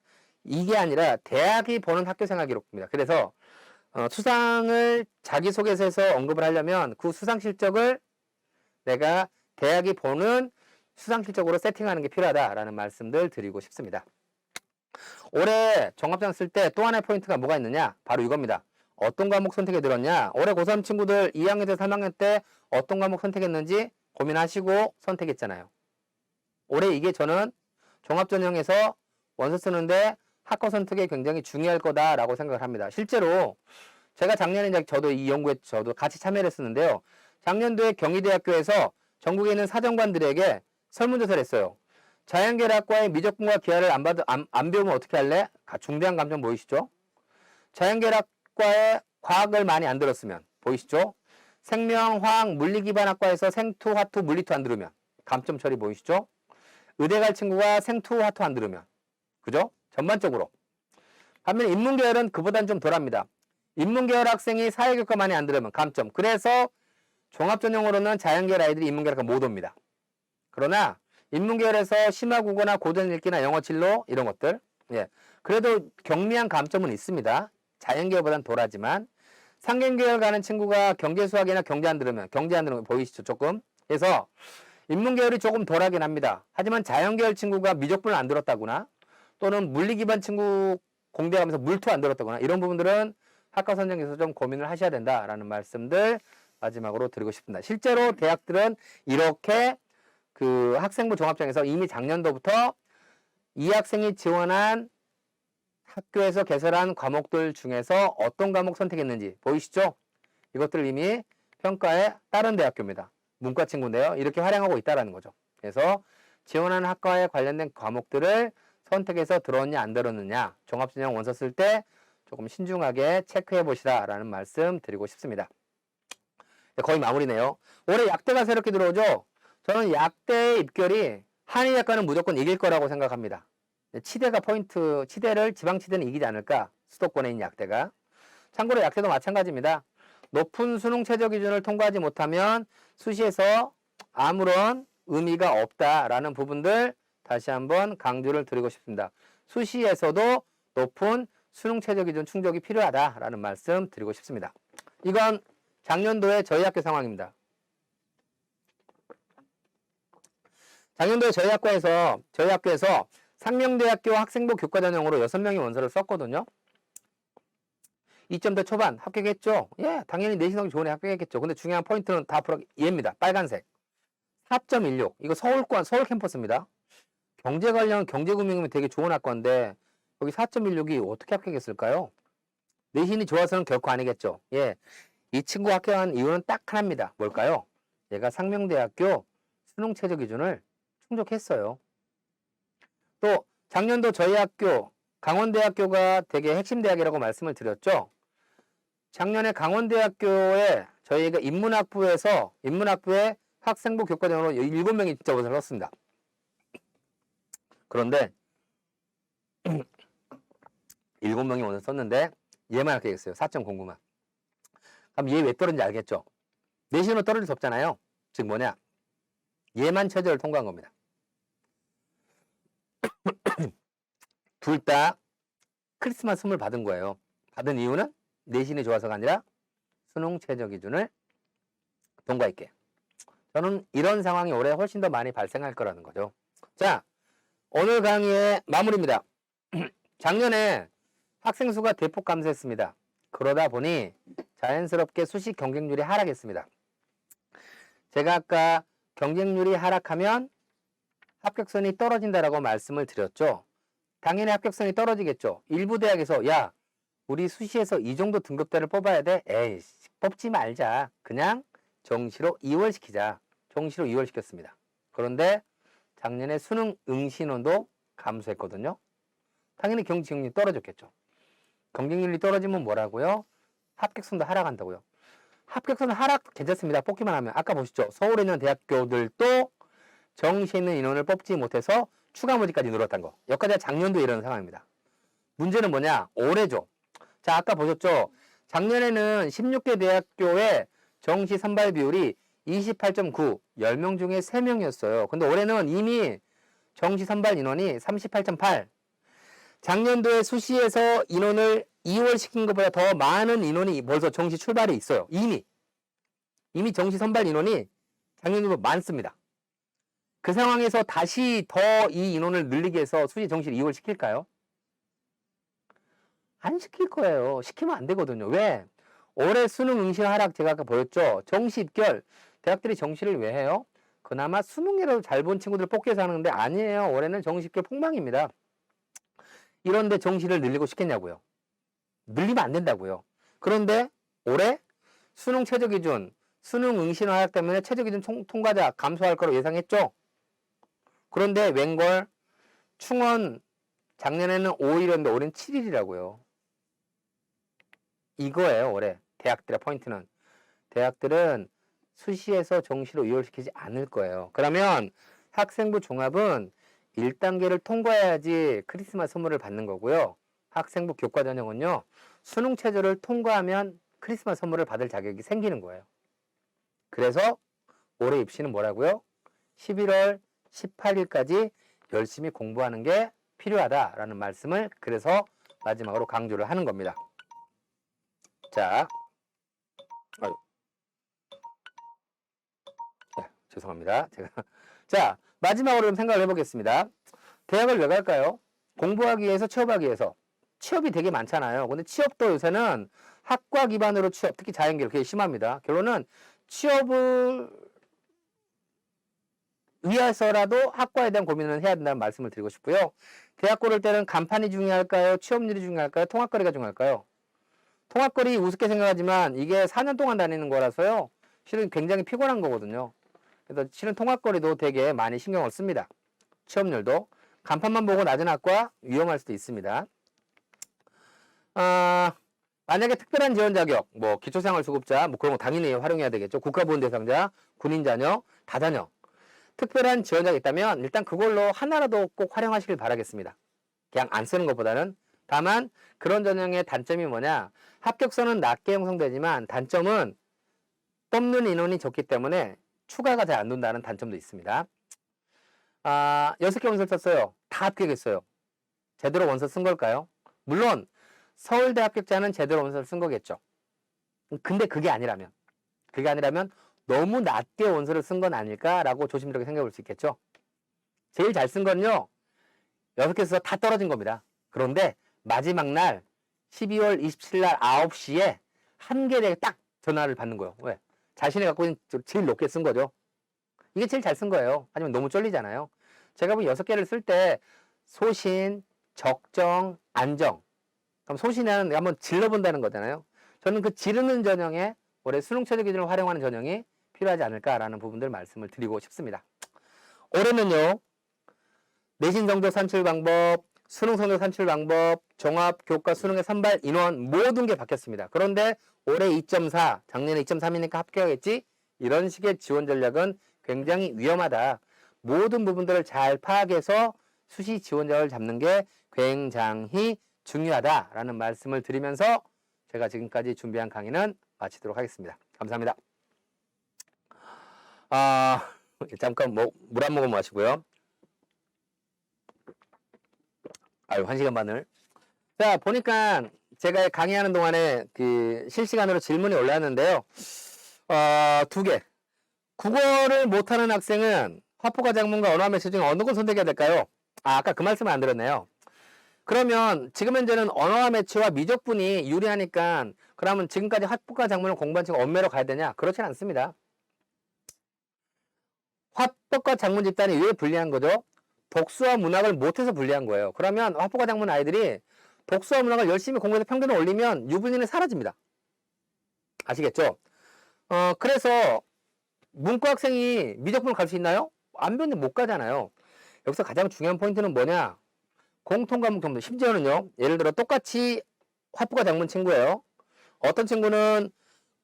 이게 아니라 대학이 보는 학교생활기록부입니다. 그래서 수상을 자기소개서에서 언급을 하려면 그 수상 실적을 내가 대학이 보는 수상 실적으로 세팅하는 게 필요하다라는 말씀들 드리고 싶습니다. 올해 종합장 쓸 때 또 하나의 포인트가 뭐가 있느냐? 바로 이겁니다. 어떤 과목 선택에 들었냐? 올해 고3 친구들 2학년에서 3학년 때 어떤 과목 선택했는지 고민하시고 선택했잖아요. 올해 이게 저는 종합전형에서 원서 쓰는데 학과 선택이 굉장히 중요할 거다라고 생각을 합니다. 실제로 제가 작년에 저도 이 연구에 저도 같이 참여를 했었는데요. 작년도에 경희대학교에서 전국에 있는 사정관들에게 설문조사를 했어요. 자연계열학과의 미적분과 기하를 안 배우면 어떻게 할래? 중대한 감정 보이시죠? 자연계열학과의 과학을 많이 안 들었으면 보이시죠? 생명, 화학, 물리기반학과에서 생투, 화투, 물리투 안 들으면 감점 처리 보이시죠? 의대 갈 친구가 생투, 화투 안 들으면 그죠? 전반적으로. 반면 인문계열은 그보단 좀 덜합니다. 인문계열 학생이 사회교과 많이 안 들으면 감점. 그래서 종합전형으로는 자연계열 아이들이 인문계열학과 못 옵니다. 그러나 인문계열에서 심화국어나 고전읽기나 영어 진로 이런 것들 예. 그래도 경미한 감점은 있습니다. 자연계열보단 덜하지만 상경계열 가는 친구가 경제수학이나 경제 안 들으면 보이시죠? 조금. 그래서 인문계열이 조금 덜하긴 합니다. 하지만 자연계열 친구가 미적분을 안 들었다거나 또는 물리기반 친구 공대 가면서 물투 안 들었다거나 이런 부분들은 학과 선정에서 좀 고민을 하셔야 된다라는 말씀들 마지막으로 드리고 싶습니다. 실제로 대학들은 이렇게 그 학생부 종합전에서 이미 작년도부터 이 학생이 지원한 학교에서 개설한 과목들 중에서 어떤 과목 선택했는지 보이시죠? 이것들을 이미 평가에 따른 대학교입니다. 문과 친구인데요. 이렇게 활용하고 있다는 거죠. 그래서 지원하는 학과에 관련된 과목들을 선택해서 들었냐 안 들었느냐 종합전형 원서 쓸 때 조금 신중하게 체크해 보시라라는 말씀 드리고 싶습니다. 거의 마무리네요. 올해 약대가 새롭게 들어오죠. 저는 약대의 입결이 한의학과는 무조건 이길 거라고 생각합니다. 치대가 포인트, 치대를 지방치대는 이기지 않을까? 수도권에 있는 약대가. 참고로 약대도 마찬가지입니다. 높은 수능 최저 기준을 통과하지 못하면 수시에서 아무런 의미가 없다라는 부분들 다시 한번 강조를 드리고 싶습니다. 수시에서도 높은 수능 최저 기준 충족이 필요하다라는 말씀 드리고 싶습니다. 이건 작년도의 저희 학교 상황입니다. 작년도에 저희 학교에서 상명대학교 학생부 교과 전형으로 6명이 원서를 썼거든요. 2점대 초반 합격했죠? 예, 당연히 내신성이 좋은 애 합격했겠죠. 근데 중요한 포인트는 다 얘입니다. 빨간색. 4.16. 이거 서울 캠퍼스입니다. 경제 관련 경제금융이면 되게 좋은 학과인데 여기 4.16이 어떻게 합격했을까요? 내신이 좋아서는 결코 아니겠죠. 예, 이 친구 합격한 이유는 딱 하나입니다. 뭘까요? 얘가 상명대학교 수능 최저 기준을 충족했어요. 또 작년도 저희 학교 강원대학교가 되게 핵심 대학이라고 말씀을 드렸죠. 작년에 강원대학교에 저희가 인문학부에 학생부 교과전으로 7명이 진짜 원서를 썼습니다. 그런데 7명이 원서 썼는데 얘만 합격했어요. 4.09만. 그럼 얘 왜 떨어진지 알겠죠? 내신으로 떨어질 수 없잖아요. 즉 뭐냐? 얘만 최저를 통과한 겁니다. 둘 다 크리스마스 선물 받은 거예요. 받은 이유는 내신이 좋아서가 아니라 수능 최저 기준을 통과했게. 저는 이런 상황이 올해 훨씬 더 많이 발생할 거라는 거죠. 자, 오늘 강의의 마무리입니다. 작년에 학생 수가 대폭 감소했습니다. 그러다 보니 자연스럽게 수시 경쟁률이 하락했습니다. 제가 아까 경쟁률이 하락하면 합격선이 떨어진다라고 말씀을 드렸죠. 당연히 합격선이 떨어지겠죠. 일부 대학에서 야, 우리 수시에서 이 정도 등급대를 뽑아야 돼? 에이, 뽑지 말자. 그냥 정시로 2월 시키자. 정시로 2월 시켰습니다. 그런데 작년에 수능 응시론도 감소했거든요. 당연히 경쟁률이 떨어졌겠죠. 경쟁률이 떨어지면 뭐라고요? 합격선도 하락한다고요. 합격선 하락 괜찮습니다. 뽑기만 하면. 아까 보시죠. 서울에 있는 대학교들도 정시에 있는 인원을 뽑지 못해서 추가 모집까지 늘었다는 거. 여기까지가 작년도에 이런 상황입니다. 문제는 뭐냐? 올해죠. 자, 아까 보셨죠? 작년에는 16개 대학교의 정시 선발 비율이 28.9, 10명 중에 3명이었어요. 근데 올해는 이미 정시 선발 인원이 38.8. 작년도에 수시에서 인원을 2월 시킨 것보다 더 많은 인원이 벌써 정시 출발이 있어요. 이미 정시 선발 인원이 작년보다 많습니다. 그 상황에서 다시 더 이 인원을 늘리기 위해서 수시 정시를 2월 시킬까요? 안 시킬 거예요. 시키면 안 되거든요. 왜? 올해 수능 응시 하락 제가 아까 보였죠. 정시 입결. 대학들이 정시를 왜 해요? 그나마 수능이라도 잘 본 친구들 뽑기 위해서 하는데 아니에요. 올해는 정시 입결 폭망입니다. 이런데 정시를 늘리고 싶겠냐고요. 늘리면 안 된다고요. 그런데 올해 수능 최저 기준, 수능 응시 하락 때문에 최저 기준 통과자 감소할 거로 예상했죠. 그런데 웬걸 충원 작년에는 5일이었는데 올해는 7일이라고요. 이거예요. 올해 대학들의 포인트는. 대학들은 수시에서 정시로 이월시키지 않을 거예요. 그러면 학생부 종합은 1단계를 통과해야지 크리스마스 선물을 받는 거고요. 학생부 교과 전형은요. 수능 체제를 통과하면 크리스마스 선물을 받을 자격이 생기는 거예요. 그래서 올해 입시는 뭐라고요? 11월 18일까지 열심히 공부하는 게 필요하다라는 말씀을 그래서 마지막으로 강조를 하는 겁니다. 자, 죄송합니다. 자, 마지막으로 좀 생각을 해보겠습니다. 대학을 왜 갈까요? 공부하기 위해서, 취업하기 위해서. 취업이 되게 많잖아요. 근데 취업도 요새는 학과 기반으로 취업, 특히 자연계열 그게 심합니다. 결론은 취업을 위해서라도 학과에 대한 고민을 해야 된다는 말씀을 드리고 싶고요. 대학 고를 때는 간판이 중요할까요? 취업률이 중요할까요? 통학거리가 중요할까요? 통학거리 우습게 생각하지만 이게 4년 동안 다니는 거라서요. 실은 굉장히 피곤한 거거든요. 그래서 실은 통학거리도 되게 많이 신경을 씁니다. 취업률도. 간판만 보고 낮은 학과 위험할 수도 있습니다. 만약에 특별한 지원 자격, 뭐 기초생활수급자, 뭐 그런 거 당연히 활용해야 되겠죠. 국가보훈 대상자, 군인 자녀, 다자녀. 특별한 지원 자격이 있다면 일단 그걸로 하나라도 꼭 활용하시길 바라겠습니다. 그냥 안 쓰는 것보다는. 다만 그런 전형의 단점이 뭐냐? 합격선은 낮게 형성되지만 단점은 뽑는 인원이 적기 때문에 추가가 잘 안 된다는 단점도 있습니다. 6개 원서를 썼어요. 다 합격했어요. 제대로 원서 쓴 걸까요? 물론 서울대 합격자는 제대로 원서를 쓴 거겠죠. 근데 그게 아니라면 너무 낮게 원서를 쓴 건 아닐까라고 조심스럽게 생각해 볼 수 있겠죠. 제일 잘 쓴 건요. 6개에서 다 떨어진 겁니다. 그런데 마지막 날 12월 27일 날 9시에 한 개에 딱 전화를 받는 거예요. 왜? 자신이 갖고 있는 제일 높게 쓴 거죠. 이게 제일 잘 쓴 거예요. 하지만 너무 쫄리잖아요. 제가 보기 6개를 쓸 때 소신, 적정, 안정. 그럼 소신은 한번 질러본다는 거잖아요. 저는 그 지르는 전형에 올해 수능 최저 기준을 활용하는 전형이 필요하지 않을까라는 부분들 말씀을 드리고 싶습니다. 올해는요. 내신 성적 산출 방법, 수능 성적 산출 방법, 종합 교과 수능의 선발 인원 모든 게 바뀌었습니다. 그런데 올해 2.4, 작년에 2.3이니까 합격하겠지? 이런 식의 지원 전략은 굉장히 위험하다. 모든 부분들을 잘 파악해서 수시 지원자를 잡는 게 굉장히 중요하다라는 말씀을 드리면서 제가 지금까지 준비한 강의는 마치도록 하겠습니다. 감사합니다. 잠깐 물 한 모금 마시고요. 1시간 반을. 자, 보니까 제가 강의하는 동안에 그 실시간으로 질문이 올라왔는데요. 2개. 국어를 못하는 학생은 화포가 작문과 언어와 매체 중에 어느 걸 선택해야 될까요? 아까 그 말씀을 안 드렸네요. 그러면 지금 현재는 언어와 매체와 미적분이 유리하니까 그러면 지금까지 화포가 작문을 공부한 친구 언매로 가야 되냐? 그렇진 않습니다. 화법과 작문 집단이 왜 불리한 거죠? 독수와 문학을 못해서 불리한 거예요. 그러면 화포가 작문 아이들이 독수와 문학을 열심히 공부해서 평균을 올리면 유불리는 사라집니다. 아시겠죠? 그래서 문과 학생이 미적분을 갈 수 있나요? 안 배우는데 못 가잖아요. 여기서 가장 중요한 포인트는 뭐냐? 공통과목 정도. 심지어는요. 예를 들어 똑같이 화포가 작문 친구예요. 어떤 친구는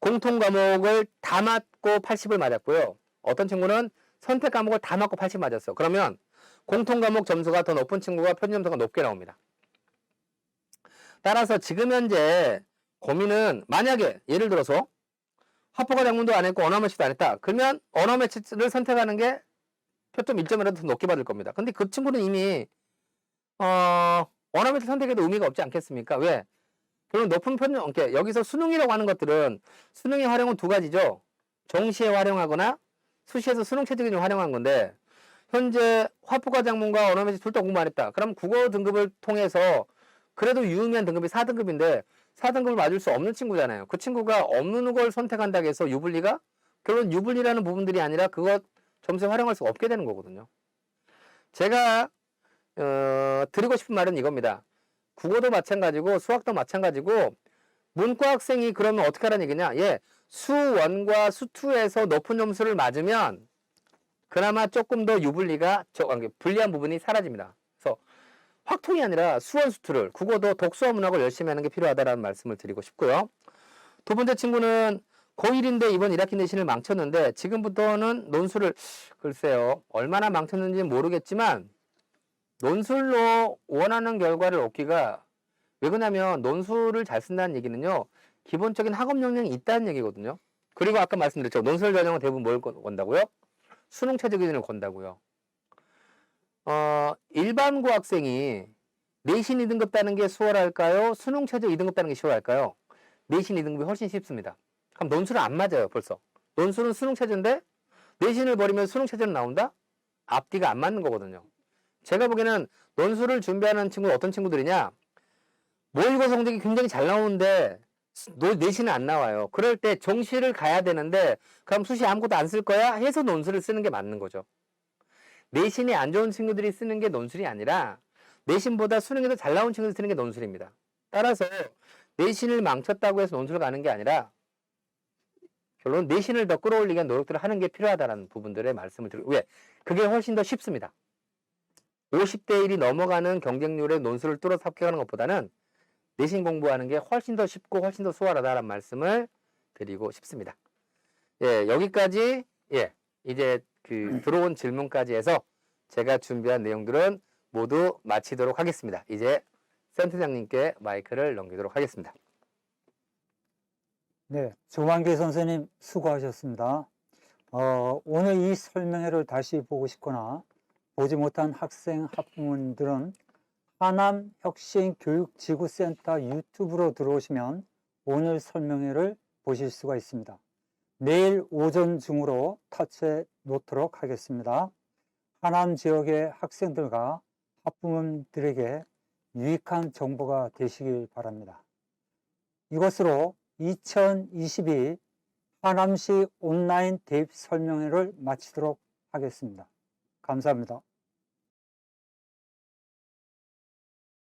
공통과목을 다 맞고 80을 맞았고요. 어떤 친구는 선택 과목을 다 맞고 80 맞았어. 그러면 공통과목 점수가 더 높은 친구가 표준 점수가 높게 나옵니다. 따라서 지금 현재 고민은 만약에 예를 들어서 화포가 작문도 안 했고 언어 매치도 안 했다. 그러면 언어 매치를 선택하는 게 표점 1점이라도 더 높게 받을 겁니다. 근데 그 친구는 이미 언어 매치 선택해도 의미가 없지 않겠습니까? 왜? 그럼 높은 표준, 여기서 수능이라고 하는 것들은 수능의 활용은 2가지죠. 정시에 활용하거나 수시에서 수능 최저 기준을 활용한 건데 현재 화포가 작문과 언어 매치 둘 다 공부 안 했다. 그럼 국어 등급을 통해서 그래도 유의미한 등급이 4등급인데 4등급을 맞을 수 없는 친구잖아요. 그 친구가 없는 걸 선택한다고 해서 유불리가 결론 유불리라는 부분들이 아니라 그것 점수에 활용할 수 없게 되는 거거든요. 제가 드리고 싶은 말은 이겁니다. 국어도 마찬가지고 수학도 마찬가지고 문과 학생이 그러면 어떻게 하라는 얘기냐? 수1과 수2에서 높은 점수를 맞으면 그나마 조금 더 유불리가 불리한 부분이 사라집니다. 그래서 확통이 아니라 수원 수투를 국어도 독서와 문학을 열심히 하는 게 필요하다는 말씀을 드리고 싶고요. 두 번째 친구는 고1인데 이번 1학기 내신을 망쳤는데 지금부터는 논술을 글쎄요. 얼마나 망쳤는지는 모르겠지만 논술로 원하는 결과를 얻기가 왜 그러냐면 논술을 잘 쓴다는 얘기는요. 기본적인 학업 역량이 있다는 얘기거든요. 그리고 아까 말씀드렸죠. 논술 전형은 대부분 뭘 건다고요? 수능 최저 기준을 건다고요. 일반 고학생이 내신 2등급 따는 게 수월할까요? 수능 최저 2등급 따는 게 수월할까요? 내신 2등급이 훨씬 쉽습니다. 그럼 논술은 안 맞아요, 벌써. 논술은 수능 최저인데 내신을 버리면 수능 최저는 나온다? 앞뒤가 안 맞는 거거든요. 제가 보기에는 논술을 준비하는 친구는 어떤 친구들이냐? 모의고 성적이 굉장히 잘 나오는데 내신은 안 나와요. 그럴 때 정시를 가야 되는데 그럼 수시 아무것도 안 쓸 거야? 해서 논술을 쓰는 게 맞는 거죠. 내신이 안 좋은 친구들이 쓰는 게 논술이 아니라 내신보다 수능에도 잘 나온 친구들이 쓰는 게 논술입니다. 따라서 내신을 망쳤다고 해서 논술을 가는 게 아니라 결론 내신을 더 끌어올리기 위한 노력들을 하는 게 필요하다는 부분들의 말씀을 드리고 왜? 그게 훨씬 더 쉽습니다. 50대 1이 넘어가는 경쟁률의 논술을 뚫어서 합격하는 것보다는 내신 공부하는 게 훨씬 더 쉽고 훨씬 더 수월하다는 말씀을 드리고 싶습니다. 예, 여기까지 이제 들어온 질문까지 해서 제가 준비한 내용들은 모두 마치도록 하겠습니다. 이제 센터장님께 마이크를 넘기도록 하겠습니다. 네, 조만기 선생님 수고하셨습니다. 오늘 이 설명회를 다시 보고 싶거나 보지 못한 학생, 학부모님들은 하남혁신교육지구센터 유튜브로 들어오시면 오늘 설명회를 보실 수가 있습니다. 내일 오전 중으로 터치해 놓도록 하겠습니다. 하남 지역의 학생들과 학부모님들에게 유익한 정보가 되시길 바랍니다. 이것으로 2022 하남시 온라인 대입 설명회를 마치도록 하겠습니다. 감사합니다.